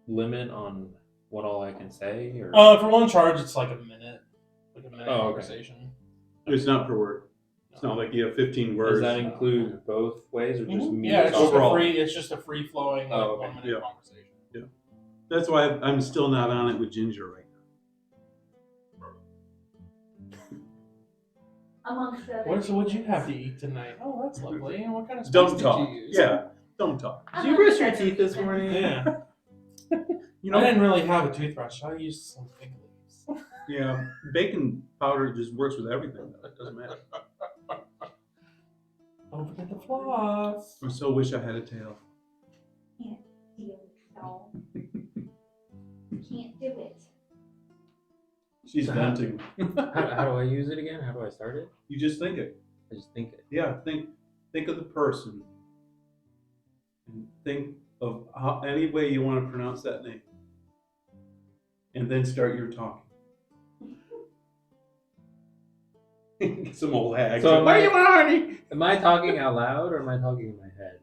limit on what all I can say? Or For one charge, it's like a minute Oh, okay. conversation. It's not per word. It's not like you have 15 words. does that include both ways or just me? Yeah, it's just Overall. it's just a free flowing Oh, okay. 1 minute Yeah. conversation. That's why I'm still not on it with Ginger right Amongst other What'd you things. have to eat tonight? Oh, that's lovely. And what kind of now. spice Don't did talk. you use? Yeah, don't talk. Did you brush your teeth this morning? Yeah. You I know, didn't really have a toothbrush. I used some fig leaves. yeah, baking powder just works with everything. It doesn't matter. Don't forget the floss. I so wish I had a tail. Can't do it, so. Can't do it. She's venting. How do I use it again? How do I start it? You just think it. I just think it. Yeah, think of the person. And think of any way you want to pronounce that name. And then start your talking. Some old hag. So What do you want, honey? Am I talking out loud or am I talking in my head?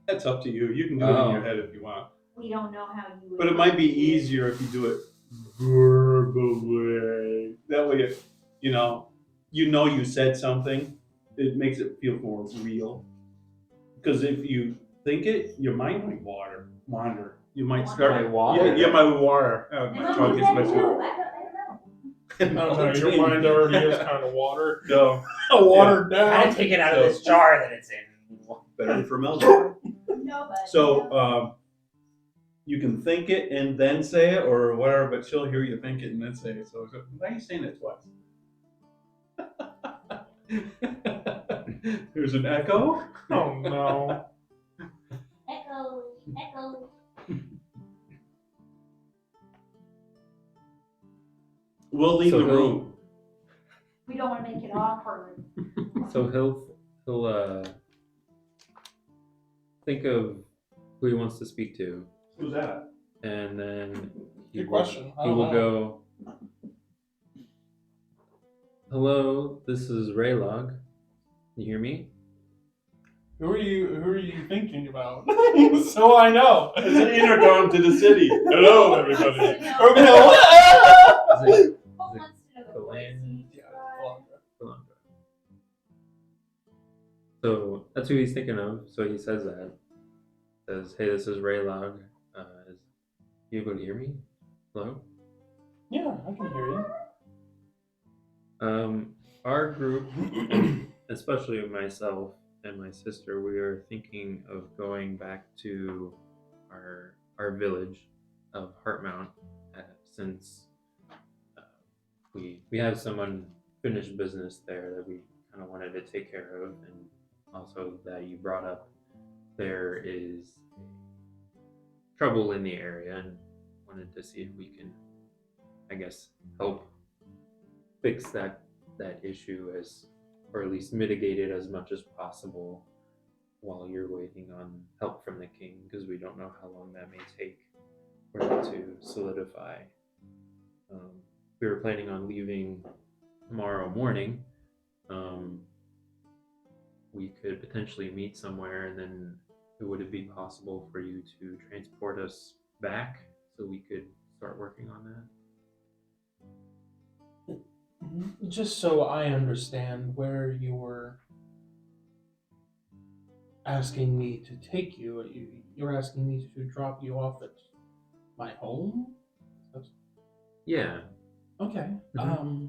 That's up to you. You can do it in your head if you want. We don't know how you would. But it might be easier if you do it verbally. That way, you said something. It makes it feel more real. Because if you think it, your mind might wander. You might start. Might water? Yeah, might water. And My I'm tongue with gets that messed too. up. I don't know. Your mind already is kind of water. No, Watered down. take it out of this jar that it's in. better for Melody. No, but. So you can think it and then say it or whatever, but she'll hear you think it and then say it. So why are you saying it twice? There's an echo. Oh no. Echo, echo. We'll leave So the he'll- room. We don't want to make it awkward. So he'll think of who he wants to speak to, Who's that? and then he Good will, question. I he don't will know. go. Hello, this is Raylog. You hear me? Who are you thinking about? So I know. It's an intercom to the city. Hello, everybody. Or we go, Is it Paul wants to know the voice. Galandra? He's right. Galandra. So that's who he's thinking of. So he says that. Says, "Hey, this is Raylog. Is you able to hear me? Hello." yeah, I can hear you. Our group, and especially myself and my sister, we are thinking of going back to our village of Heartmount since we have some unfinished business there that we kind of wanted to take care of, and also that you brought up there is trouble in the area, and wanted to see if we can, I guess, help fix that issue or at least mitigate it as much as possible while you're waiting on help from the king, because we don't know how long that may take for it to solidify. We were planning on leaving tomorrow morning. We could potentially meet somewhere, and then would it be possible for you to transport us back so we could start working on that? Just so I understand where you're asking me to take you, you're asking me to drop you off at my home? Yeah. Okay. Mhm.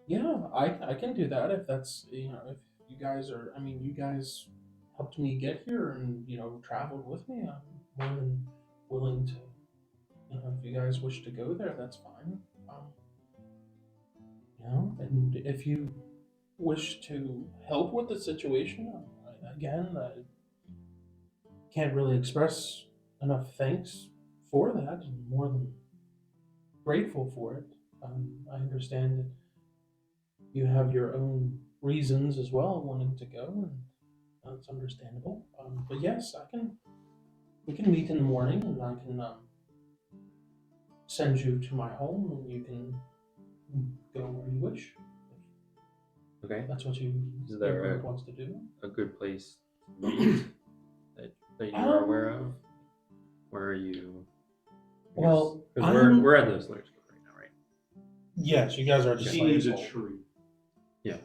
Yeah, I can do that if that's, if you guys are, you guys helped me get here and, traveled with me. I'm more than willing to, if you guys wish to go there, that's fine. And if you wish to help with the situation, again, I can't really express enough thanks for that. I'm more than grateful for it. I understand that you have your own reasons as well wanting to go, and that's understandable. But yes, we can meet in the morning, and I can send you to my home, and you can go where you wish. Okay. If that's what Is your there group wants to do. a good place to meet that you are aware of? Where are you? Well, because I'm- we're at the Slayer's Guild right now, right? Yes, you guys are at the She needs a Slayer's Hall. tree. Yeah.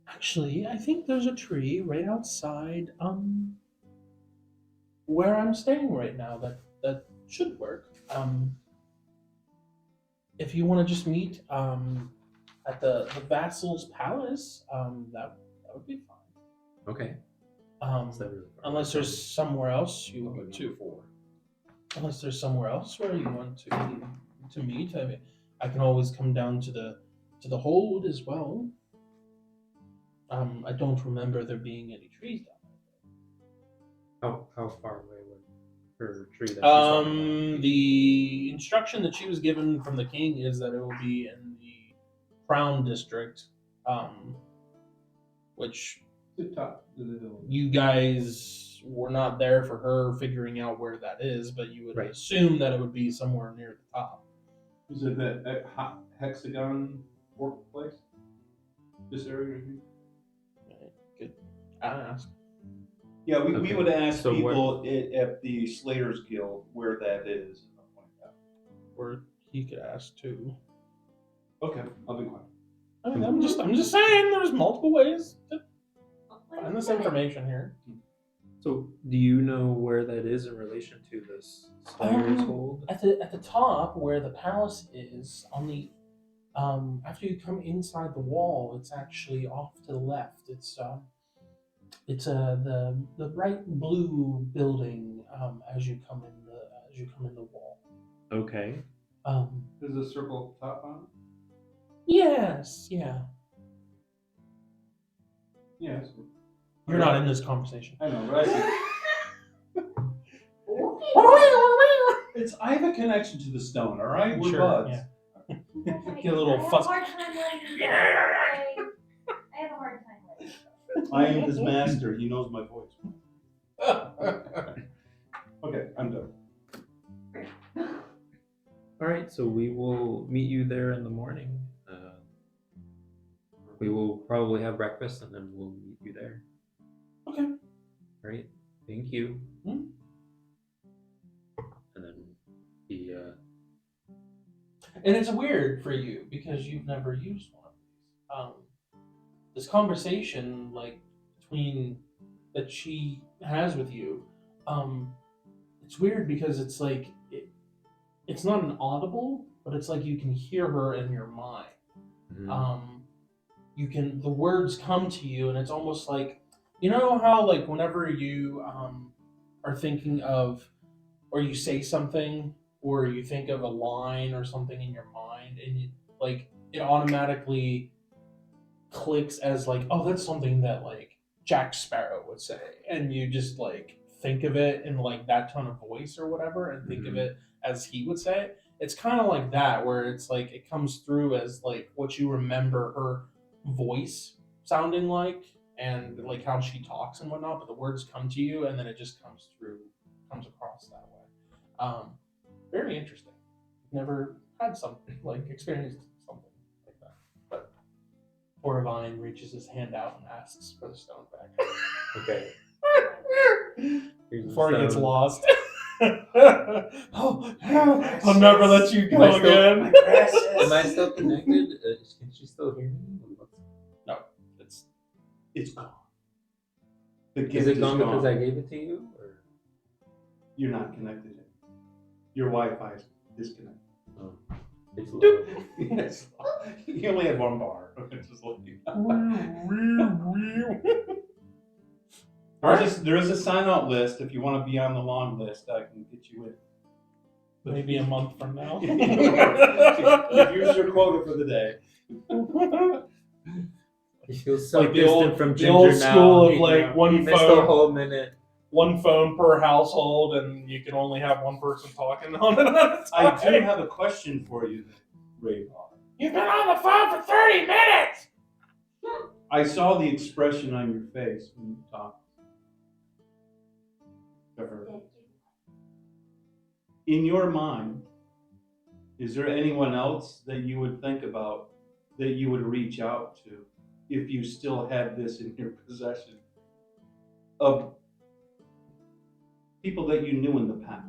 Actually, I think there's a tree right outside where I'm staying right now that should work. If you want to just meet at the Vassal's Palace, that would be fine. Okay. Is that really far? Unless there's somewhere else you What want we to. went before. Unless there's somewhere else where you want to meet. I can always come down to the hold as well. I don't remember there being any trees down How far away would her tree that she's there. talking about? The instruction that she was given from the king is that it will be in the Crown District, which The top of the hill. you guys were not there for her figuring out where that is, but you would Right. assume that it would be somewhere near the top. Is it that hexagon workplace? This area here? Good ask. Yeah, we Okay. would ask So people at the Slayers Guild where that is. Or he could ask too. Okay, I'll be quiet. I'm just saying there's multiple ways to find this information here. So, do you know where that is in relation to this Slayer's Hold? At the top where the palace is, on the after you come inside the wall, it's actually off to the left. It's the bright blue building as you come in the wall. Okay. There's a circle top on it? Yes, yeah. Yes. You're not in this conversation. I know, but I see. I have a connection to the stone, all right? We're Sure, buds. yeah. Get a little fuzz. I have a hard time letting go. I am his master. He knows my voice. Okay, I'm done. All right, so we will meet you there in the morning. We will probably have breakfast and then we'll meet you there. Okay. All right, thank you. Hmm. And then he, And it's weird for you because you've never used one of these. This conversation, like between that she has with you, it's weird because it's like it's not an audible, but it's like you can hear her in your mind. You can the words come to you, and it's almost like you know how like whenever you are thinking of or you say something or you think of a line or something in your mind and you like it automatically clicks as like oh that's something that like Jack Sparrow would say and you just like think of it in like that tone of voice or whatever and think of Mhm. it as he would say it. It's kind of like that where it's like it comes through as like what you remember her voice sounding like and like how she talks and whatnot but the words come to you and then it just comes across that way. Very interesting. Never had something like experienced something like that. But Orvine reaches his hand out and asks for the stone back. okay. Here's the Before he gets stone. lost. I'll never let you Am I go still- again. My precious. Am I still connected? Can she still hear me? No, It's gone. The Is gift it gone because I gave it to you? Or? You're not connected. Your Wi-Fi is disconnected. Oh, it's low. Yes. You only have one bar. It's just like there is a sign-out list. If you want to be on the long list, I can get you in. maybe a month from now. You've used your quota for the day. He feels so Like the distant old- from the Ginger old now. school of, He- like, he one missed phone. a whole minute. One phone per household, and you can only have one person talking on it at a I time. do have a question for you, Radar. You've been on the phone for 30 minutes! I saw the expression on your face when you talked to her. In your mind, is there anyone else that you would think about that you would reach out to if you still had this in your possession of people that you knew in the past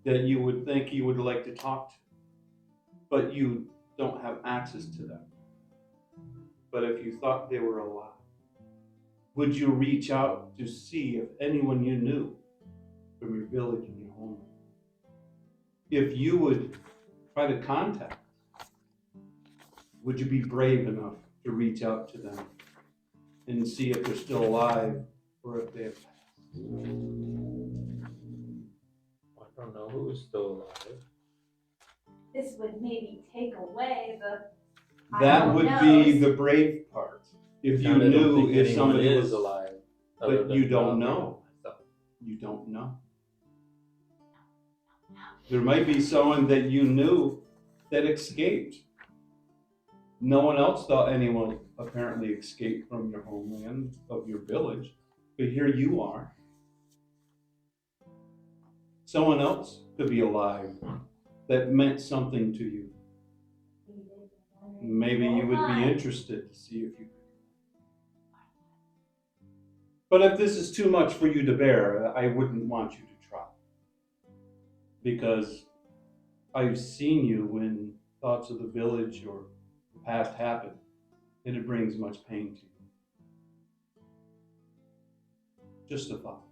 that you would think you would like to talk to, but you don't have access to them? But if you thought they were alive, would you reach out to see if anyone you knew from your village and your home, if you would try to contact, would you be brave enough to reach out to them and see if they're still alive or if they have passed? I don't know who is still alive. This would maybe take away the. That Who would be knows? the brave part. If you And I don't knew think if anyone somebody is was alive. but other you than don't Galandra know. and myself. You don't know. There might be someone that you knew that escaped. No one else thought anyone apparently escaped from your homeland of your village, but here you are. Someone else could be alive that meant something to you. Maybe you would be interested to see if you could. But if this is too much for you to bear, I wouldn't want you to try. Because I've seen you when thoughts of the village or the past happen, and it brings much pain to you. Just a thought.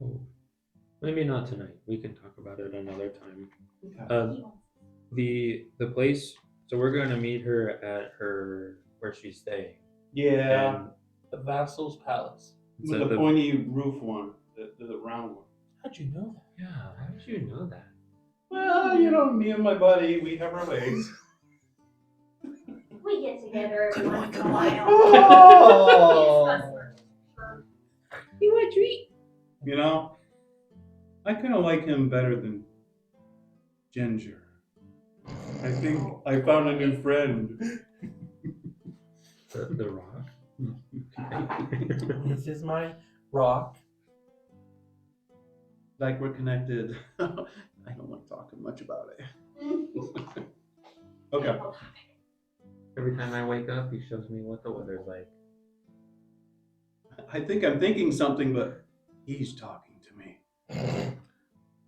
Oh, maybe not tonight. We can talk about it another time. Okay. The place. So we're going to meet her at her where she's staying. Yeah, And The Vassal's Palace. with so the the- pointy roof one, the round one. How'd you know that? yeah, how did you know that? Well, you know, me and my buddy, we have our ways. We get together every once in a while. Oh. You want a treat? You know, I kind of like him better than Ginger. I think I found a new friend. The rock. This is my rock. Like we're connected. I don't like talking much about it. Okay. Every time I wake up, he shows me what the weather's like. I think I'm thinking something, but he's talking to me.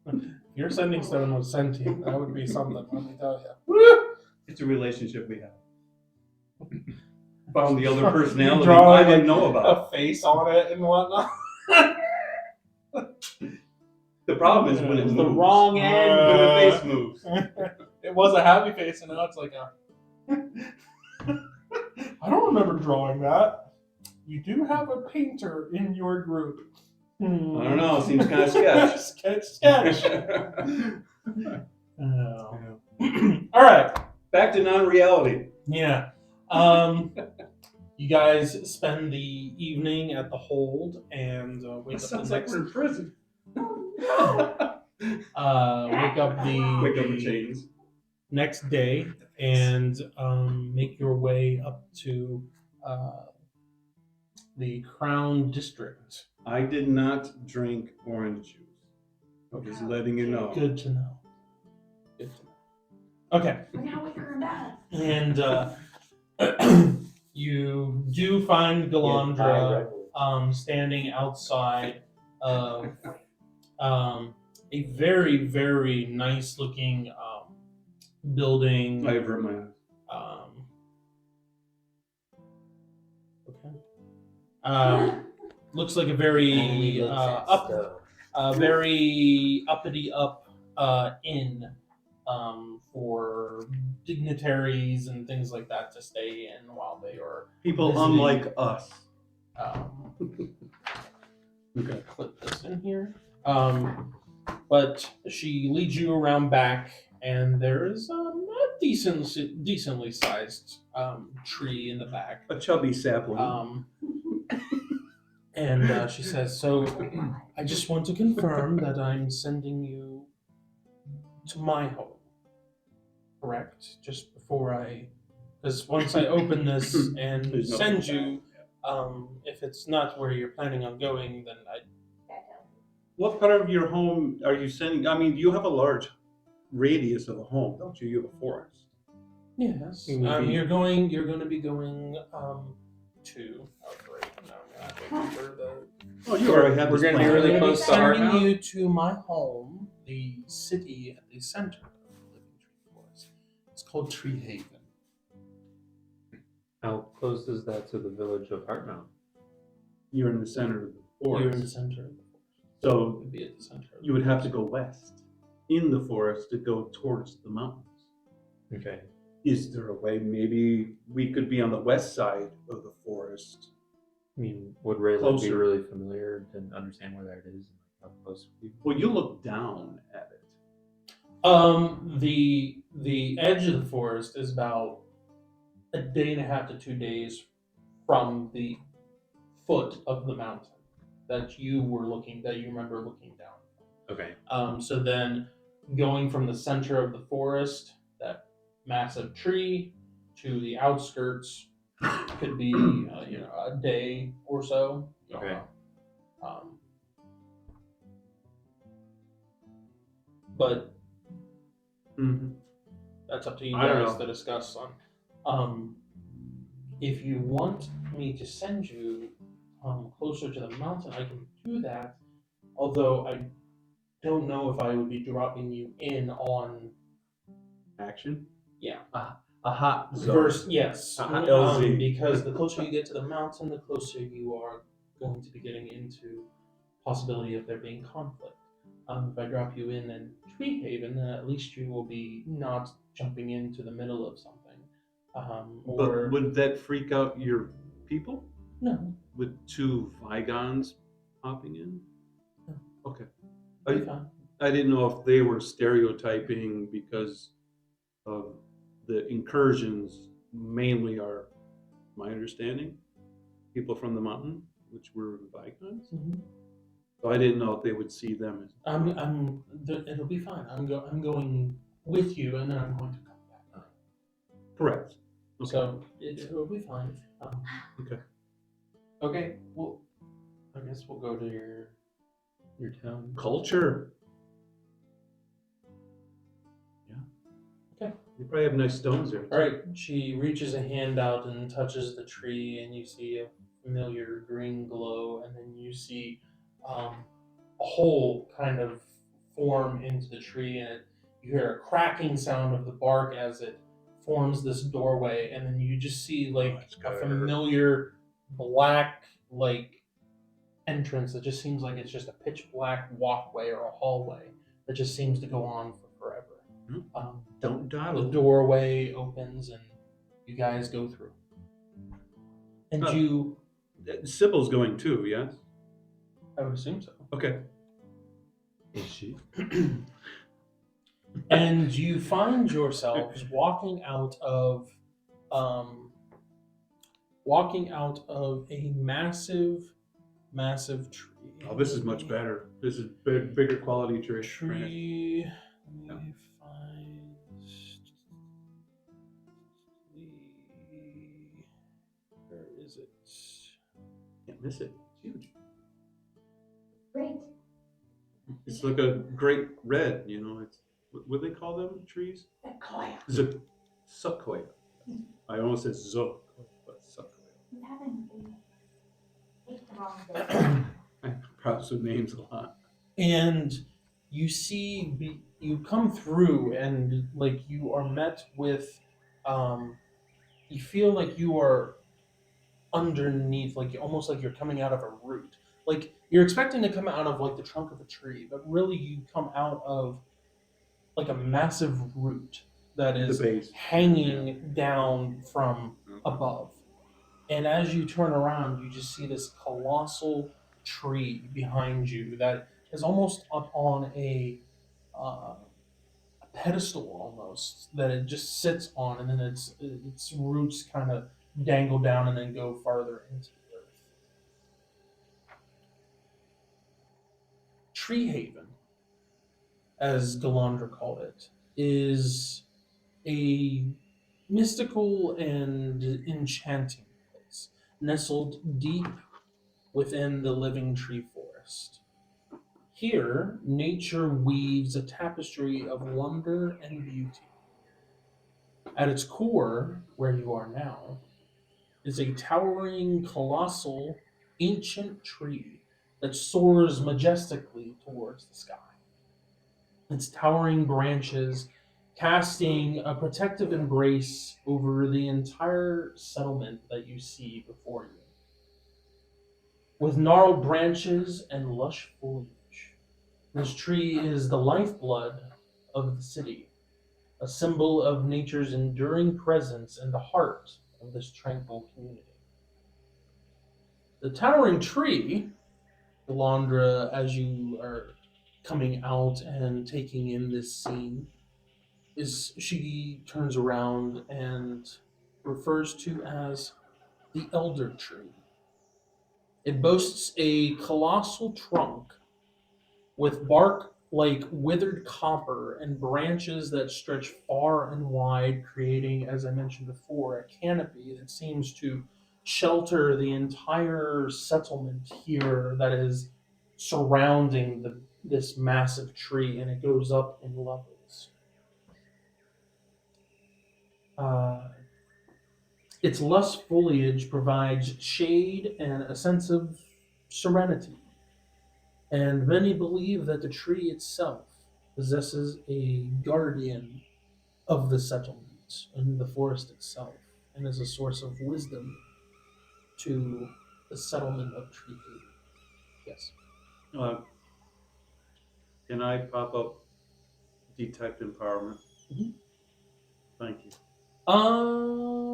If your sending stone was sentient, that would be something, let me tell you. It's a relationship we have. Found the other You personality draw I didn't know about. a face on it and whatnot. The problem is when it It's moves. the wrong When end. the face moves. It was a happy face, and now it's like a. I don't remember drawing that. You do have a painter in your group. I don't know. Seems kind of sketch. sketch. Oh. All right. Back to non-reality. Yeah. You guys spend the evening at the hold and wake up the Sounds like next. we're in prison. Wake up the Wake up in chains. next day and make your way up to the Crown District. I did not drink orange juice. I'm just letting you know. Good to know. Good to know. Okay. Now we earn that. And you do find Galandra standing outside of a very, very nice looking building. I avert my eyes. Okay. Looks like a very very uppity inn for dignitaries and things like that to stay in while they are People visiting. unlike us. Okay, clip this in here. But she leads you around back, and there is a decently sized tree in the back. A chubby sapling. And she says, "So, I just want to confirm that I'm sending you to my home, correct? Just before because once I open this and There's send nothing you, if it's not where you're planning on going, then I." What part of your home are you sending? I mean, you have a large radius of a home, don't you? You have a forest. Yes. Maybe. You're going to be going to. Oh, great! No, I'm not remember the. Oh, you already have We're this gonna be plan. really I'm close to our sending house? you to my home, the city at the center of the Living Tree Forest. It's called Tree Haven. How close is that to the village of Heartmount? You're in the center of the You're in the forest. center of the forest. So Would be at the center. Of you would have to go west in the forest to go towards the mountains. Okay. Is there a way maybe we could be on the west side of the forest? I mean, would Raylan be Closer. really familiar and understand where that is and how close we? Well, you look down at it. The edge of the forest is about a day and a half to 2 days from the foot of the mountain that you remember looking down. Okay. So then going from the center of the forest, that massive tree, to the outskirts could be a day or so. Okay. But Mm-hmm. that's up to you I don't guys know. to discuss on. If you want me to send you closer to the mountain, I can do that. Although I don't know if I would be dropping you in on Action? Yeah. A hot zone. verse. Yes, LZ. because the closer you get to the mountain, the closer you are going to be getting into possibility of there being conflict. If I drop you in Tree Haven, then at least you will be not jumping into the middle of something. Or But would that freak out your people? no, With two Vigons popping in? No. Okay. it'll be fine. I didn't know if they were stereotyping because of the incursions mainly are, my understanding, people from the mountain, which were Vigons. Mhm. So I didn't know if they would see them as. It'll be fine. I'm going with you, and then I'm going to come back. Correct. Okay. So it'll be fine. Okay. Okay, well, I guess we'll go to your town. Culture. Yeah. Okay. You probably have nice stones there. All right. She reaches a hand out and touches the tree, and you see a familiar green glow, and then you see a hole kind of form into the tree, and you hear a cracking sound of the bark as it forms this doorway, and then you just see like it's a gotta hurt. familiar black like entrance that just seems like it's just a pitch black walkway or a hallway that just seems to go on for forever. Don't The dawdle. doorway opens and you guys go through. And Oh. you, Sybil's going too, yes? I would assume so. Okay. Is she? And you find yourselves walking out of a massive tree. Oh, this is much better. This is bigger quality tree. Tree. Let me find where is it? Can't miss it. It's huge. Great. It's like a great red, you know. It's what do they call them trees? Sequoia. Sequoia. I almost said zoquoia, but sequoia. You haven't picked the wrong day. I pronounce the names a lot. And you see, you come through, and like you are met with, you feel like you are underneath, like almost like you're coming out of a root. Like you're expecting to come out of like the trunk of a tree, but really you come out of like a massive root that is The base. hanging down from above. And as you turn around, you just see this colossal tree behind you that is almost up on a pedestal almost that it just sits on, and then its roots kind of dangle down and then go farther into the earth. Tree Haven, as Galandra called it, is a mystical and enchanting place, nestled deep within the living tree forest. Here, nature weaves a tapestry of wonder and beauty. At its core, where you are now, is a towering, colossal, ancient tree that soars majestically towards the sky. Its towering branches casting a protective embrace over the entire settlement that you see before you. With gnarled branches and lush foliage, this tree is the lifeblood of the city, a symbol of nature's enduring presence in the heart of this tranquil community. The towering tree, Galandra, as you are coming out and taking in this scene, is she turns around and refers to as the elder tree. It boasts a colossal trunk with bark like withered copper and branches that stretch far and wide, creating, as I mentioned before, a canopy that seems to shelter the entire settlement here that is surrounding this massive tree, and it goes up in levels. Uh, its lush foliage provides shade and a sense of serenity, and many believe that the tree itself possesses a guardian of the settlement and the forest itself, and is a source of wisdom to the settlement of Tree Haven. Yes. Uh, can I pop up detect empowerment? Mhm. Thank you.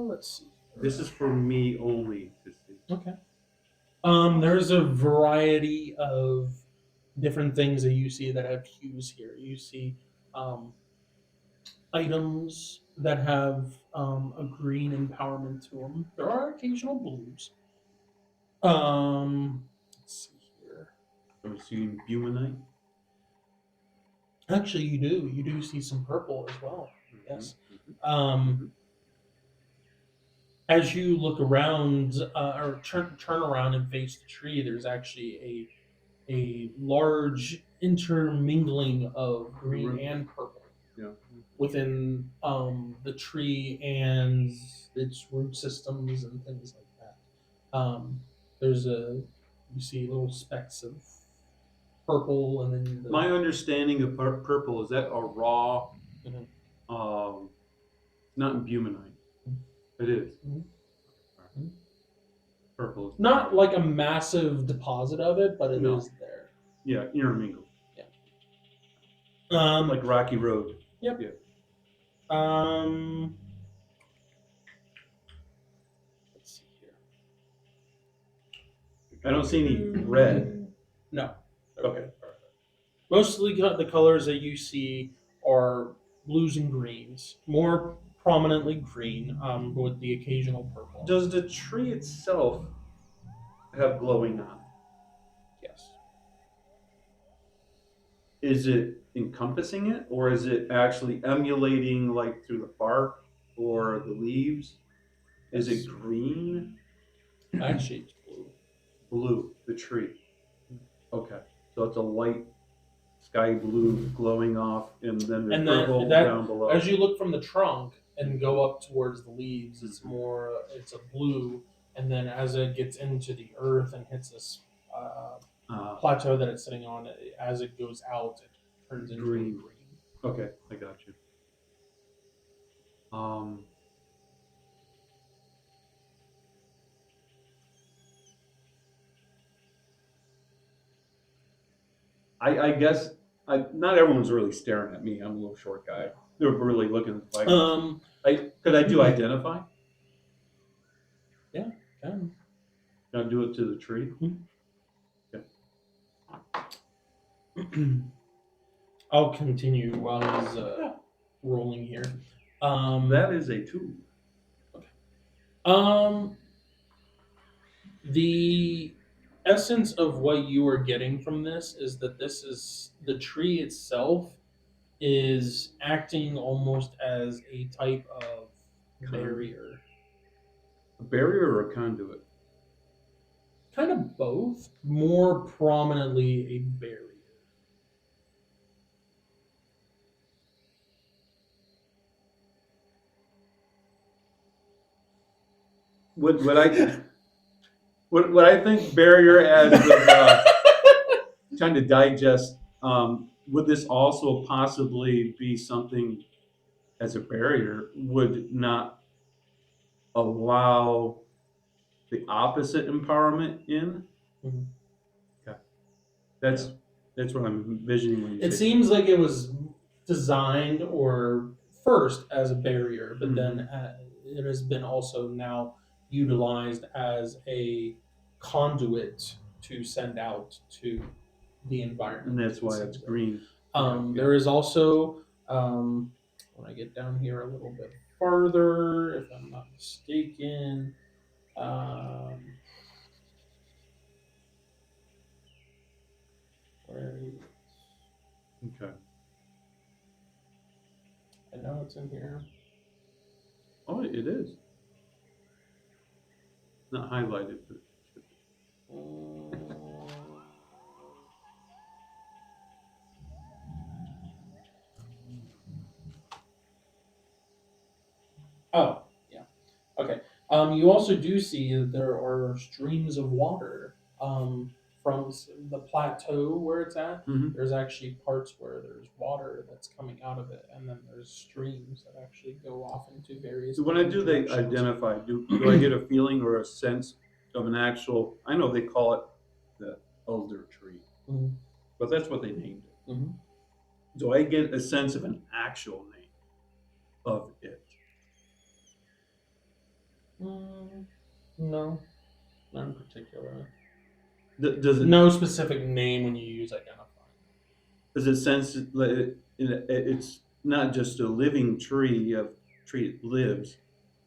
Let's see. This is for me only to see. Okay. There's a variety of different things that you see that have hues here. You see items that have a green empowerment to them. There are occasional blues. Let's see here. I'm seeing Bumanite. Actually, you do. You do see some purple as well. Yes. Mhm. As you look around or turn around and face the tree, there's actually a large intermingling of green and purple Yeah. within the tree and its root systems and things like that. There's a you see little specks of purple, and then My understanding of purple is that a raw, Mhm. not imbuminite. It is. Mhm. Mhm. Purple is Not like a massive deposit of it, but it is No. there. Yeah, intermingled. Yeah. Like Rocky Road. Yep. Yeah. Um. Let's see here. I don't see any red. No. Okay. Mostly the colors that you see are blues and greens, more prominently green, with the occasional purple. Does the tree itself have glowing on it? Yes. Is it encompassing it, or is it actually emulating like through the bark or the leaves? Is Yes. it green? Actually, it's blue. Blue, the tree. Okay. So it's a light sky blue glowing off, and then there's And purple that down below. as you look from the trunk and go up towards the leaves, it's more it's a blue, and then as it gets into the earth and hits this plateau that it's sitting on, as it goes out, it turns into Green. green. Okay, I got you. I guess not everyone's really staring at me. I'm a little short guy. They're really looking at the flag. Could I do identify? Yeah, can. Can I do it to the tree? I'll continue while he's rolling here. That is a 2. Um, the essence of what you are getting from this is that this is the tree itself is acting almost as a type of barrier. A barrier or a conduit? Kind of both, more prominently a barrier. What I what I think barrier as trying to digest. Would this also possibly be something as a barrier? Would not allow the opposite empowerment in? Mhm. Okay, that's what I'm envisioning when you It say. seems like it was designed or first as a barrier, but then it has been also now utilized as a conduit to send out to the environment. And that's why it's essentially. green. Okay, yeah. There is also, when I get down here a little bit farther, if I'm not mistaken, where Okay. I know it's in here. Oh, it is. Not highlighted, but Oh, yeah. Okay. You also do see that there are streams of water from the plateau where it's at. Mhm. There's actually parts where there's water that's coming out of it, and then there's streams that actually go off into various. So when I do they directions. identify, do I get a feeling or a sense of an actual? I know they call it the elder tree, Mhm. but that's what they named it. Mhm. Do I get a sense of an actual name of it? No, not in particular. Does it? No specific name when you use identify. Does it sense that it's not just a living tree of tree that lives,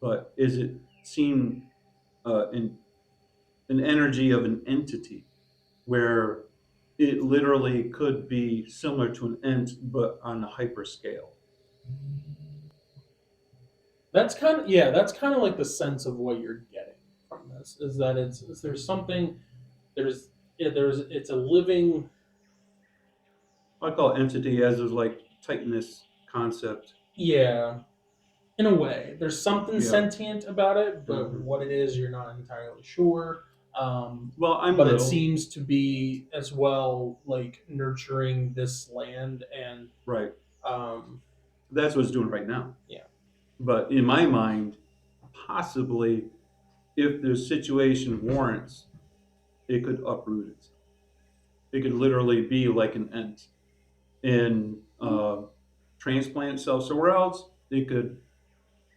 but is it seen in an energy of an entity where it literally could be similar to an ent but on a hyper scale? That's kind of yeah. That's kind of like the sense of what you're getting from this is that there's something there's there's it's a living I call entity as is like Titanist concept. yeah in a way. There's something Yeah. sentient about it, but Mhm. what it is, you're not entirely sure. Um, Well, I'm but it little, seems to be as well like nurturing this land and right? um, That's what it's doing right now. yeah. But in my mind, possibly, if the situation warrants, it could uproot itself. It could literally be like an ant and transplant itself somewhere else. It could,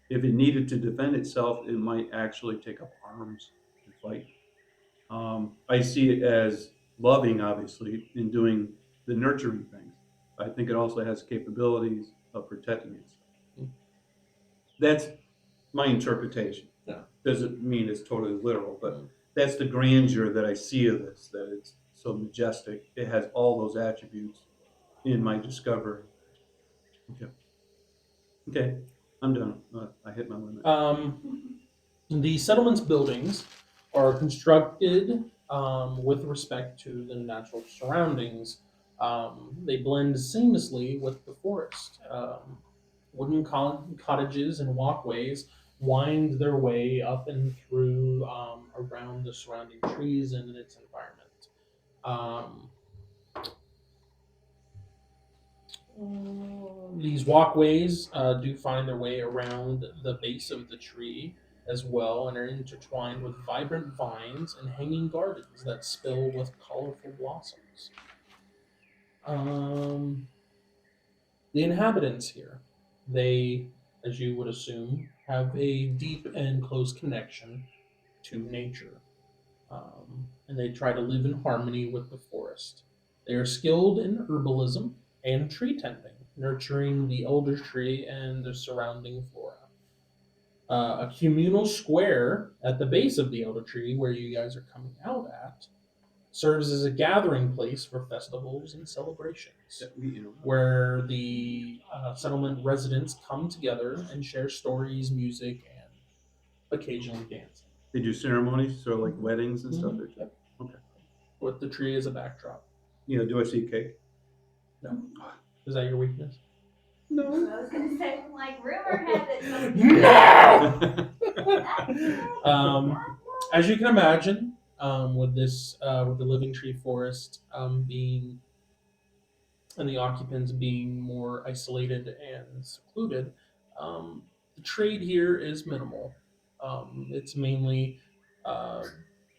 if it needed to defend itself, it might actually take up arms and fight. I see it as loving, obviously, in doing the nurturing things. I think it also has capabilities of protecting itself. That's my interpretation. Yeah. Doesn't mean it's totally literal, but Mm. that's the grandeur that I see of this, that it's so majestic. It has all those attributes in my discovery. Okay. Okay. I'm done. I hit my limit. The settlement's buildings are constructed with respect to the natural surroundings. They blend seamlessly with the forest. Wooden cottages and walkways wind their way up and through around the surrounding trees and its environment. Um, these walkways do find their way around the base of the tree as well and are intertwined with vibrant vines and hanging gardens that spill with colorful blossoms. Um, the inhabitants here, they, as you would assume, have a deep and close connection to nature, and they try to live in harmony with the forest. They are skilled in herbalism and tree tending, nurturing the elder tree and the surrounding flora. A communal square at the base of the elder tree, where you guys are coming out at, serves as a gathering place for festivals and celebrations, where the settlement residents come together and share stories, music, and occasionally dancing. They do ceremonies, so like weddings and stuff. Yep. Okay. With the tree as a backdrop. Do I see cake? No. Is that your weakness? I was gonna say, like, rumor had it. As you can imagine, with this, with the living tree forest being and the occupants being more isolated and secluded, the trade here is minimal. It's mainly uh,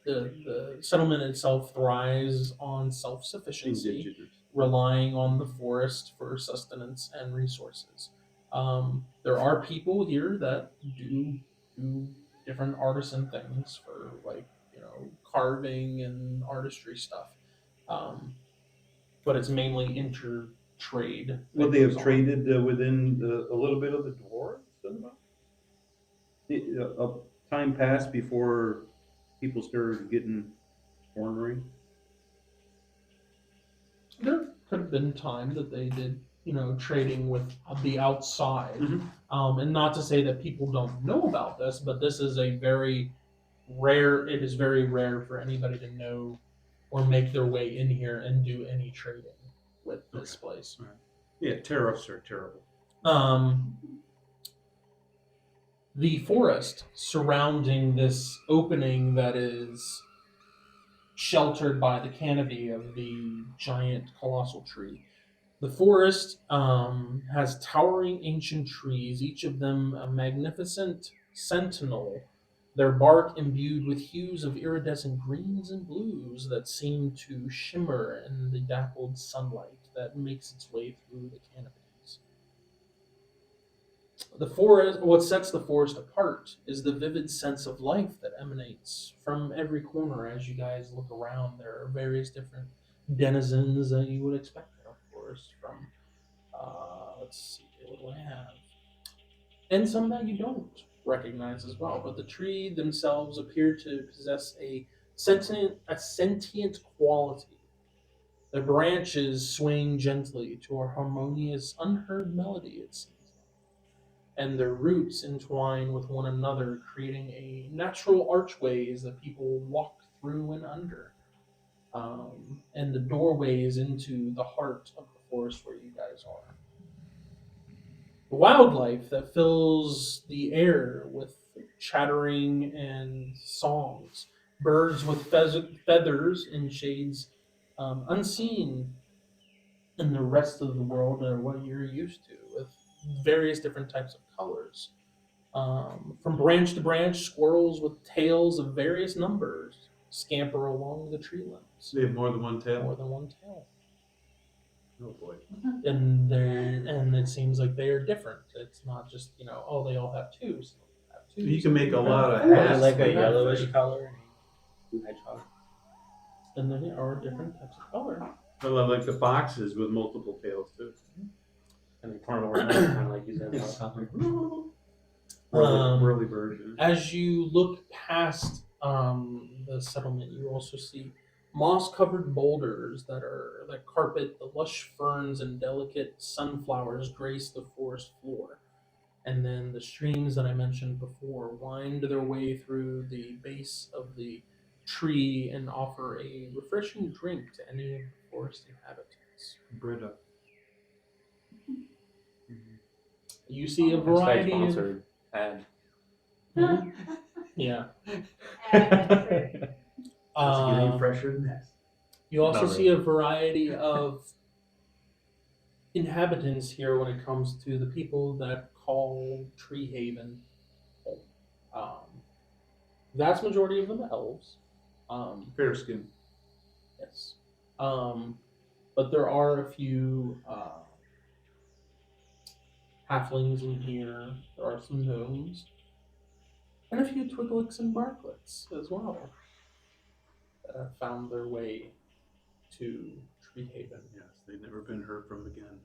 the settlement itself thrives on self sufficiency, Indigenous. relying on the forest for sustenance and resources. There are people here that do different artisan things for like carving and artistry stuff. Um, but it's mainly inter trade. Would they have traded within a little bit of the dwarves? A time passed before people started getting ornery. There could have been time that they did, trading with the outside. Mhm. And not to say that people don't know about this, but this is a very rare. It is very rare for anybody to know or make their way in here and do any trading with this place. All right. Yeah, tariffs are terrible. Um, the forest surrounding this opening that is sheltered by the canopy of the giant colossal tree. The forest has towering ancient trees, each of them a magnificent sentinel, their bark imbued with hues of iridescent greens and blues that seem to shimmer in the dappled sunlight that makes its way through the canopies. The forest, what sets the forest apart is the vivid sense of life that emanates from every corner as you guys look around. There are various different denizens that you would expect in a forest from, let's see, what do I have? And some that you don't recognize as well. But the tree themselves appear to possess a sentient quality. Their branches swing gently to a harmonious, unheard melody, it seems. and their roots entwine with one another, creating a natural archways that people walk through and under. And the doorways into the heart of the forest where you guys are. The wildlife that fills the air with chattering and songs, birds with feathers in shades unseen in the rest of the world or what you're used to, with various different types of colors. From branch to branch, squirrels with tails of various numbers scamper along the tree limbs. They have more than one tail. More than one tail. Oh boy. And it seems like they are different. It's not just oh, they all have two. So they have two. You can make a lot of four. hats. like a with that yellowish thing. color and hedgehog. And then there are different types of color. Well, like the foxes with multiple tails too. And the carnivore kind of like use that Yes. color. Whirly bird. Yeah. As you look past the settlement, you also see moss-covered boulders that carpet the lush ferns and delicate sunflowers grace the forest floor. And then the streams that I mentioned before wind their way through the base of the tree and offer a refreshing drink to any of the forest inhabitants. Brita. You see a Hashtag variety of sponsored ad. yeah. It's getting Um, fresher than this. You also Not see a variety of inhabitants here when it comes to the people that call Tree Haven home. Vast majority of them elves. Fair skin. Yes. But there are a few halflings in here. There are some gnomes. And a few Twiglets and Barklets as well that have found their way to Tree Haven. Yes, they've never been heard from again.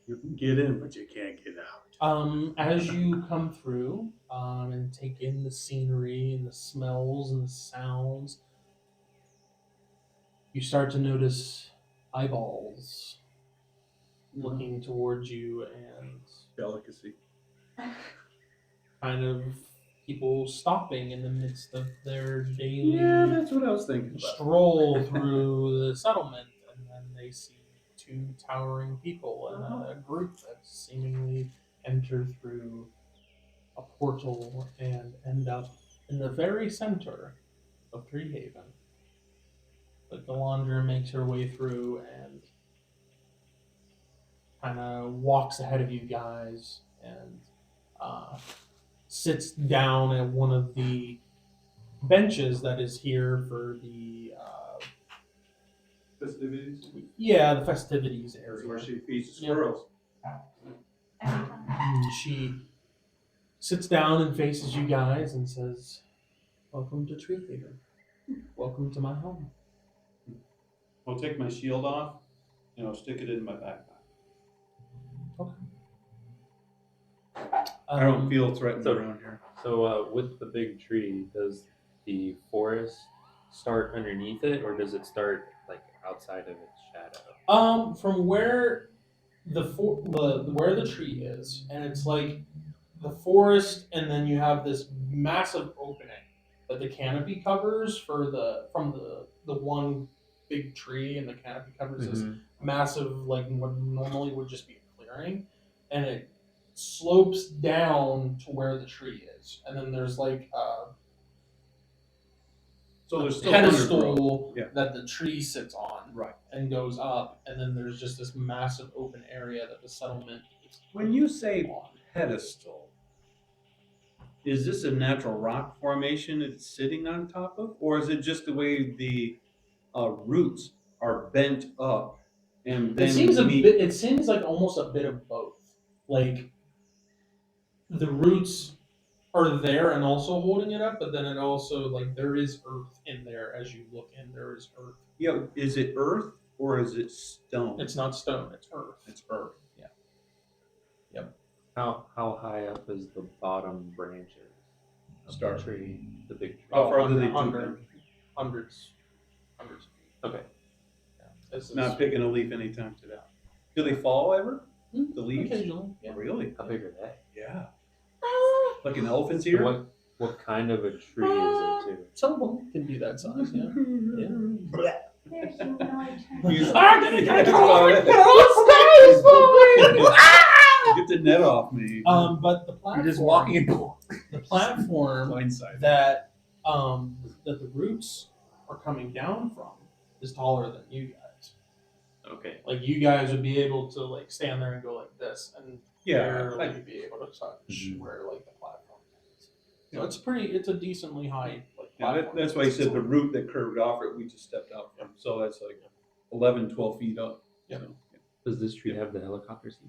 You can get in, but you can't get out. As you come through and take in the scenery and the smells and the sounds, you start to notice eyeballs looking towards you and Delicacy. kind of people stopping in the midst of their daily Yeah, that's what I was thinking about. stroll through the settlement, and then they see two towering people and a group that seemingly enter through a portal and end up in the very center of Tree Haven. But Galandra makes her way through and kind of walks ahead of you guys and sits down at one of the benches that is here for the Festivities. the festivities That's area. where she feeds the Yeah. squirrels. And she sits down and faces you guys and says, "Welcome to Tree Haven. Welcome to my home." I'll take my shield off and I'll stick it in my backpack. I don't feel threatened so- around here. So with the big tree, does the forest start underneath it, or does it start like outside of its shadow? From where where the tree is, and it's like the forest, and then you have this massive opening that the canopy covers from the one big tree, and the canopy covers this massive, like what normally would just be a clearing, and it slopes down to where the tree is, and then there's like So there's a still undergrowth. pedestal Yeah. that the tree sits on, Right. and goes up, and then there's just this massive open area that the settlement is When you say on. pedestal, is this a natural rock formation it's sitting on top of, or is it just the way the roots are bent up and then meet? It seems like almost a bit of both. Like the roots are there and also holding it up, but then it also like there is earth in there as you look in. There is earth. Yeah, is it earth or is it stone? It's not stone. It's earth. It's earth. Yeah. Yep. How high up is the bottom branches of Start. the tree? The big tree. How far do they do hundred, that? hundreds of feet. Okay. Yeah. This is, Not picking a leaf anytime today. Do they fall ever? The leaves? Occasionally, yeah. Really? How big are they? Yeah. Like an elephant's So ear? what kind of a tree is it too? Some of them can be that size, yeah. There's humanoid He's- Get the net off me. But the platform, You're just walking in the platform blindside. that that the roots are coming down from is taller than you guys. Okay. Like you guys would be able to like stand there and go like this, and barely be able to touch where like the platform is. So it's a decently high like Yeah, platform. that's why he said the root that curved off it, we just stepped out from. So that's like 11, 12 feet up. Yep. So, Does this tree have the helicopter seats?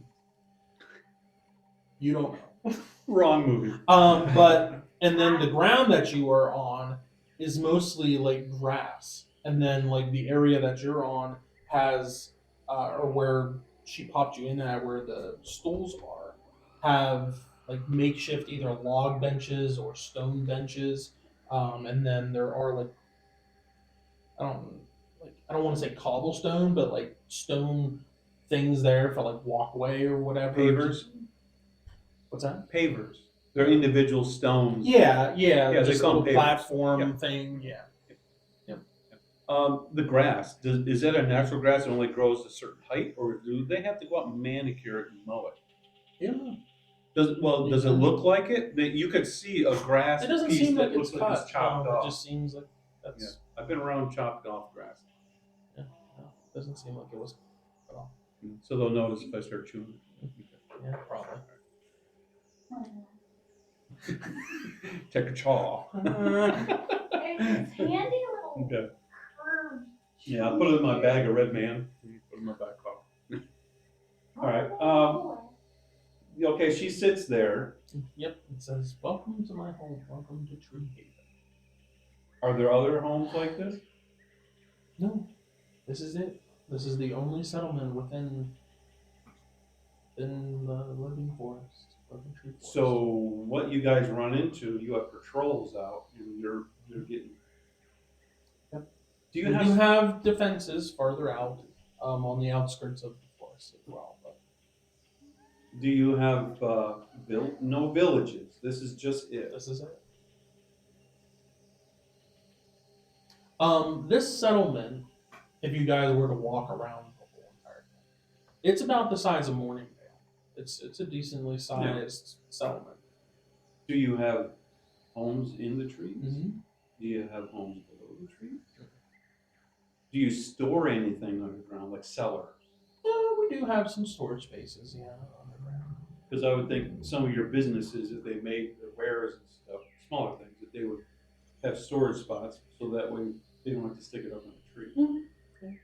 You don't know. wrong movie. But and then the ground that you are on is mostly like grass, and then like the area that you're on has or where she popped you in at, where the stools are, have like makeshift either log benches or stone benches, and then there are like I don't want to say cobblestone, but like stone things there for like walkway or whatever. Pavers? What's that? Pavers. They're individual stones. Yeah, Yeah, they just a call little them pavers. platform Yeah. thing. Yeah. The grass, is that a natural grass that only grows a certain height, or do they have to go out and manicure it and mow it? Yeah. Does it look like it? That you could see a grass It doesn't piece seem that like it's looks like cut. it's chopped off. It just seems like that's. Yeah, I've been around chopped off grass, Yeah. No, doesn't seem like it was cut off. so they'll notice if I start chewing. Yeah, probably. Take a chaw. It's handy little Okay. curved. Yeah, I'll put it in my bag of red man. Put it in my back pocket. All right. Okay, she sits there. Yep. It says, "Welcome to my home. Welcome to Tree Haven." Are there other homes like this? No, this is it. This is the only settlement within the living forest, living tree forest. So what you guys run into, you have patrols out, and you're getting. Yep. Do we do have defenses farther out, on the outskirts of the forest as well. But do you have no villages? This is just it. this is it. This settlement, if you guys were to walk around the whole entire thing, it's about the size of Morningdale. It's a decently sized settlement. Do you have homes in the trees? Mm-hmm. Do you have homes below the trees? Do you store anything underground, like cellars? We do have some storage spaces, yeah, underground. Because I would think some of your businesses, if they made their wares and stuff, smaller things, that they would have storage spots, so that way they don't have to stick it up in a tree. Mm-hmm. Yeah.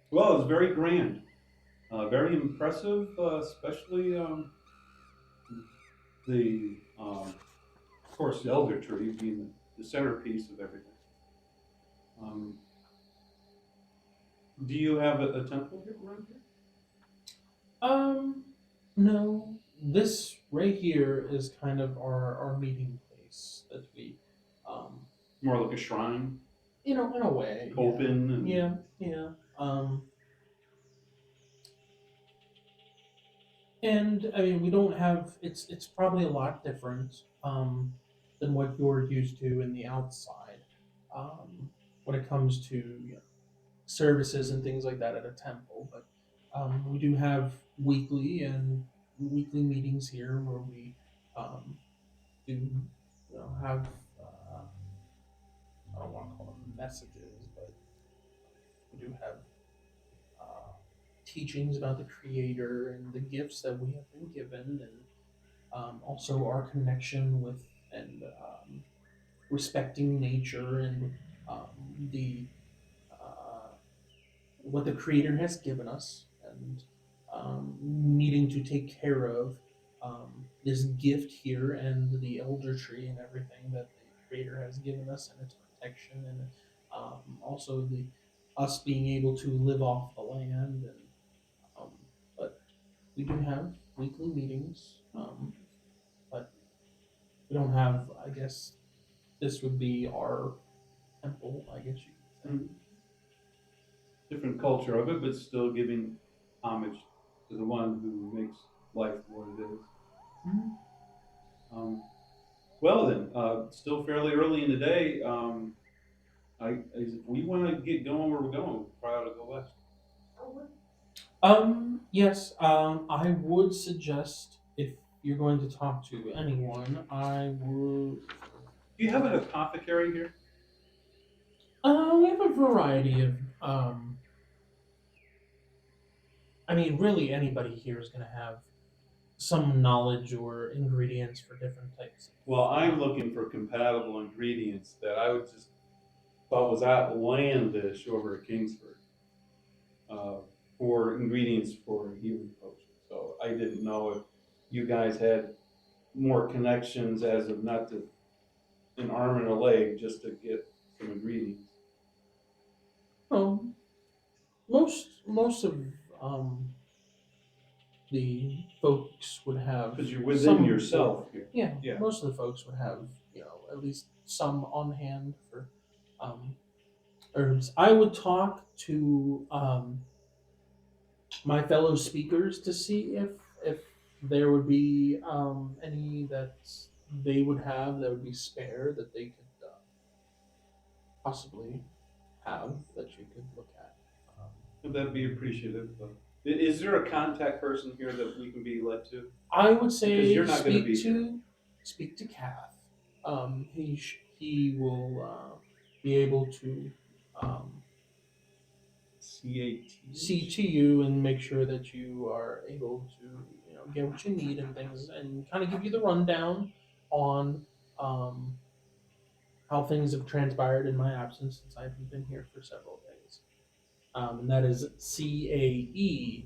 Well, it's very grand, very impressive, especially of course, the elder tree being the centerpiece of everything. Do you have a temple here around here? No. This right here is kind of our meeting place that we, More like a shrine, in a way, open. And... yeah. And I mean, we don't have. It's probably a lot different than what you're used to in the outside, when it comes to services and things like that at a temple. But we do have weekly meetings here where we do have I don't want to call them messages, but we do have teachings about the Creator and the gifts that we have been given, and also our connection with and respecting nature and the what the Creator has given us, and needing to take care of this gift here and the elder tree and everything that the Creator has given us and its protection, and also the us being able to live off the land. And but we do have weekly meetings, but we don't have. I guess this would be our temple. I guess you could say. Different culture of it, but still giving homage to the one who makes life what it is. Well then, still fairly early in the day. If we want to get going where we're going, we probably ought to go west. Yes. I would suggest if you're going to talk to anyone, I would. Do you have an apothecary here? We have a variety of. I mean, really, anybody here is going to have some knowledge or ingredients for different types. Well, I'm looking for compatible ingredients that I would just thought was outlandish over at Kingsford for ingredients for a healing potion. So I didn't know if you guys had more connections as of not to an arm and a leg just to get some ingredients. Um, most of um, the folks would have Because you're within some yourself here. Yeah, Yeah. most of the folks would have at least some on hand for herbs. I would talk to my fellow speakers to see if there would be any that they would have that would be spare that they could possibly have that you could look at. That'd be appreciative. Is there a contact person here that we can be led to? I would say Because you're not gonna be speak to Kath. He will be able to CAT. see to you and make sure that you are able to get what you need and things, and kind of give you the rundown on um, how things have transpired in my absence since I haven't been here for several days. And that is CAETH.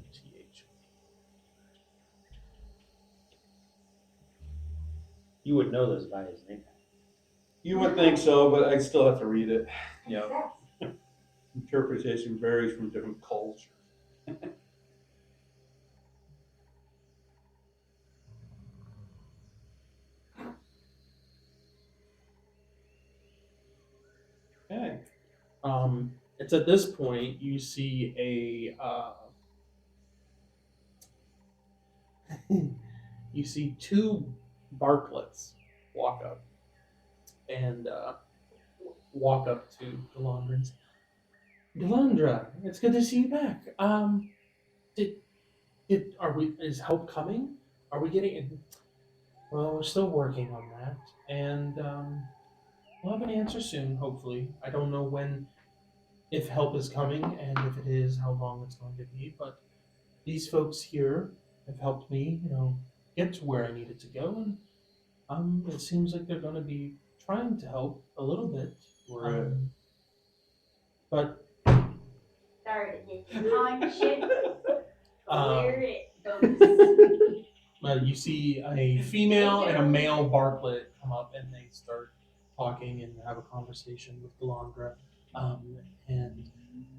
You would know this by his name. You would think so, but I still have to read it. Yeah. Interpretation varies from different cultures. Okay. It's at this point you see you see two Bartlets walk up and walk up to Galandra and say, Galandra, it's good to see you back. Is help coming? Are we getting? Well, we're still working on that, and we'll have an answer soon. Hopefully, I don't know when, if help is coming, and if it is, how long it's going to be. But these folks here have helped me, get to where I needed to go, and it seems like they're going to be trying to help a little bit. Right. But Start getting conscious where it goes. you see a female and a male Bartlett come up, and they start talking and have a conversation with Galandra. And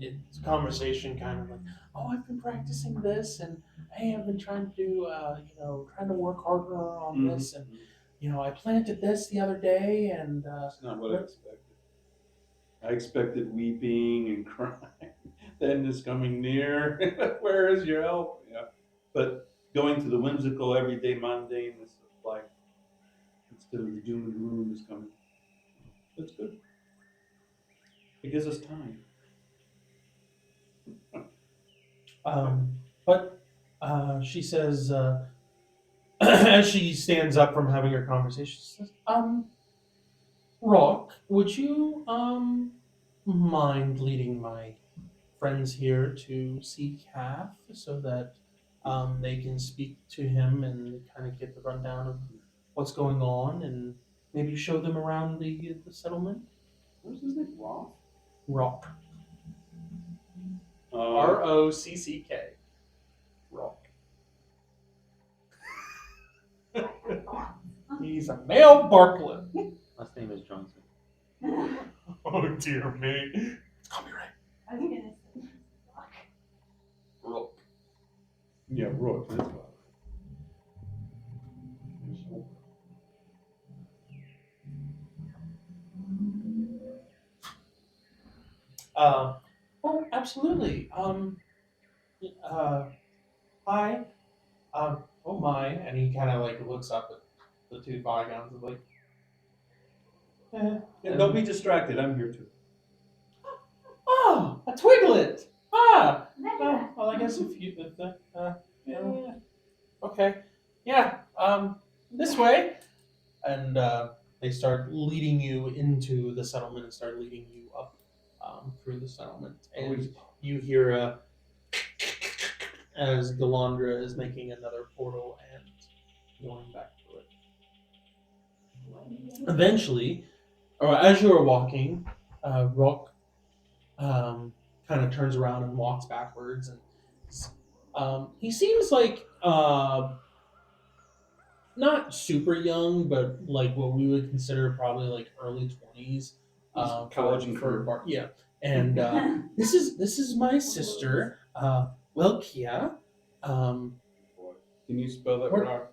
it's a conversation kind of like, oh, I've been practicing this, and hey, I've been trying to do, trying to work harder on this, and I planted this the other day, and That's not what I expected. I expected weeping and crying. The end is coming near. Where is your help? Yeah. But going to the whimsical, everyday, mundaneness of life instead of the doom and gloom is coming. That's good. It gives us time. But she says, as she stands up from having her conversation, she says, Rock, would you mind leading my friends here to see Kath so that they can speak to him and kind of get the rundown of what's going on and maybe show them around the settlement? What's his name? Roth? Rock. ROCCK. Rock. He's a male Bartlett. Last name is Johnson. Oh dear me. It's copyright. I was gonna say fuck. Rock. Yeah, Rook. That's fine. Oh, absolutely. Hi. Oh my. And he kind of like looks up at the two bygones and like, Yeah, don't be distracted. I'm here too. oh, a twiglet. Ah. Imagine Well, I guess if the yeah. Okay. Yeah. This way. And they start leading you into the settlement and start leading you up through the settlement. And you hear as Galandra is making another portal and going back through it. Eventually, or as you are walking, Rock kind of turns around and walks backwards, and he seems like not super young, but like what we would consider probably like early 20s. College and career. Yeah, and this is my sister, Welkia. Can you spell that We're- rock?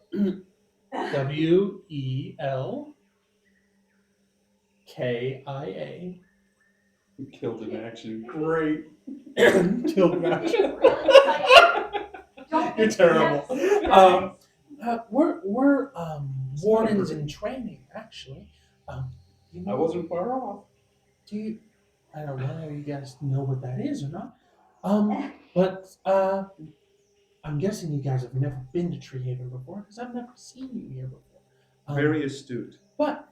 WELKIA. Killed in action. Great. Killed in action. You're terrible. We're wardens in training, actually. You I wasn't far off. Do you? I don't know if you guys know what that is or not. But I'm guessing you guys have never been to Tree Haven before because I've never seen you here before. Very astute. But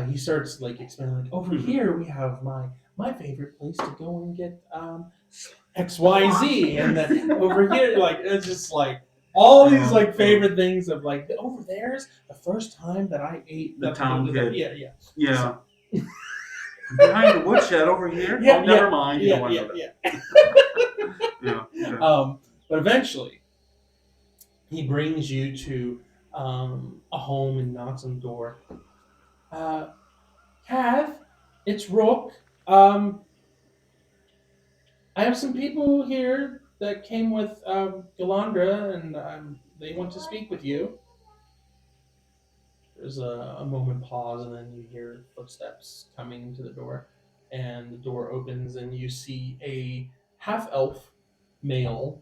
he starts like explaining, like over here we have my favorite place to go and get XYZ, and then over here like it's just like all these like favorite things of like over there's the first time that I ate The town kid. Yeah. Yeah. Behind the woodshed over here? Yeah, Oh, never mind. You Yeah, don't want yeah, to know yeah. that. Yeah. But eventually, he brings you to a home and knocks on the door. Kath, it's Rook. I have some people here that came with Galandra, and they want to speak with you. There's a moment pause, and then you hear footsteps coming to the door, and the door opens, and you see a half elf male.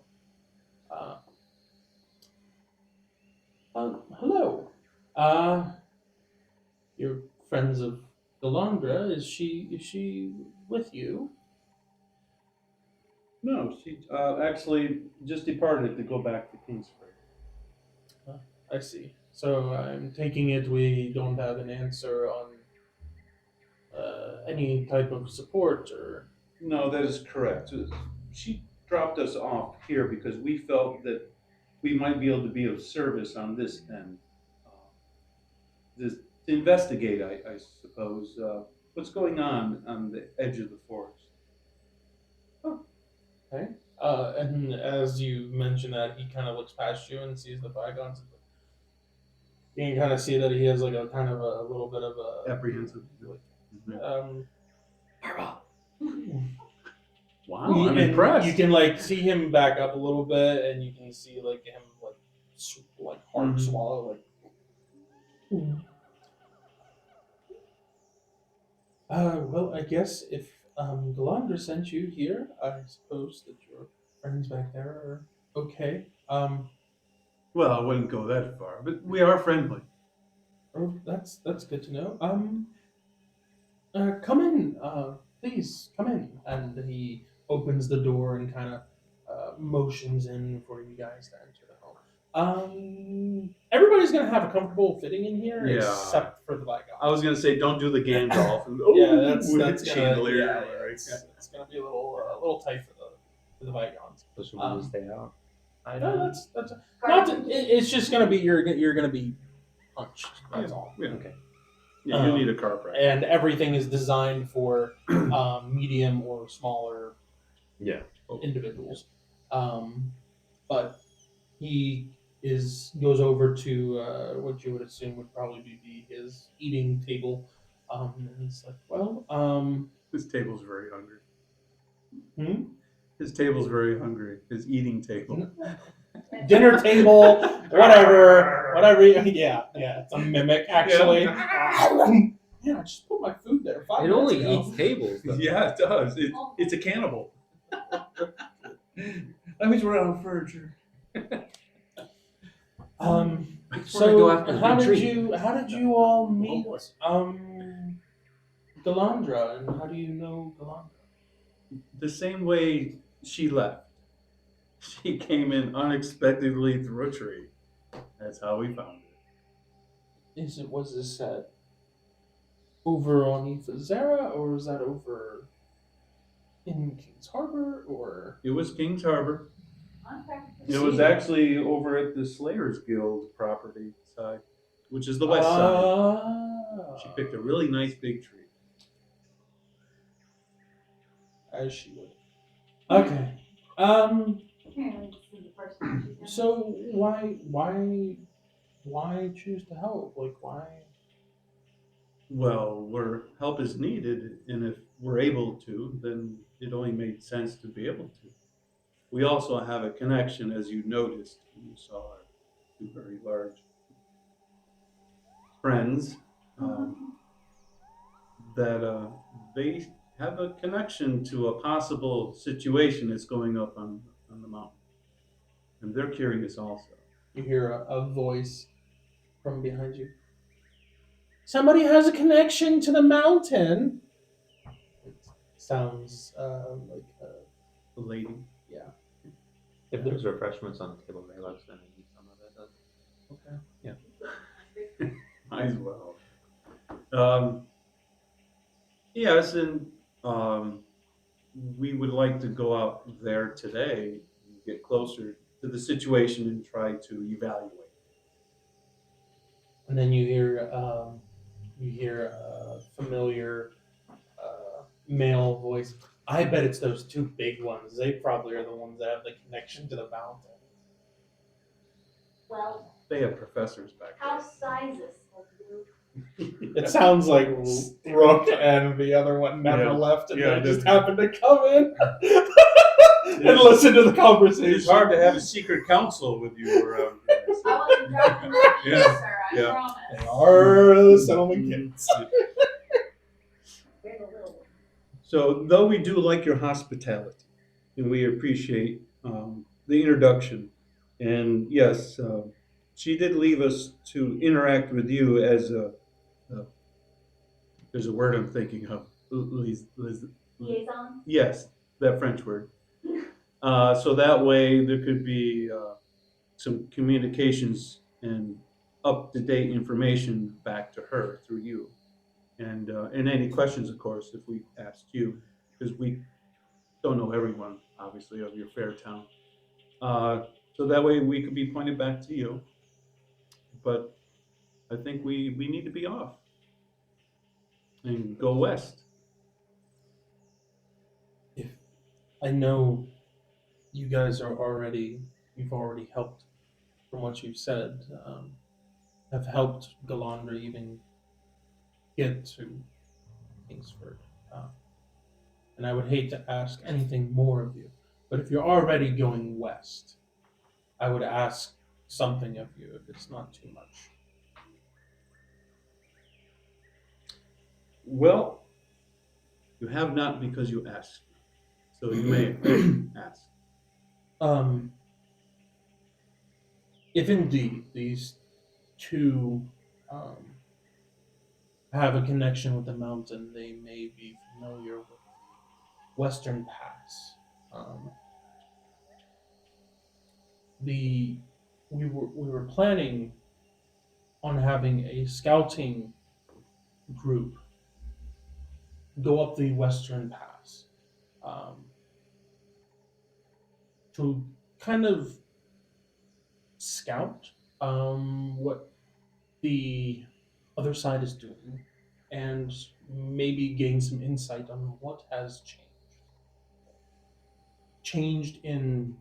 Hello. You're friends of Galandra. Is she with you? No, she actually just departed to go back to Kingsford. I see. So I'm taking it we don't have an answer on any type of support or. No, that is correct. She dropped us off here because we felt that we might be able to be of service on this end. This, to investigate, I suppose, what's going on the edge of the forest. Okay. And as you mention that, he kind of looks past you and sees the bygones. You can kind of see that he has like a kind of a little bit of a Apprehensive. Wow, I'm and impressed. You can like see him back up a little bit, and you can see like him like hard swallow like. Well, I guess if Galandra sent you here, I suppose that your friends back there are okay. Well, I wouldn't go that far, but we are friendly. Oh, that's good to know. Come in, please come in. And he opens the door and kind of motions in for you guys to enter the home. Everybody's gonna have a comfortable fitting in here, Yeah. except for the black guy. I was gonna say, don't do the Gandalf. Yeah, that's with that's the gonna, chandelier. yeah, right? it's gonna be a little tight for the Vigons. So should we just stay out? No, that's not. It's just gonna be you're gonna be punched. That's all. Yeah. Okay. Yeah, you need a car practice. And everything is designed for medium or smaller individuals. But he goes over to what you would assume would probably be his eating table. And it's like, well, His table's very hungry. hmm? His table's very hungry. His eating table. Dinner table, whatever. Yeah, it's a mimic actually. Yeah, I just put my food there. 5 It minutes only ago. eats tables, though. Yeah, it does. It's a cannibal. I was around furniture. Just wanna go after the how big did tree. you all meet boy. Galandra, and how do you know Galandra? The same way she left. She came in unexpectedly through a tree. That's how we found her. Was this at over on Ifazera, or was that over in King's Harbor, or It was King's Harbor. Okay. It was actually over at the Slayers Guild property side, which is the west side. She picked a really nice big tree. as she would. Okay. Apparently this is the first time she's done So why choose to help? Like why? Well, where help is needed, and if we're able to, then it only made sense to be able to. We also have a connection, as you noticed when you saw our two very large friends, that they have a connection to a possible situation that's going up on the mountain. And they're curious also. You hear a voice from behind you. Somebody has a connection to the mountain. It sounds like The lady. yeah. If there's refreshments on the table, they let us in and eat some of it. Okay. Might as well. Yes, and we would like to go out there today and get closer to the situation and try to evaluate. And then you hear a familiar male voice. I bet it's those two big ones. They probably are the ones that have the connection to the mountain. Well, They have professors back house sizes will do. It sounds like Rook and the other one never Yeah. left, and Yeah, they just they- happened to come in and listen to the conversation. It's hard to have a secret council with you around here. I wasn't dropping that Yeah. here, sir. I Yeah. promise. They are the settlement kids. We're the little ones. So, though we do like your hospitality, and we appreciate the introduction, and yes, she did leave us to interact with you as there's a word I'm thinking of. Liaison. Yes, that French word. So that way there could be some communications and up-to-date information back to her through you. And any questions, of course, if we asked you, because we don't know everyone, obviously, of your fair town. So that way we could be pointed back to you. But I think we need to be off and go west. If I know you guys you've already helped, from what you've said, have helped Galandra even get to Kingsford. And I would hate to ask anything more of you, but if you're already going west, I would ask something of you if it's not too much. Well, you have not because you asked. So you may ask. If indeed these two have a connection with the mountain, they may be familiar with the Western Pass. We were planning on having a scouting group go up the Western Pass to kind of scout what the other side is doing and maybe gain some insight on what has changed in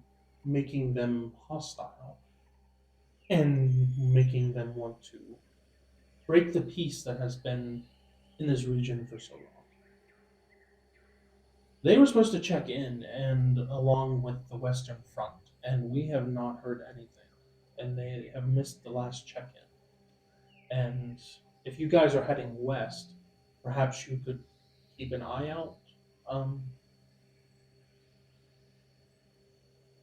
making them hostile and making them want to break the peace that has been in this region for so long. They were supposed to check in and along with the Western Front, and we have not heard anything. And they have missed the last check-in. And if you guys are heading west, perhaps you could keep an eye out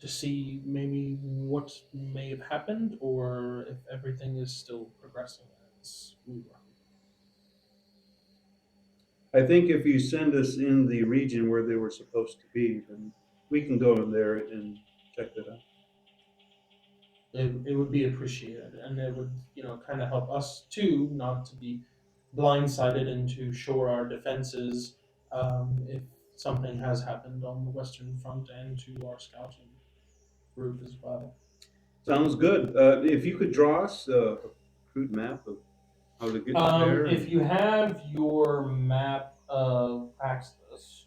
to see maybe what may have happened or if everything is still progressing as we were. I think if you send us in the region where they were supposed to be, then we can go in there and check that out. It would be appreciated, and it would kind of help us too not to be blindsided and to shore our defenses if something has happened on the Western Front and to our scouting route as well. Sounds good. If you could draw us a crude map of how to get there. If you have your map of Praxis,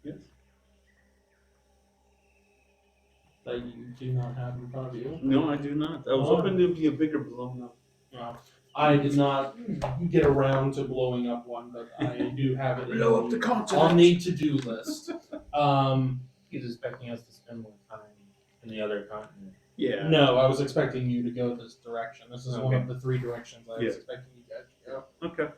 Yes. that you do not have in front of you. No, I do not. I was hoping there'd be a bigger blown up. I did not get around to blowing up one, but I do have it Blow up the continent. on the to-do list. He's expecting us to spend more time in the other continent. Yeah. No, I was expecting you to go this direction. This is one Okay. of the 3 directions I was Yeah. expecting you guys to go. Okay.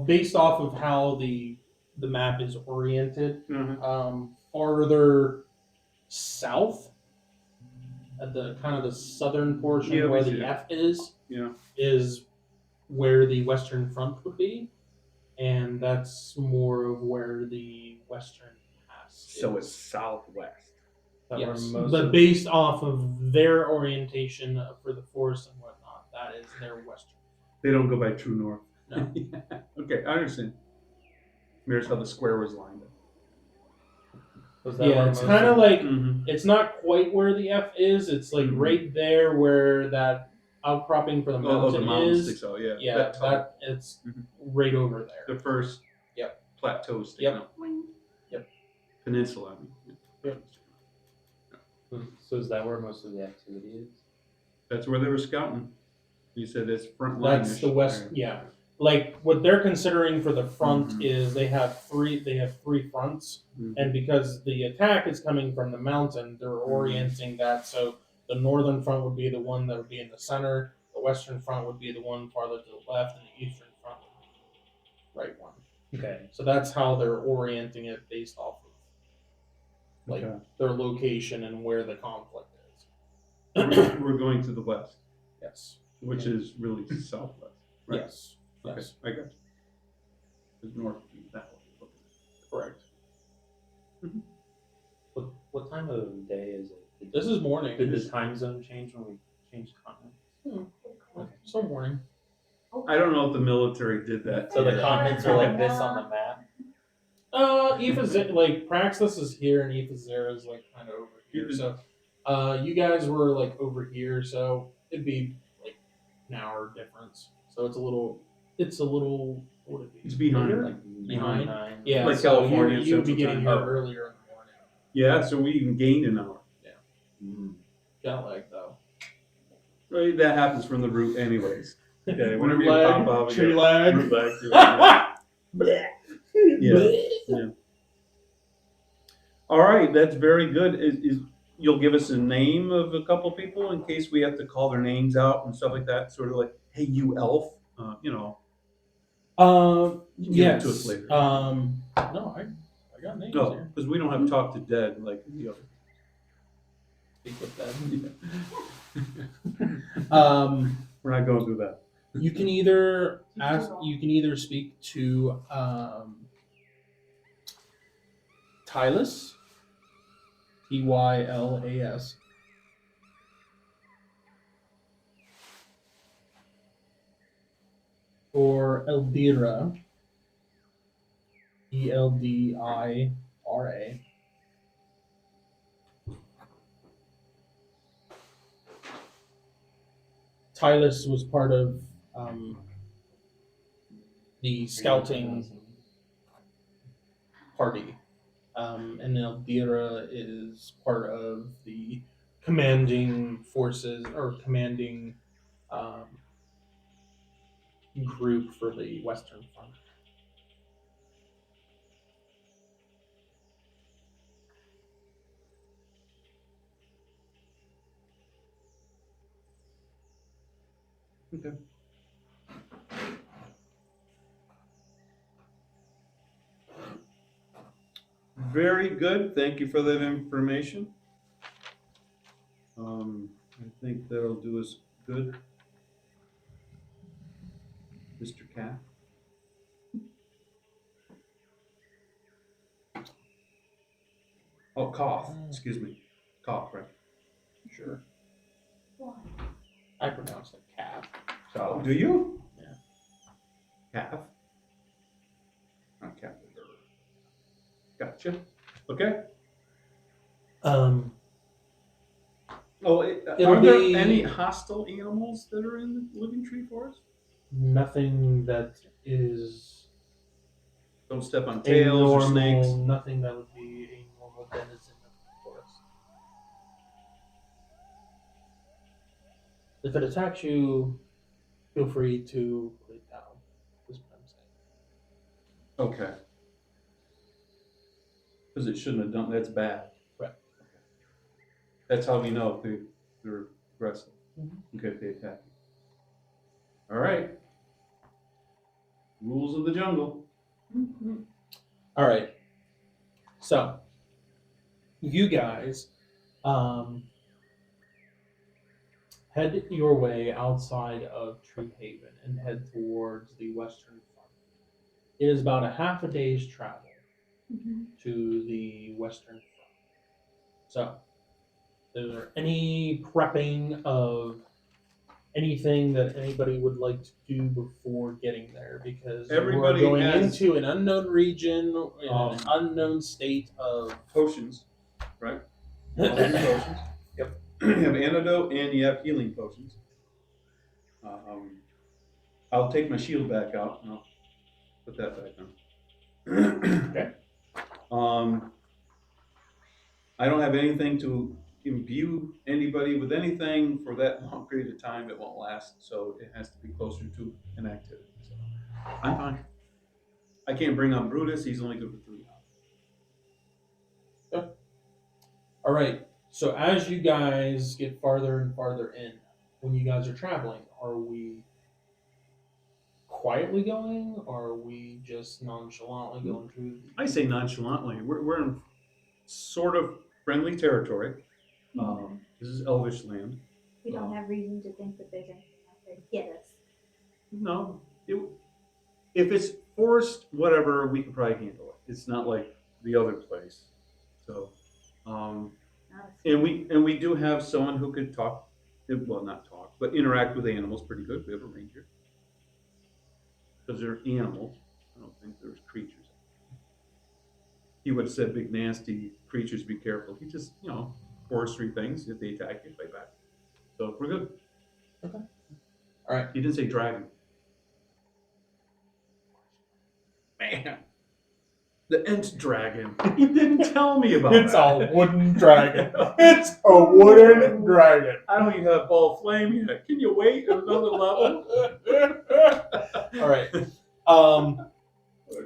Based off of how the map is oriented, Mhm. farther south at the kind of the southern portion Yeah, we where see the it. F is Yeah. where the Western Front would be, and that's more of where the Western Pass So is. it's southwest. That Yes, were most but of- based off of their orientation for the forest and whatnot, that is their Western. They don't go by true north. No. Okay, I understand. Here's how the square was lined up. Was that Yeah, where it's most kind of of- like Mhm. it's not quite where the F is. It's like Mhm. right there where that outcropping for the Oh, mountain the mountain is. sticks out. Yeah. Yeah, tunnel. it's Mhm. right over there. The first. Yep. Plateau sticking Yep. out. Yep. Peninsula. I mean. Yep. So is that where most of the activity is? That's where they were scouting. You said it's front line. That's the west. Yeah, like what they're considering for the front Mhm. is they have three fronts, Mhm. and because the attack is coming from the mountain, they're orienting that so the northern front would be the one that would be in the center, the western front would be the one farther to the left, and the eastern front would be the right one. Okay. So that's how they're orienting it based off of like Okay. their location and where the conflict is. We're going to the west, Yes. which is really southwest. Right? Yes. Okay, Yes. I got you. There's north would be that way. Correct. What time of day is it? This is morning. Did the time zone change when we changed continents? So morning. I don't know if the military did that. So the here. continents are like this on the map. Like Praxis is here and Ephazera is like kind of over here. So, you guys were like over here, so it'd be like an hour difference. So it's a little. What would it be? It's behind. Later? Like Behind? 9. Yeah, Like so California, you'd be Central getting Time. here Oh. earlier in the morning. Yeah, so we even gained an hour. Jet lag though. Right, that happens from the route, anyways. Okay, Root whenever you lag, pop off, tree you lag. root lag too. Yeah. All right, that's very good. Is you'll give us a name of a couple people in case we have to call their names out and stuff like that. Sort of like, hey, you elf, you know. You can give it Yes. to us later. No, I got names No, here. because we don't have talk to dead like the other. Speak with that. We're not going through that. You can either speak to Tylas, Tylas, or Eldira, Eldira. Tylas was part of the scouting party, and Eldira is part of the commanding forces or commanding group for the Western Front. Okay. Very good. Thank you for that information. I think that'll do us good. Mr. Cat. Oh, cough. Excuse me. Cough, right? Sure. Why? I pronounce it calf. Oh, do you? Yeah. Calf. Not calf. Gotcha. Okay. Oh, It'll are there be- any hostile animals that are in the Living Tree Forest? Nothing that is Don't step on a tails or normal, snakes. nothing that would be a normal denizen of the forest. If it attacks you, feel free to put it down. Is what I'm saying. Okay. Because it shouldn't have done. That's bad. Right. That's how we know if they're aggressive. Mhm. Okay, if they attack you. All right. Rules of the jungle. Mhm. All right. So, you guys head your way outside of Tree Haven and head towards the western front. It is about a half a day's travel Mhm. to the western front. So, is there any prepping of anything that anybody would like to do before getting there? Because you are Everybody going has, into an unknown region, in an um, unknown state of. potions, right? All your potions. Yep. You have antidote and you have healing potions. I'll take my shield back out and I'll put that back on. Okay. I don't have anything to imbue anybody with anything for that long period of time. It won't last, so it has to be closer to an activity. So I'm fine. I can't bring on Brutus. He's only good for 3 hours. All right. So as you guys get farther and farther in, when you guys are traveling, are we quietly going, or are we just nonchalantly going through? I say nonchalantly. We're in sort of friendly territory. This is Elvish land. We don't have reason to think that there's anything out there to get us. No, if it's forced, whatever, we can probably handle it. It's not like the other place. So, Not and we do have someone who could talk, well, not talk, but interact with animals pretty good. We have a ranger. Because they're animals. I don't think there's creatures. He would have said big nasty creatures, be careful. He just, forestry things. If they attack you, fight back. So we're good. Okay. All right. He didn't say dragon. Man. The Ent dragon. He didn't tell me about It's that. a wooden dragon. It's a wooden dragon. I don't even have ball flame yet. Can you wait another level? All right. All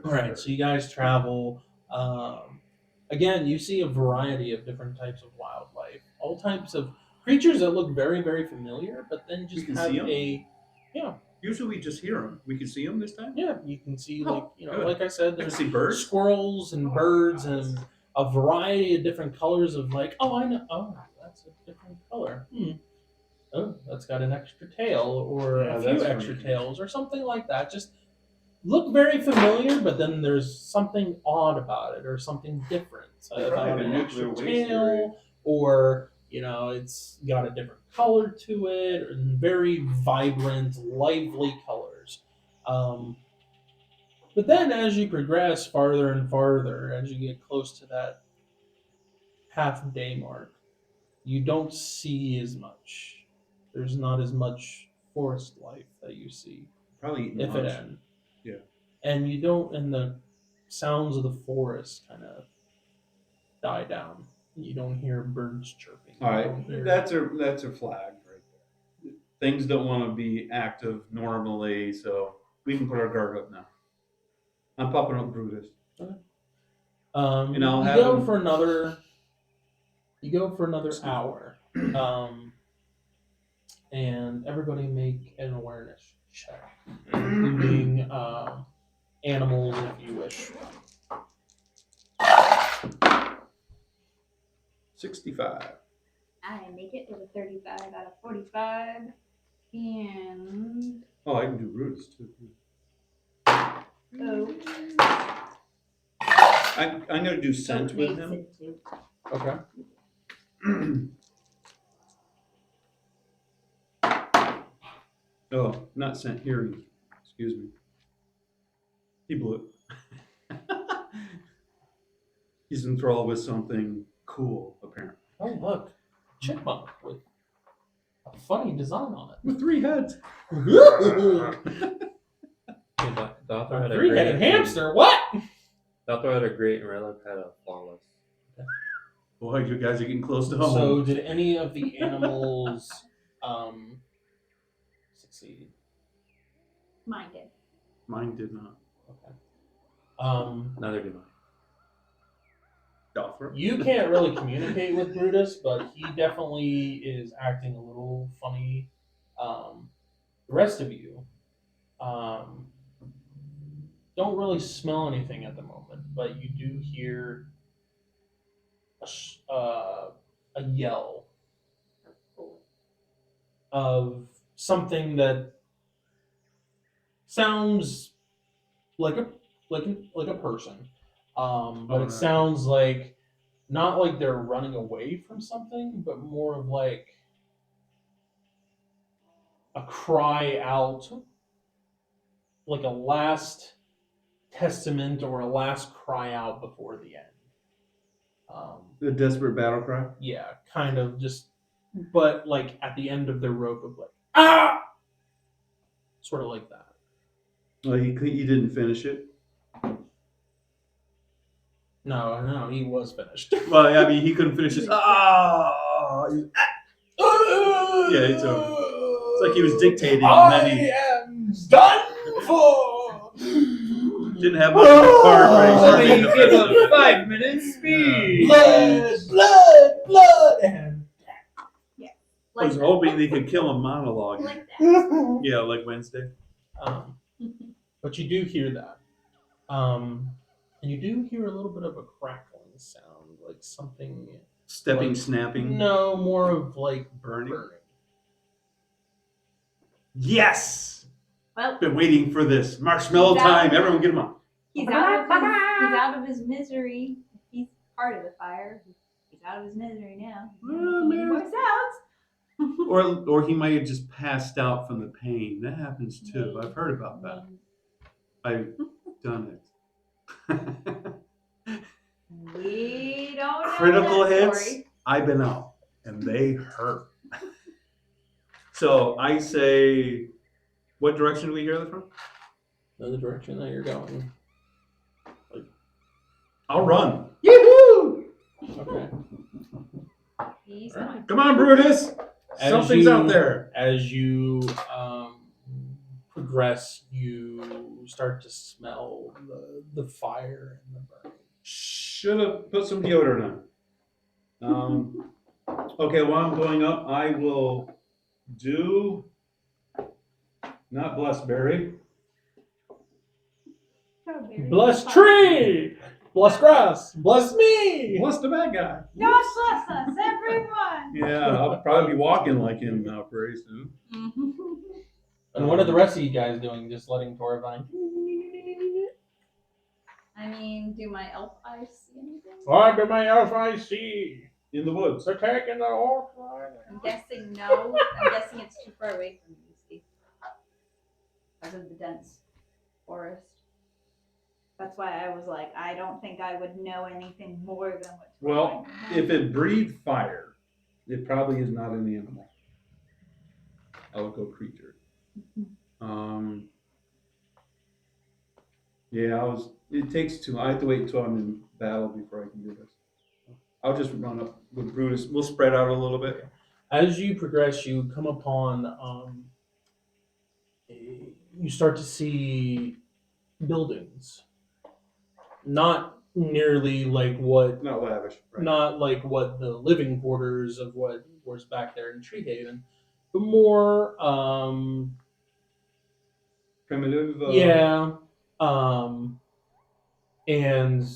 right. So you guys travel. Again, you see a variety of different types of wildlife, all types of creatures that look very, very familiar, but then just can have see 'em? yeah. Usually we just hear them. We can see them this time? Yeah, you can see Oh, good. like I said, I can there's see birds. squirrels and Oh, birds nice. and a variety of different colors of I know. Oh, that's a different color. Oh, that's got an extra tail or Yeah, a few that's extra pretty tails or something like that. Just look very familiar, but then there's something odd about it or something different They probably about have a an nuclear extra waste tail area. or it's got a different color to it and very vibrant, lively colors. But then as you progress farther and farther, as you get close to that half day mark, you don't see as much. There's not as much forest life that you see, Probably eating if it lunch. ends. Yeah. And you don't, and the sounds of the forest kind of die down. You don't hear birds chirping. All You right, don't hear- that's a flag right there. Things don't want to be active normally, so we can put our guard up now. I'm popping up Brutus. And I'll you have go him- for another. You go for another Excuse me. hour, and everybody make an awareness check, including animals if you wish. 65. I make it with a 35 out of 45. And Oh, I can do Brutus too. oh, I'm gonna do scent with Nate's him. in too. Okay. Oh, not scent, hearing. Excuse me. He blew it. He's enthralled with something cool, apparently. Oh look, chipmunk with a funny design on it. With 3 heads. The author had a Three-headed great hamster. What? The author had a great, and Relic had a flawless. Boy, you guys are getting close to home. So, did any of the animals succeed? Mine did. Mine did not. Okay. Neither did mine. Doffer. You can't really communicate with Brutus, but he definitely is acting a little funny. The rest of you don't really smell anything at the moment, but you do hear a yell of something that sounds like a person, but it sounds like not like they're running away from something, but more of like a cry out, like a last testament or a last cry out before the end. The desperate battle cry. Yeah, kind of just, but like at the end of their rope of like ah, sort of like that. Well, he didn't finish it. No, he was finished. Well, I mean, he couldn't finish his. Ah! Yeah, it's over. It's like he was dictating, and then he am done for. didn't have much of a part, but he started Only to give finish a it. 5 minutes speed. Blood, and I was hoping they could kill a monologue. Like that. Yeah, like Wednesday. But you do hear that, and you do hear a little bit of a crackling sound, like something. Stepping, Like, snapping. No, more of like Burning. burning. Yes! Well, Been waiting for this. Marshmallow time. Everyone get him up. he's out of his misery. If he's part of the fire, he's out of his misery now. Well, He works out. Or he might have just passed out from the pain. That happens too. I've heard about that. I've done it. We don't know Critical that hits. story. I've been out, and they hurt. So I say, what direction do we hear that from? In the direction that you're going. I'll run. Yoo-hoo! Okay. He's All right. fine. Come on, Brutus. Something's out there. As you progress, you start to smell the fire and the burning. Should have put some deodorant on. Okay, while I'm going up, I will do not bless berry. Strawberry. Bless tree! Bless grass! Bless me! Bless the bad guy. God bless us, everyone. Yeah, I'll probably be walking like him now pretty soon. And what are the rest of you guys doing? Just letting Torvine. I mean, do my elf eyes see anything? What do my elf I see? In the woods. They're taking the horse ride. I'm guessing no. I'm guessing it's too far away from you, see. Because of the dense forest. That's why I was like, I don't think I would know anything more than what's Well, going on. if it breathed fire, it probably is not an animal. I would go creature. Yeah, it takes too long. I have to wait until I'm in battle before I can do this. I'll just run up with Brutus. We'll spread out a little bit. As you progress, you come upon, you start to see buildings. Not nearly like what, Not lavish. Right? not like what the living quarters of what was back there in Treehaven, but more, Primitive. yeah, and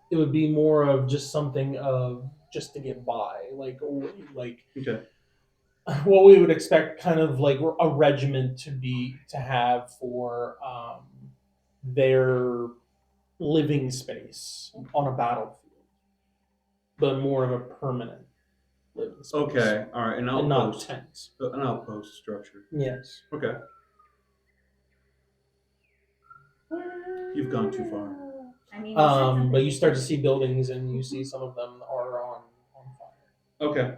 it would be more of just something of just to get by, like Okay. what we would expect, kind of like a regiment to have for their living space on a battlefield, but more of a permanent living space. Okay. All right. An And not outpost. tents. An outpost structure. Yes. Okay. You've gone too far. I mean, you said something But you start to different. see buildings, and you see some of them are on fire. Okay.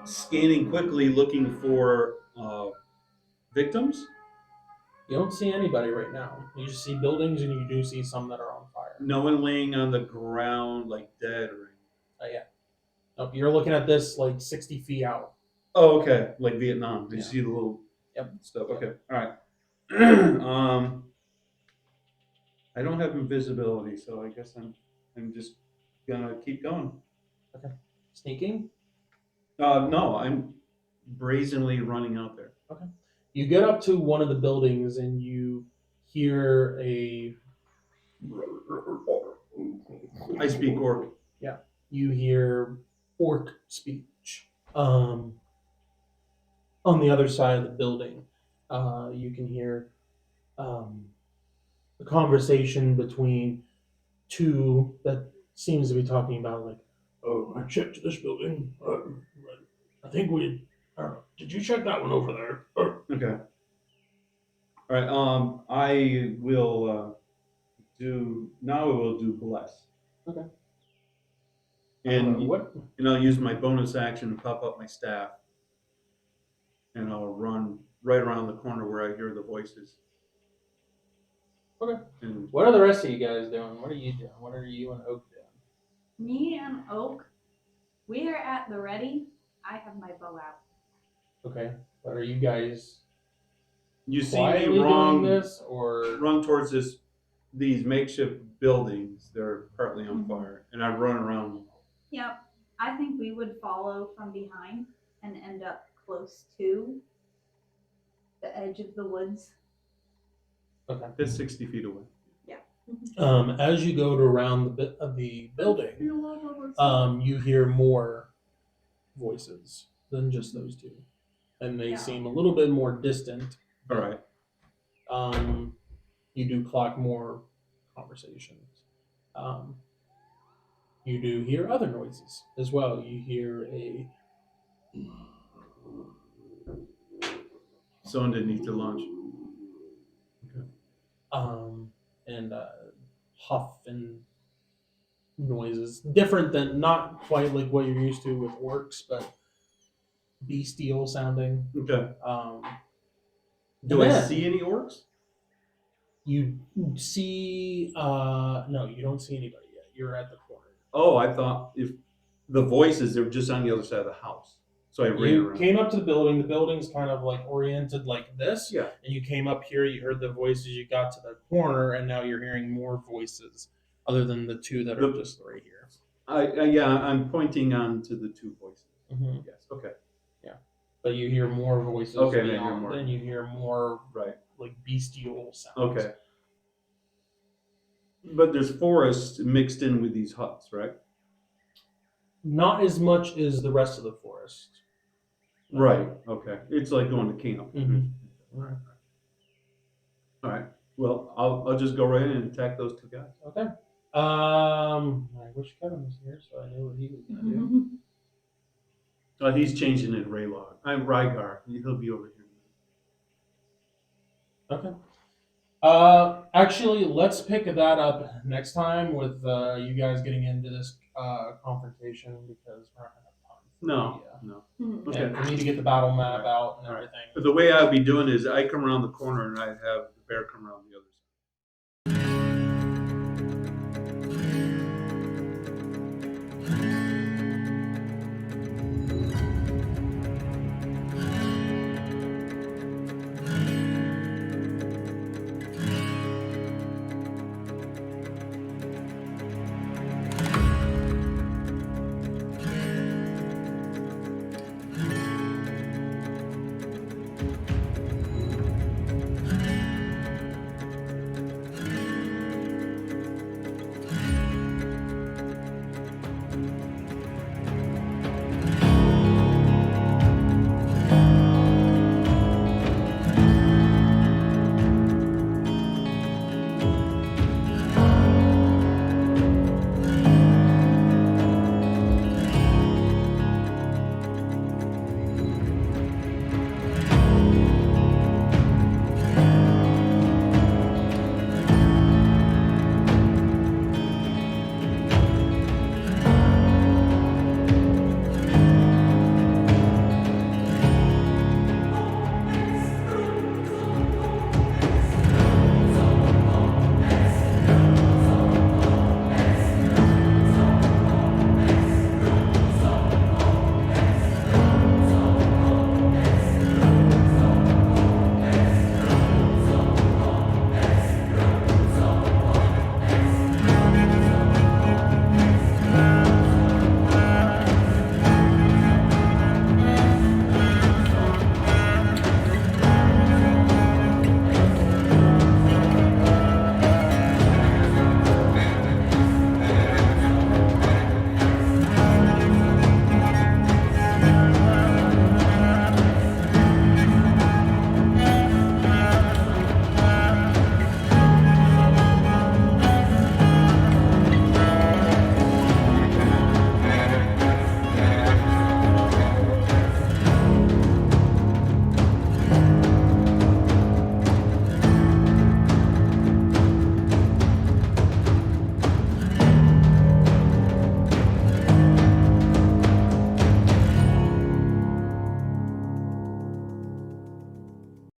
Scanning quickly, looking for victims. You don't see anybody right now. You just see buildings, and you do see some that are on fire. No one laying on the ground like dead or anything. Yeah. Nope, you're looking at this like 60 feet out. Oh, okay. Like Vietnam. You Yeah. see the little stuff. Okay. All right. I don't have invisibility, so I guess I'm just gonna keep going. Sneaking. No, I'm brazenly running out there. You get up to one of the buildings, and you hear I speak Orc. you hear orc speech. On the other side of the building, you can hear a conversation between two that seems to be talking about, like, oh, I checked this building. I think did you check that one over there? Okay. All right. I will do now. I will do bless. Okay. And What? and I'll use my bonus action to pop up my staff, and I'll run right around the corner where I hear the voices. Okay. And What are the rest of you guys doing? What are you doing? What are you and Oak doing? Me and Oak, we are at the ready. I have my bow out. Okay. But are you guys you see quietly me doing this, or run towards these makeshift buildings. They're partly on fire, and I run around them. Yep. I think we would follow from behind and end up close to the edge of the woods. okay? That's 60 feet away. As you go to around the building, you hear more voices than just those two, and they Yeah. seem a little bit more distant. All right. You do clock more conversations. You do hear other noises as well. You hear Someone didn't eat their lunch. and huff and noises, different than, not quite like what you're used to with orcs, but bestial sounding. Okay. and Do I then see any orcs? You see, no, you don't see anybody yet. You're at the corner. Oh, I thought if the voices, they were just on the other side of the house. So I ran You around. came up to the building. The building's kind of like oriented like this. Yeah. And you came up here, you heard the voices, you got to the corner, and now you're hearing more voices other than the two that are just right here. I'm pointing on to the two voices. Mm-hmm. Yes. Okay. But you hear more voices Okay, then I hear beyond, more. then you hear more Right. like bestial sounds. Okay. But there's forest mixed in with these huts, right? Not as much as the rest of the forest. Right. Okay. It's like going to camp. Mhm. All right. Well, I'll just go right in and attack those two guys. Okay. I wish Kevin was here so I knew what he was gonna do. He's changing it, Raylog. I'm Rygar. He'll be over here. Okay. Actually, let's pick that up next time with you guys getting into this confrontation, because we're not gonna have time. No. Mhm. Okay. And for me to get the battle map out and everything. But the way I'd be doing is I come around the corner and I'd have the bear come around the other side.